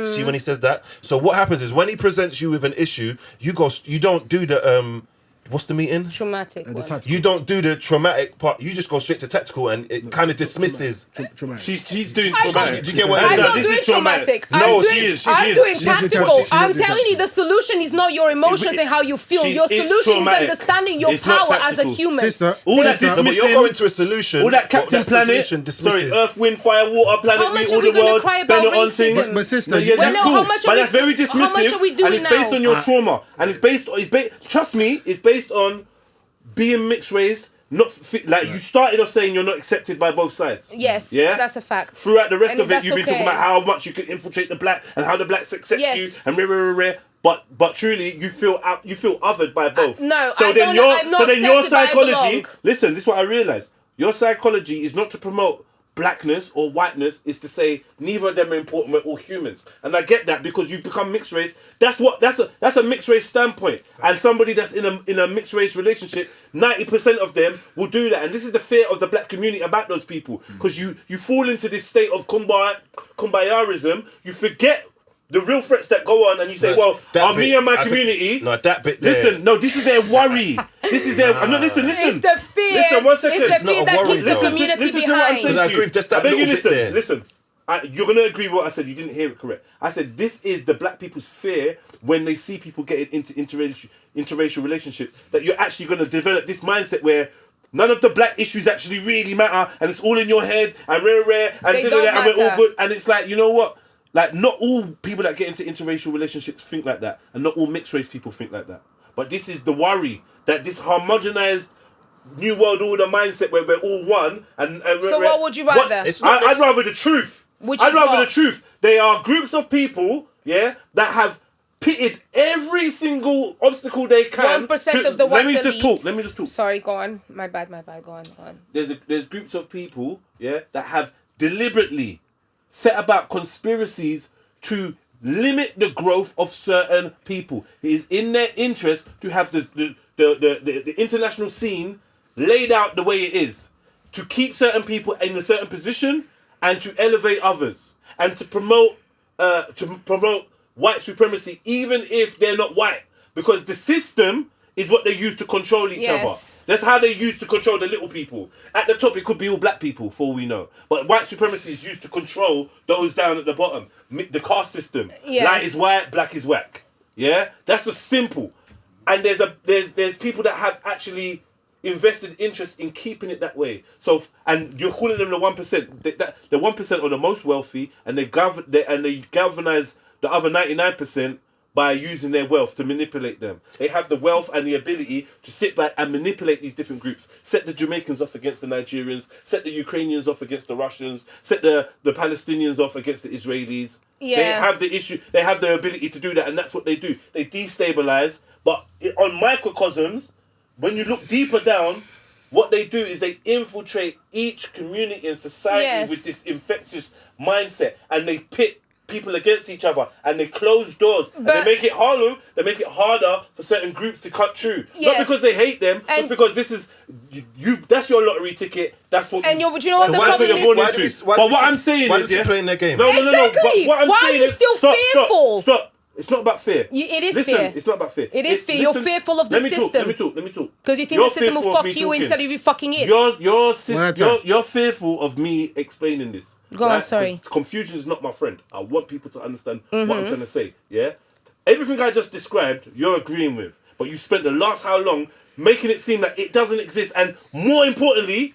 See when he says that? So what happens is when he presents you with an issue, you don't do the... what's the meeting? Traumatic. You don't do the traumatic part. You just go straight to tactical, and it kind of dismisses. Traumatic. She's doing traumatic. Do you get what I'm I mean? not doing traumatic. No, she is. I'm doing tactical. I'm telling you, the solution is not your emotions and how you feel. Your solution is understanding your power as a human. Sister, all that dismissing. But you're going to a solution. All that Captain Planet. Sorry, Earth, Wind, Fire, Water, Planet, how much Me, all are we the world. Cry about racism? But sister, yeah, that's cool. But that's very dismissive. How much are we doing and it's based on your trauma. And it's based. Trust me, it's based on being mixed race, like you started off saying you're not accepted by both sides. Yes, yeah, that's a fact. Throughout the rest of it, you've been talking about how much you can infiltrate the black and how the blacks accept you and rare. But truly, you feel othered by both. No, so I then don't. I'm not your accepted by psychology. Listen, this is what I realized. Your psychology is not to promote blackness or whiteness, is to say neither of them are important. We're all humans, and I get that because you've become mixed race. That's a mixed race standpoint, and somebody that's in a mixed race relationship, 90% of them will do that, and this is the fear of the black community about those people because you fall into this state of kumbayarism. You forget the real threats that go on, and you say, me and my community. That bit there. Listen, no, this is their worry. This is their. No, listen. It's the fear. Listen, 1 second. It's the fear that keeps the community behind. I agree with just that little bit there. Listen, you're going to agree with what I said. You didn't hear it correct. I said this is the black people's fear when they see people getting into interracial relationships, that you're actually going to develop this mindset where none of the black issues actually really matter, and it's all in your head, and rare, and they don't and we're all good. And it's like, you know what? Like, not all people that get into interracial relationships think like that, and not all mixed race people think like that. But this is the worry, that this homogenized New World Order mindset where we're all one. So what would you rather? I'd rather the truth. I'd rather the truth. They are groups of people, that have pitted every single obstacle they can. 1% of the white elite. Let me just talk. Sorry, go on. My bad. Go on. There's groups of people, that have deliberately set about conspiracies to limit the growth of certain people. It is in their interest to have the international scene laid out the way it is, to keep certain people in a certain position and to elevate others, and to promote white supremacy even if they're not white, because the system is what they use to control each other. That's how they use to control the little people. At the top, it could be all black people, for all we know. But white supremacy is used to control those down at the bottom. The caste system. Light is white, black is whack. Yeah? That's just simple. And there's people that have actually invested interest in keeping it that way. So, and you're calling them the 1%. The 1% are the most wealthy, and they galvanize the other 99% by using their wealth to manipulate them. They have the wealth and the ability to sit back and manipulate these different groups. Set the Jamaicans off against the Nigerians, set the Ukrainians off against the Russians, set the Palestinians off against the Israelis. They have the issue, they have the ability to do that, and that's what they do. They destabilize, but on microcosms, when you look deeper down, what they do is they infiltrate each community and society with this infectious mindset, and they pit people against each other, and they close doors, and they make it harder. They make it harder for certain groups to cut through. Not because they hate them, just because this is you. That's your lottery ticket. That's what. And do you know what the problem is? But what I'm saying is, keep playing their game? No. But what I'm why saying are you is, still fearful? Stop. It's not about fear. It is Listen, fear. It's not about fear. It is fear. You're fearful of the system. Let me talk. Because you think the system will fuck you instead of you fucking it. You're fearful of me explaining this. Go on, sorry. Confusion is not my friend. I want people to understand what I'm trying to say. Yeah? Everything I just described, you're agreeing with. But you spent the last how long making it seem like it doesn't exist. And more importantly,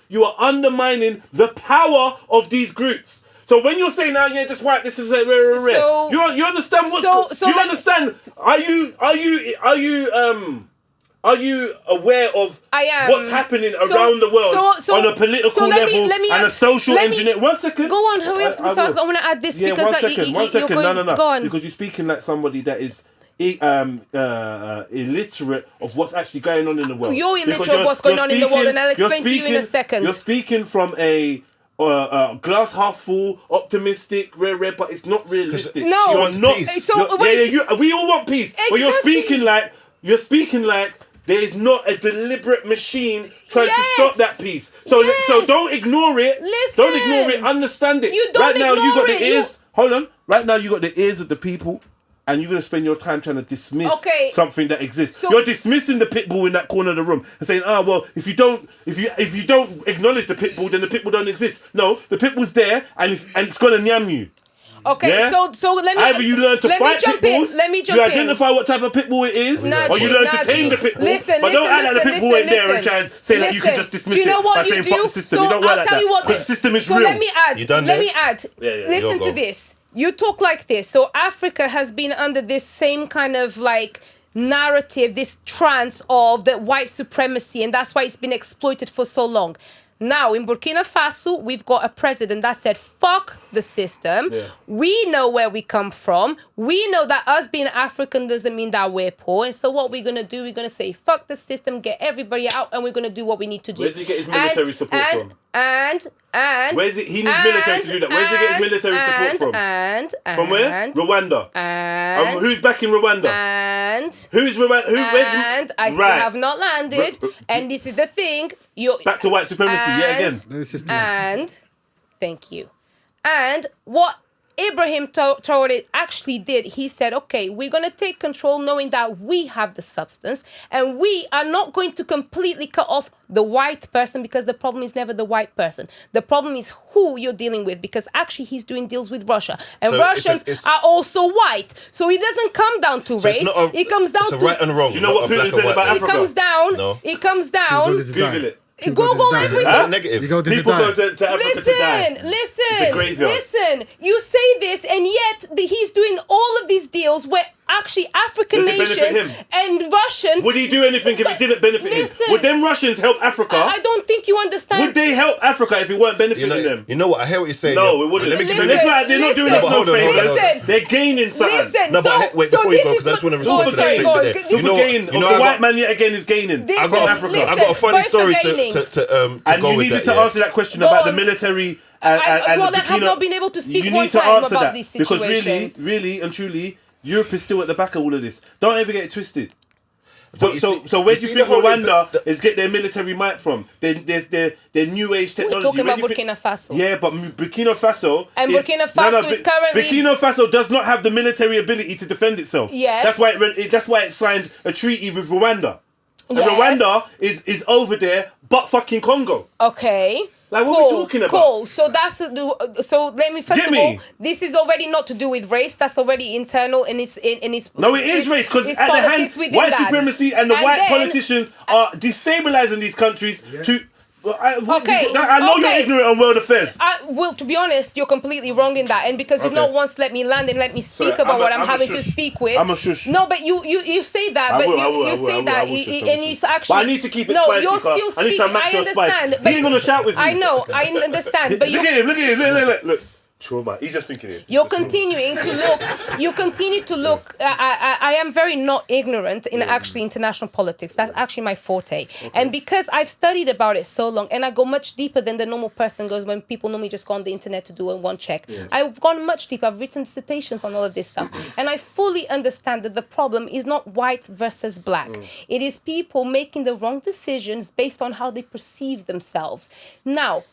you are undermining the power of these groups. So when you're saying, just white, this is so, you understand what's do you understand? Are you aware of what's happening around the world on a political level and a social engineer? 1 second. Go on, hurry up. I want to add this because 1 second. No. Go on. Because you're speaking like somebody that is illiterate of what's actually going on in the world. You're illiterate of what's going on in the world, and I'll explain to you in a second. You're speaking from a glass half full, optimistic, but it's not realistic. No, you're not. Peace. We all want peace, exactly. But you're speaking like there is not a deliberate machine trying to stop that peace. So don't ignore it. Listen. Don't ignore it. Understand it. You don't right now, you got ignore the ears. Hold on. Right now, you got the ears of the people. And you're going to spend your time trying to dismiss something that exists. So, you're dismissing the pit bull in that corner of the room and saying, if you don't acknowledge the pit bull, then the pit bull don't exist. No, the pit bull's there, and it's going to nyam you. Okay, so let me. Either you learn to fight pit bulls, let me jump in. You identify what type of pit bull it is, or you learn to tame the pit bull. But don't act like the pit bull ain't there and try and say that you can just dismiss it by saying fuck the system. You don't work like that. Because the system is real. So let me add. Listen to this. You talk like this. So Africa has been under this same kind of like narrative, this trance of the white supremacy, and that's why it's been exploited for so long. Now, in Burkina Faso, we've got a president that said, fuck the system. Yeah. We know where we come from. We know that us being African doesn't mean that we're poor. And so what we're going to do, we're going to say, fuck the system, get everybody out, and we're going to do what we need to do. Where's he get his military support from? Where's he needs military to do that. Where's he get his military support from? From where? Rwanda. Who's backing Rwanda? Who's Rwanda? And I still have not landed. And this is the thing. Back to white supremacy yet again. And thank you. And what Ibrahim Traoré actually did, he said, okay, we're going to take control knowing that we have the substance, and we are not going to completely cut off the white person, because the problem is never the white person. The problem is who you're dealing with, because actually he's doing deals with Russia, and so Russians are also white. So it doesn't come down to race. It comes down to right and wrong. Do you know what Putin said about Africa? It comes down. Google it. Google everything. Negative. People go to Africa to die. Listen. You say this, and yet he's doing all of these deals where actually African nations and Russians. Would he do anything if it didn't benefit him? Would them Russians help Africa? I don't think you understand. Would they help Africa if it weren't benefiting them? You know what? I hear what you're saying. No, it wouldn't. They're not doing us no favors. They're gaining something. No, but wait, before you go, because I just want to respond to that statement there. The white man yet again is gaining. I got a funny story to go with that. And you needed to answer that question about the military. I have not been able to speak one time about this situation. Because really and truly, Europe is still at the back of all of this. Don't ever get it twisted. So where do you think Rwanda is get their military might from? There's their new age technology. We're talking about Burkina Faso. Yeah, but Burkina Faso Burkina Faso is currently Burkina Faso does not have the military ability to defend itself. Yes. That's why it signed a treaty with Rwanda. And yes. Rwanda is over there, but fucking Congo. Okay. Like, what are we talking about? Cool. So so let me first of all, this is already not to do with race. That's already internal and it's no, it is race because at the hand, white supremacy and the white politicians are destabilizing these countries to. I know you're ignorant on world affairs. Well, to be honest, you're completely wrong in that, and because you've not once let me land and let me speak about what I'm having to speak with. I'm a shush. No, but you say that, but you say that, and you actually. But I need to keep it spicy. No, you're still speaking. I understand. He ain't gonna shout with you. I know, I understand. But look at him. Look. Trauma. He's just thinking it. You're continuing to look. You continue to look. I am very not ignorant in actually international politics. That's actually my forte. Okay. And because I've studied about it so long, and I go much deeper than the normal person goes when people normally just go on the internet to do a one check. Yes. I've gone much deeper. I've written dissertations on all of this stuff, and I fully understand that the problem is not white versus black. It is people making the wrong decisions based on how they perceive themselves. Now,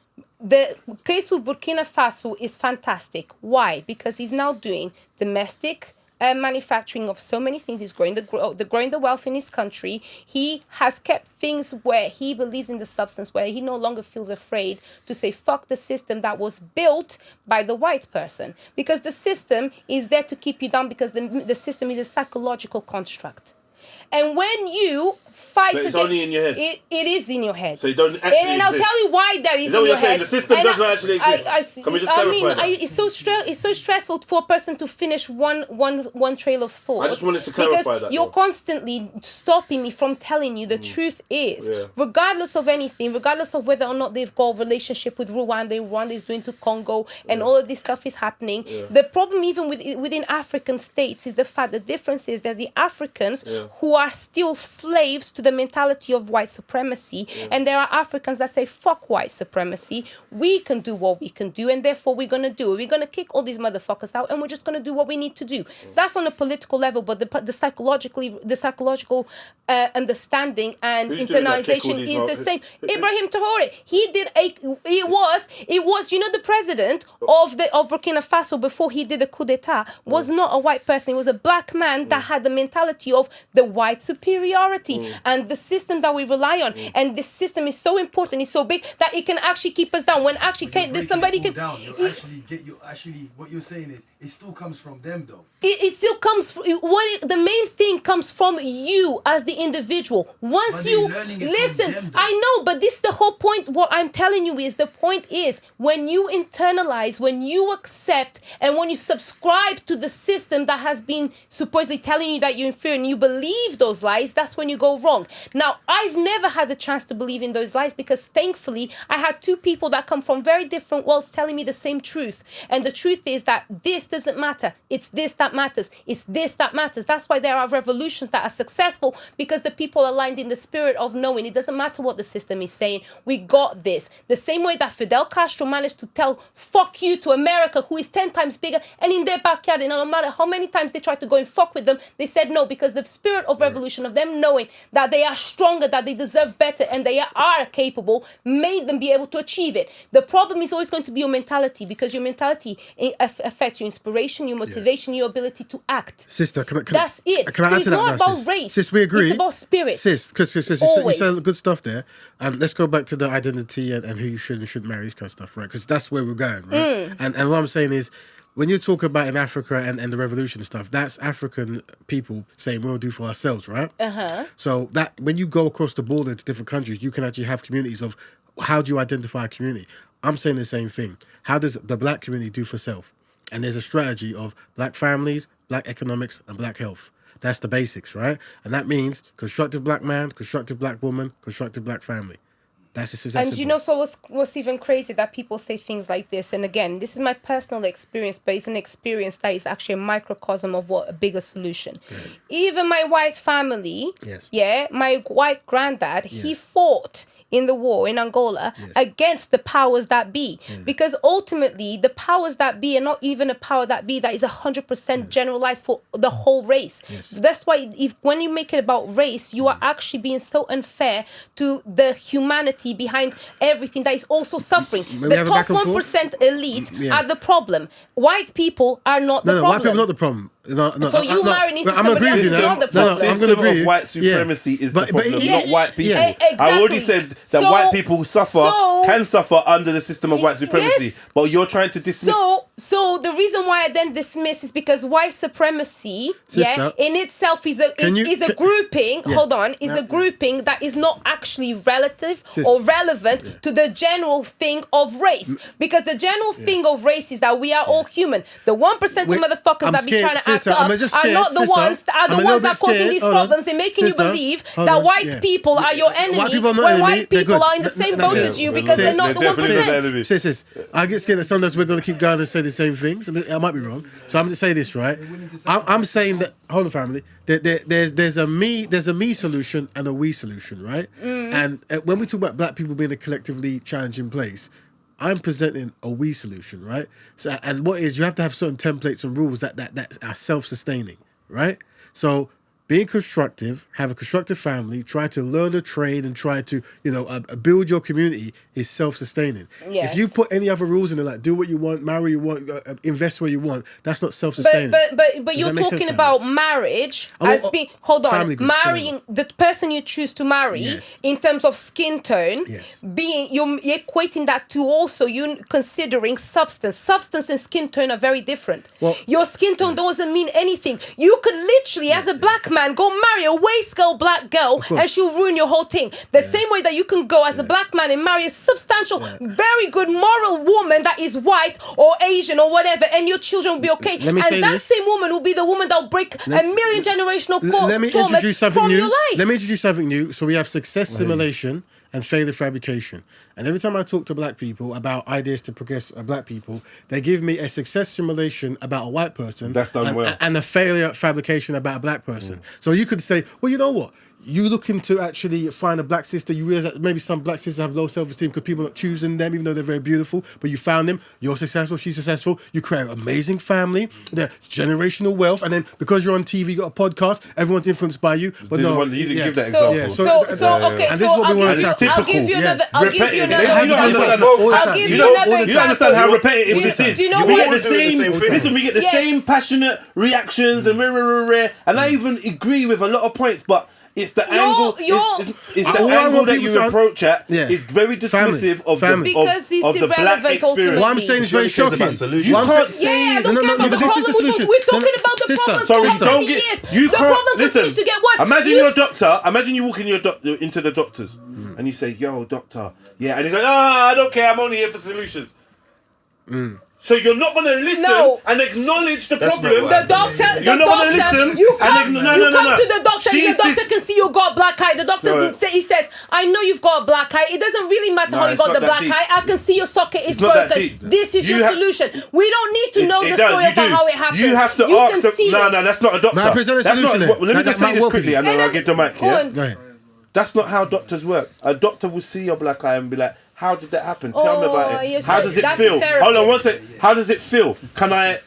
the case with Burkina Faso is fantastic. Why? Because he's now doing domestic manufacturing of so many things. He's growing the wealth in his country. He has kept things where he believes in the substance, where he no longer feels afraid to say fuck the system that was built by the white person. Because the system is there to keep you down, because the system is a psychological construct. And when you fight but it's only in your head. It is in your head. So you don't actually and I'll tell you why that is in your head. The system doesn't actually exist. Can we just clarify that? It's so stressful for a person to finish one trail of thought. I just wanted to clarify because that. You're constantly stopping me from telling you the truth is, regardless of anything, regardless of whether or not they've got a relationship with Rwanda is doing to Congo, and all of this stuff is happening. The problem even within African states is the fact, the difference is that the Africans who are still slaves to the mentality of white supremacy, and there are Africans that say fuck white supremacy, we can do what we can do, and therefore we're going to do it. We're going to kick all these motherfuckers out, and we're just going to do what we need to do. That's on a political level, but the psychological understanding and internalization is the same. Ibrahim Traore, it was the president of Burkina Faso before he did a coup d'etat was not a white person. It was a black man that had the mentality of the white superiority and the system that we rely on. And this system is so important, it's so big that it can actually keep us down. When actually somebody can down, what you're saying is it still comes from them though. It still comes from the main thing comes from you as the individual. Once you listen, I know, but this is the whole point. What I'm telling you is the point is when you internalize, when you accept, and when you subscribe to the system that has been supposedly telling you that you're inferior, and you believe those lies, that's when you go wrong. Now, I've never had the chance to believe in those lies because thankfully I had two people that come from very different worlds telling me the same truth. And the truth is that this doesn't matter. It's this that matters. It's this that matters. That's why there are revolutions that are successful, because the people are aligned in the spirit of knowing it doesn't matter what the system is saying. We got this. The same way that Fidel Castro managed to tell fuck you to America, who is 10 times bigger, and in their backyard, and no matter how many times they tried to go and fuck with them, they said no, because the spirit of revolution, of them knowing that they are stronger, that they deserve better, and they are capable, made them be able to achieve it. The problem is always going to be your mentality, because your mentality affects your inspiration, your motivation, your ability to act. Sister, that's it. Can I add to that? It's not about race. Sis, we agree. It's about spirit. Sis, you said good stuff there. Let's go back to the identity and who you should and shouldn't marry, this kind of stuff, right? Because that's where we're going, right? And what I'm saying is, when you talk about in Africa and the revolution stuff, that's African people saying we'll do for ourselves, right? So that when you go across the border to different countries, you can actually have communities of how do you identify a community? I'm saying the same thing. How does the black community do for self? And there's a strategy of black families, black economics, and black health. That's the basics, right? And that means constructive black man, constructive black woman, constructive black family. That's and you know, so what's even crazy that people say things like this. And again, this is my personal experience, but it's an experience that is actually a microcosm of what a bigger solution. Even my white family, my white granddad, he fought in the war in Angola against the powers that be. Because ultimately, the powers that be are not even a power that be that is 100% generalized for the whole race. That's why when you make it about race, you are actually being so unfair to the humanity behind everything that is also suffering. The top 1% elite are the problem. White people are not the problem. White people are not the problem. So you marrying into somebody else is not the problem. The system of white supremacy is the problem, not white people. I already said that white people can suffer under the system of white supremacy, but you're trying to dismiss. So the reason why I then dismiss is because white supremacy, in itself is a grouping. Hold on, is a grouping that is not actually relative or relevant to the general thing of race. Because the general thing of race is that we are all human. The 1% of motherfuckers that be trying to act up are not the ones that are causing these problems and making you believe that white people are your enemy when white people are in the same boat as you because they're not the 1%. Sis, I get scared that sometimes we're going to keep going and say the same things. I might be wrong. So I'm going to say this, right? I'm saying that, hold on, family, there's a me solution and a we solution, right? And when we talk about black people being a collectively challenging place, I'm presenting a we solution, right? So, and what is, you have to have certain templates and rules that are self-sustaining, right? So being constructive, have a constructive family, try to learn a trade and try to, build your community is self-sustaining. Yes. If you put any other rules in it, like do what you want, marry what you want, invest where you want, that's not self-sustaining. But you're talking about marriage as being, hold on, marrying the person you choose to marry in terms of skin tone, you're equating that to also you considering substance. Substance and skin tone are very different. Well, your skin tone doesn't mean anything. You could literally, as a black man, go marry a waist girl black girl and she'll ruin your whole thing. The same way that you can go as a black man and marry a substantial, very good moral woman that is white or Asian or whatever, and your children will be okay. And that same woman will be the woman that will break a million generational traumas from your life. Let me introduce something new. So we have success simulation and failure fabrication. And every time I talk to black people about ideas to progress black people, they give me a success simulation about a white person and a failure fabrication about a black person. So you could say, well, you know what? You looking to actually find a black sister, you realize that maybe some black sisters have low self-esteem because people are not choosing them, even though they're very beautiful, but you found them, you're successful, she's successful, you create an amazing family, there's generational wealth, and then because you're on TV, you got a podcast, everyone's influenced by you, but you didn't give that example. And this is what we want to tackle. I'll give you another You don't understand how repetitive this is. We get the same passionate reactions and and I even agree with a lot of points, but it's the angle. It's the angle that you approach at is very dismissive of the black experience. What I'm saying is very shocking. You can't say no, but this is the solution. We're talking about the problem for so many years. The problem continues to get worse. Imagine you're a doctor. Imagine you walk into the doctors and you say, "Yo, doctor, yeah," and he's like, I don't care. I'm only here for solutions." So you're not going to listen and acknowledge the problem. You're not going to listen. You come to the doctor and the doctor can see you got black eye. The doctor he says, I know you've got a black eye. It doesn't really matter how you got the black eye. I can see your socket is broken. This is your solution. We don't need to know the story about how it happened. You have to ask the... No, that's not a doctor. I present a solution. Let me just say this quickly and then I'll give the mic. Go ahead. That's not how doctors work. A doctor will see your black eye and be like, how did that happen? Tell me about it. How does it feel? Hold on one sec. How does it feel? Can I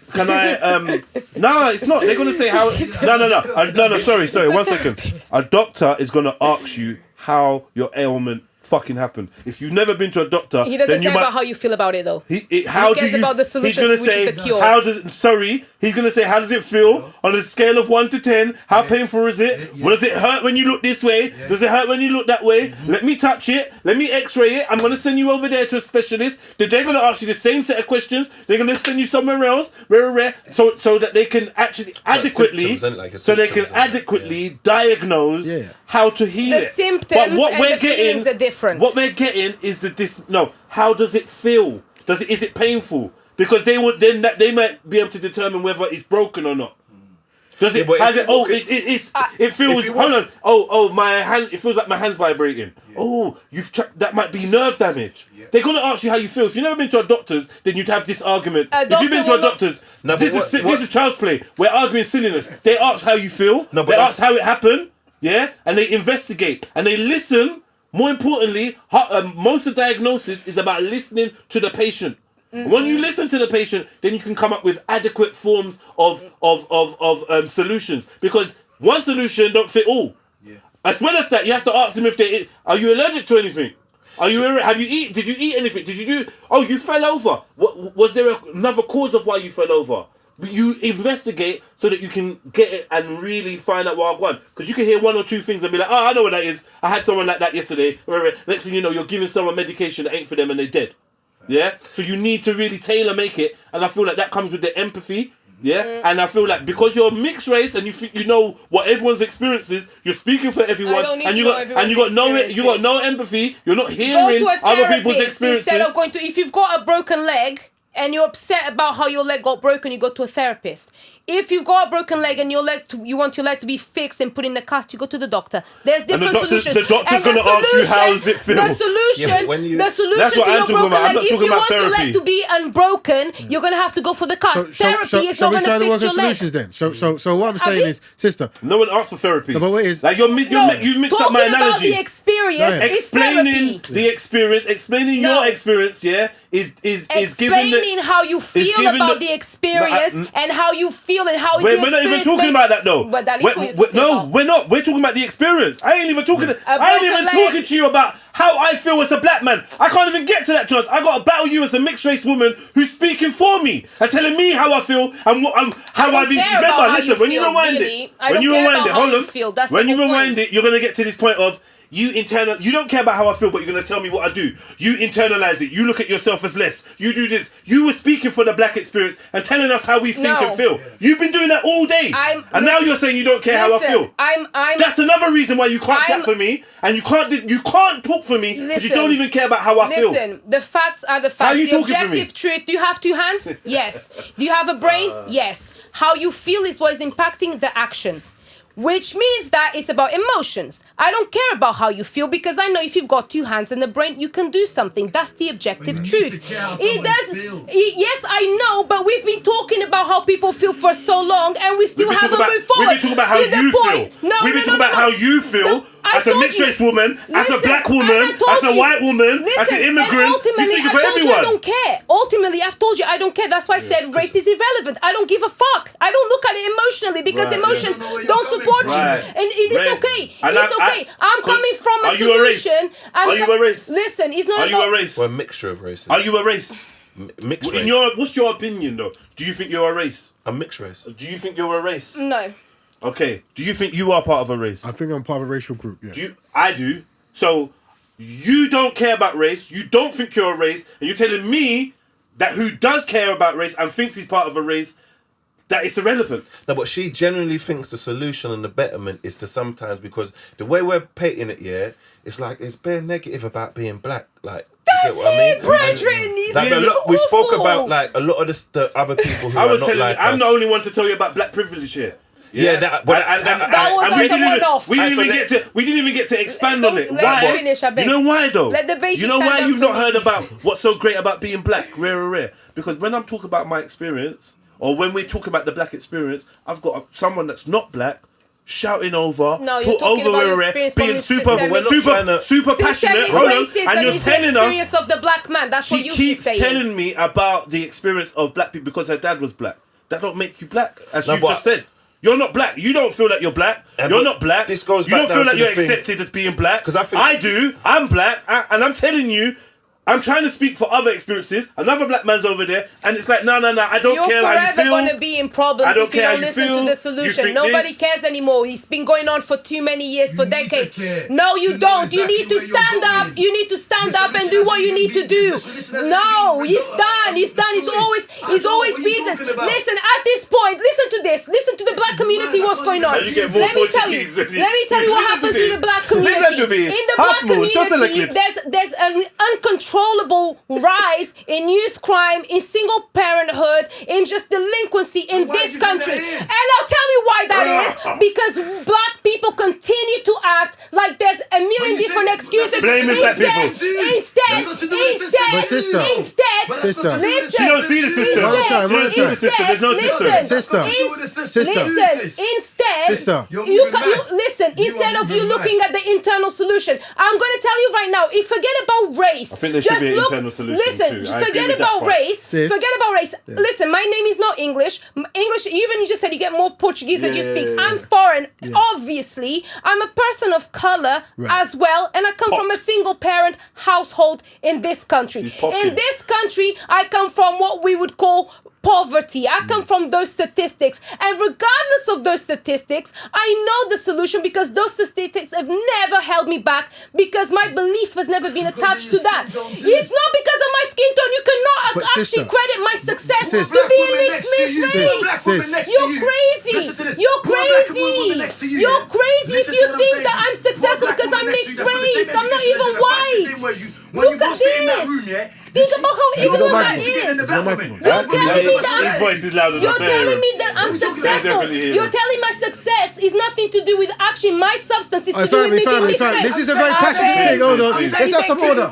no, it's not. They're gonna say how no, sorry, 1 second. A doctor is gonna ask you how your ailment fucking happened. If you've never been to a doctor, he doesn't care about how you feel about it though. He cares about the solution, which is the cure. He's gonna say, how does it feel on a scale of 1 to 10? How painful is it? What does it hurt when you look this way? Does it hurt when you look that way? Let me touch it. Let me X-ray it. I'm gonna send you over there to a specialist. They're gonna ask you the same set of questions. They're gonna send you somewhere else, so that they can actually adequately, diagnose how to heal the it. symptoms and the feelings are different. What we're getting is how does it feel? Is it painful? Because they might be able to determine whether it's broken or not. Does it? It feels. Hold on. Oh, my hand. It feels like my hand's vibrating. Yeah. Oh, that might be nerve damage. Yeah. They're gonna ask you how you feel. If you've never been to a doctor's, then you'd have this argument. If you've been to a doctor's, this is child's play. We're arguing silliness. They ask how you feel. They ask how it happened. Yeah, and they investigate and they listen More importantly, most of diagnosis is about listening to the patient. When you listen to the patient, then you can come up with adequate forms of solutions. Because one solution don't fit all. Yeah. As well as that, you have to ask them if are you allergic to anything? Did you eat anything? Did you do? Oh, you fell over. Was there another cause of why you fell over? You investigate so that you can get it and really find out what I want. Because you can hear one or two things and be like, oh, I know what that is. I had someone like that yesterday. Next thing you know, you're giving someone medication that ain't for them and they're dead. Yeah? So you need to really tailor make it. And I feel like that comes with the empathy. Yeah? And I feel like because you're a mixed race and you think you know what everyone's experience is, you're speaking for everyone and you got no empathy, you're not hearing other people's experiences. Instead of going to, if you've got a broken leg and you're upset about how your leg got broken, you go to a therapist. If you've got a broken leg and you want your leg to be fixed and put in a cast, you go to the doctor. There's different solutions. The doctor's going to ask you how does it feel. The solution to your broken leg, if you want your leg to be unbroken, you're going to have to go for the cast. Therapy is not going to fix your leg. Solutions then. So what I'm saying is, sister. No one asked for therapy. No, but what is like you mixed up my analogy. Talking about the experience is therapy. The experience, explaining your experience, is explaining how you feel about the experience and how you feel and how we're not even talking about that though. But that is what you're talking about. We're not. We're talking about the experience. I ain't even talking to you about how I feel as a black man. I can't even get to that, Josh. I got to battle you as a mixed race woman who's speaking for me and telling me how I feel and how I've been. Remember, listen, when you rewind it, when you rewind it, you're gonna get to this point of. You don't care about how I feel, but you're going to tell me what I do. You internalize it. You look at yourself as less. You do this. You were speaking for the black experience and telling us how we think and feel. You've been doing that all day. Now you're saying you don't care how I feel. That's another reason why you can't chat for me and you can't talk for me because you don't even care about how I feel. Listen, the facts are the facts. How are you the talking for me? objective truth. Do you have two hands? Yes. Do you have a brain? Yes. How you feel is what is impacting the action. Which means that it's about emotions. I don't care about how you feel because I know if you've got two hands and a brain, you can do something. That's the objective truth. Yes, I know, but we've been talking about how people feel for so long and we still haven't moved forward. We've been talking about how you feel. We've been talking about how you feel as a mixed race woman, as a black woman, as a white woman, as an immigrant. You're speaking for everyone. I don't care. Ultimately, I've told you I don't care. That's why I said race is irrelevant. I don't give a fuck. I don't look at it emotionally because emotions don't support you. And it is okay. It's okay. I'm coming from a solution. Are you a race? Listen, it's not about... Are you a race? We're a mixture of races. Are you a race? Mixed race. What's your opinion though? Do you think you're a race? A mixed race. Do you think you're a race? No. Okay. Do you think you are part of a race? I think I'm part of a racial group, yeah. I do. So you don't care about race, you don't think you're a race, and you're telling me that who does care about race and thinks he's part of a race, that it's irrelevant. No, but she generally thinks the solution and the betterment is to sometimes, because the way we're painting it, it's like it's bare negative about being black. Like, that's it, brethren. We spoke about like a lot of the other people who are not like us. I'm the only one to tell you about black privilege here. Yeah, we didn't even get to expand on it. Why? You know why though? You know why you've not heard about what's so great about being black? Rare. Because when I'm talking about my experience, or when we're talking about the black experience, I've got someone that's not black shouting over, being super passionate. Hold on, and you're telling us experience of the black man. That's what you keep saying. She keeps telling me about the experience of black people because her dad was black. That don't make you black, as you've just said. You're not black. You don't feel like you're black. You're not black. This goes you back don't feel like you're thing. accepted as being black. Because I do. I'm black, and I'm telling you, I'm trying to speak for other experiences. Another black man's over there, and it's like, no, I don't care how you feel. You're forever going to be in problems if you don't listen to the solution. Nobody cares anymore. It's been going on for too many years, for decades. No, you don't. You need to stand up. You need to stand up and do what you need to do. No, he's done. He's always reasons. Listen, at this point, listen to this. Listen to the black community, what's going on. Let me tell you what happens in the black community. In the black community, there's an uncontrollable rise in youth crime, in single parenthood, in just delinquency in this country. And I'll tell you why that is. Because black people continue to act like there's a million different excuses. Blaming black people. Instead, Sister. Listen. She don't see the system. One at a time, She don't see the system. There's no system. Sister. Instead of you looking at the internal solution, I'm going to tell you right now, forget about race. I think there should be an internal solution too. I agree Forget with that about part. race. Sis. Forget about race. Yeah. Listen, my name is not English. English, even you just said you get more Portuguese than you speak. Yeah. I'm foreign. Obviously, I'm a person of color as well, and I come from a single parent household in this country. In this country, I come from what we would call poverty. I come from those statistics, and regardless of those statistics, I know the solution because those statistics have never held me back because my belief has never been attached to that. It's not because of my skin tone. You cannot actually credit my success to being mixed race. You're crazy. You're crazy. You're crazy if you think that I'm successful because I'm mixed race. I'm not even white. Look at this. Think about how evil that is. His voice is louder than You're telling me that I'm successful. You're telling my success is nothing to do with actually my substance. It's to do with Family. This is a very passionate thing. Hold on. Let's have some order.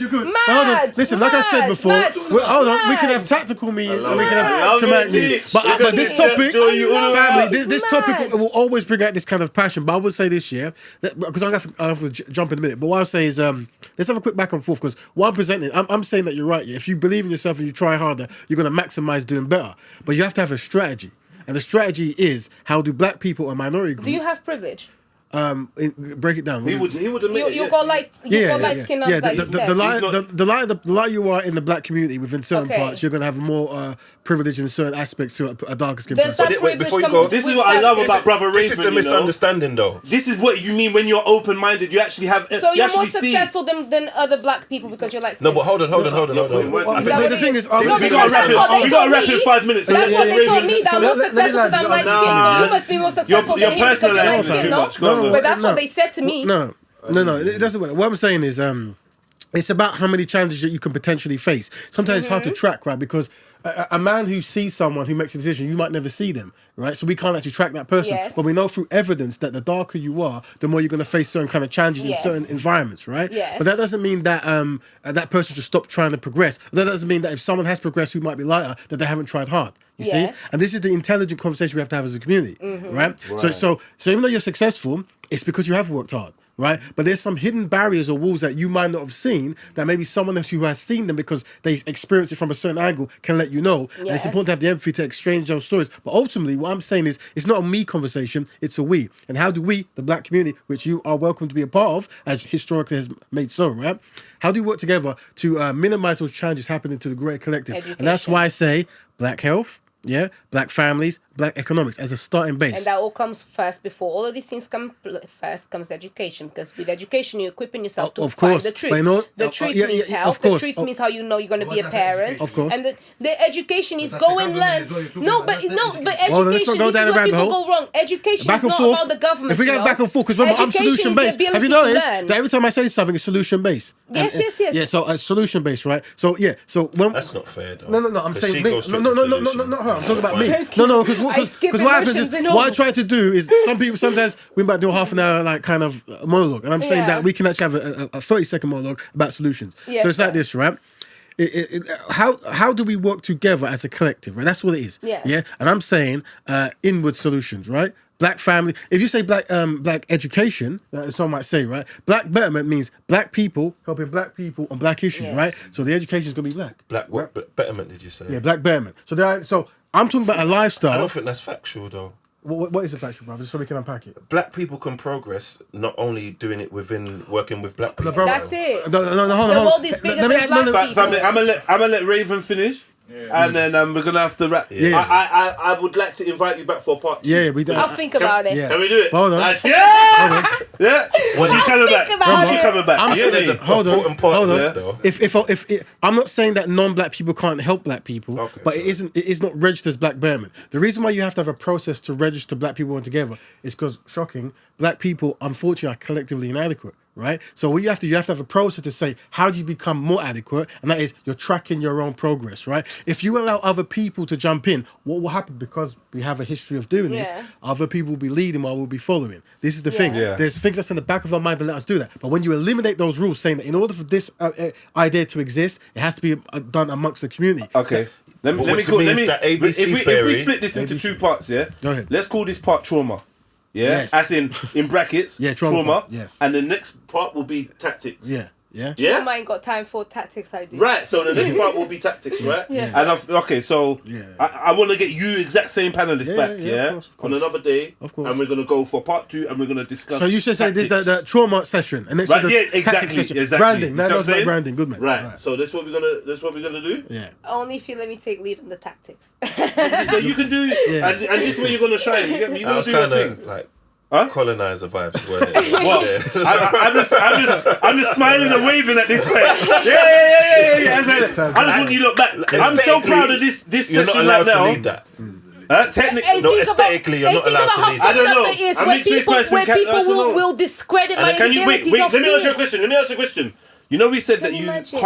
You're good. Hold on. Listen, like I said before, hold on. We can have tactical meetings and we can have traumatic meetings. But this topic, family, this topic will always bring out this kind of passion. But I would say this year, because I'll have to jump in a minute. But what I'll say is, let's have a quick back and forth because what I'm presenting, I'm saying that you're right. If you believe in yourself and you try harder, you're going to maximize doing better. But you have to have a strategy. And the strategy is, how do black people and minority groups... Do you have privilege? Break it down. He would admit you got light skin. The lighter you are in the black community within certain parts, you're going to have more privilege in certain aspects to a darker skin person. Before you go, this is what I love about Brother Raven. This is the misunderstanding, though. This is what you mean when you're open-minded. You actually have. So you're more successful than other black people because you're like. No, but hold on. The thing is, we got to wrap in 5 minutes. That's what they told me. That I'm more successful because I'm light skinned. You must be more successful than him because you're light skinned. But that's what they said to me. No. That's what I'm saying is, it's about how many challenges that you can potentially face. Sometimes it's hard to track, right? Because a man who sees someone who makes a decision, you might never see them, right? So we can't actually track that person. Yes. But we know through evidence that the darker you are, the more you're going to face certain kind of challenges in certain environments, right? Yes. But that doesn't mean that that person should stop trying to progress. That doesn't mean that if someone has progressed who might be lighter, that they haven't tried hard. You see? And this is the intelligent conversation we have to have as a community, right? So even though you're successful, it's because you have worked hard. Right, but there's some hidden barriers or walls that you might not have seen that maybe someone else who has seen them because they experienced it from a certain angle can let you know. And it's important to have the empathy to exchange those stories. But ultimately, what I'm saying is, it's not a me conversation; it's a we. And how do we, the black community, which you are welcome to be a part of, as historically has made so, right? How do we work together to minimize those challenges happening to the greater collective? Education. And that's why I say black health. Yeah, black families, black economics as a starting base. And that all comes first. Before all of these things come first comes education. Because with education, you're equipping yourself to find the truth. The truth means health. The truth means how you know you're going to be a parent. Of course. And the education is go and learn. But education go is down where the people rabbit hole. go wrong. Education Back is and not forth. about the government. If we get back and forth, because remember, I'm solution based. Have you noticed that every time I say something, it's solution based? Yes. Yeah, so solution based, right? So when That's not fair, though. No. I'm saying me. No, not her. I'm talking about me. No, because what happens is, what I try to do is, some people, sometimes we might do a half an hour, like, kind of monologue. And I'm saying that we can actually have a 30-second monologue about solutions. So it's like this, right? How do we work together as a collective, right? That's what it is. Yeah. And I'm saying inward solutions, right? Black family. If you say black education, some might say, right? Black betterment means black people helping black people on black issues, right? So the education is going to be black. Black what? Betterment, did you say? Yeah, black betterment. So I'm talking about a lifestyle. I don't think that's factual, though. What is the factual, brother? Just so we can unpack it. Black people can progress, not only doing it within working with black people. That's it. No, hold on. The world is bigger than black people. Family, I'm gonna let Raven finish. And then we're gonna have to wrap. I would like to invite you back for a part 2. Yeah, we do. I'll think about it. Can we do it? Hold on. Nice. Yeah. When you coming back? When you coming back? I'm saying, hold on. If I'm not saying that non-black people can't help black people, but it is not registered as black betterment. The reason why you have to have a process to register black people together is because, shocking, black people unfortunately are collectively inadequate. right? So what you have to have a process to say, how do you become more adequate? And that is, you're tracking your own progress, right? If you allow other people to jump in, what will happen? Because we have a history of doing this, other people will be leading while we'll be following. This is the thing. There's things that's in the back of our mind that let us do that. But when you eliminate those rules, saying that in order for this idea to exist, it has to be done amongst the community. Okay. Let me if we split this into two parts, yeah? Go ahead. Let's call this part trauma. Yeah? Yes. As in brackets, trauma. part, yes. And the next part will be tactics. Yeah. Yeah. I ain't got time for tactics. I do. Right. So the next part will be tactics, right? Yes. And so I want to get you exact same panelists back, of course. on another day, Of course. and we're gonna go for part 2, and we're gonna discuss. So you should say this the trauma session, and next Right, the exactly, tactics session. exactly. Branding. You see what I'm That's like saying? branding. Good man. Right. So that's what we're gonna do. Yeah. Only if you let me take lead on the tactics. But you can do, and this way you're gonna shine. You get me? You're I gonna was do your kind thing. of like colonizer vibes. Weren't it? What? I'm just smiling and waving at this point. Yeah. I just want you to look back. I'm so proud of this You're session not allowed right now. to lead that. Technically, no, aesthetically, you're not allowed to lead I don't know. Is I'm where mixed race people, person, where I people don't know. will discredit my Can you wait? abilities of Let me ask you a this. question. You know, we said that you you imagine?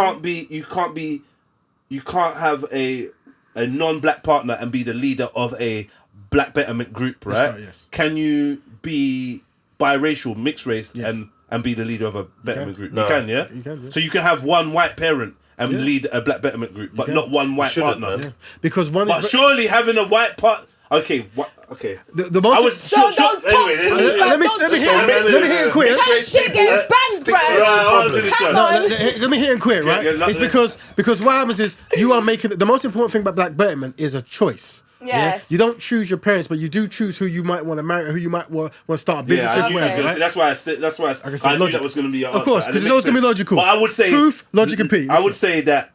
can't have a non-black partner and be the leader of a black betterment group, right? That's right, yes. Can you be biracial, mixed race, Yes. and be the leader of a betterment group? No. You can, yeah. You can, yeah. So you can have one white parent and lead a black betterment group, but not one white shouldn't, partner. man. Because one But is surely having a white part. Okay, what? Okay. the most. I was So don't talk to me. let me hear it quick. That shit get banged, bruh. Let me hear it quick, right? yeah, It's because what happens is you are making the most important thing about black betterment is a choice. Yes. You don't choose your parents, but you do choose who you might want to marry, who you might want to start a business I with. knew you was gonna right? say- That's why I knew that was going to be your Of course, answer, because and it's it always makes going to be sense. logical. But I would say truth, logic, and peace. I would say that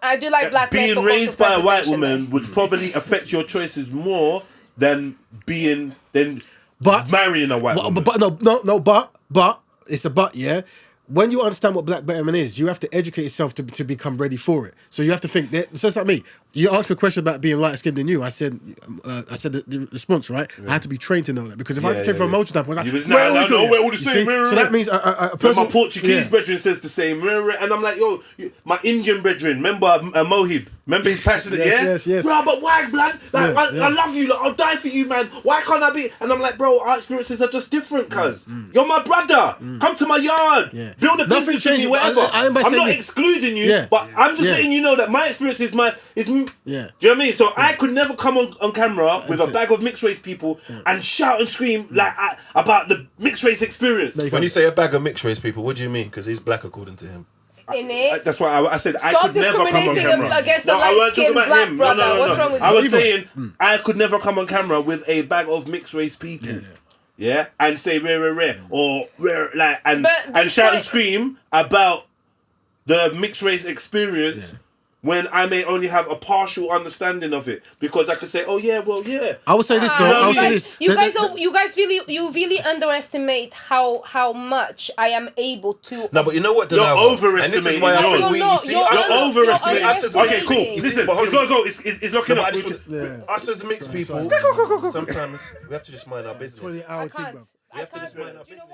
I do like black men being for raised by a white cultural woman would probably affect your choices more than But marrying a white woman. But it's a but, yeah. When you understand what black betterment is, you have to educate yourself to become ready for it. So you have to think. So it's like me. You asked me a question about being light skinned than you. I said the response, right? I had to be trained to know that because if I just came from a multi type, I was like, we're all the same. So that means a person. My Portuguese brethren says the same, and I'm like, yo, my Indian brethren, remember Mohib? Remember he's passionate, yes. Bro, but why, blood? Like, I love you, like, I'll die for you, man. Why can't I be? And I'm like, bro, our experiences are just different, cuz. You're my brotder. Come to my yard. Build a business with me, whatever. I'm not excluding you, but I'm just letting you know that my experience is do you know what I mean? So I could never come on camera with a bag of mixed race people and shout and scream about the mixed race experience. When you say a bag of mixed race people, what do you mean? Because he's black according to him. That's why I said I could never come on camera. Against I wasn't talking about him. No. What's wrong with I was saying I could never come on camera with a bag of mixed race people. Yeah, and say rare, or like and shout and scream about the mixed race experience. When I may only have a partial understanding of it, because I could say, "Oh yeah, well yeah." I would say this though. I would say this. You guys really underestimate how much I am able to. No, but you know what? You're Dinalva, overestimating. And this is why I think you're overestimating. Okay, cool. Listen, Listen, it's gotta go. It's locking up. Us as mixed people, sometimes we have to just mind our business. I can't. We have to just mind our business.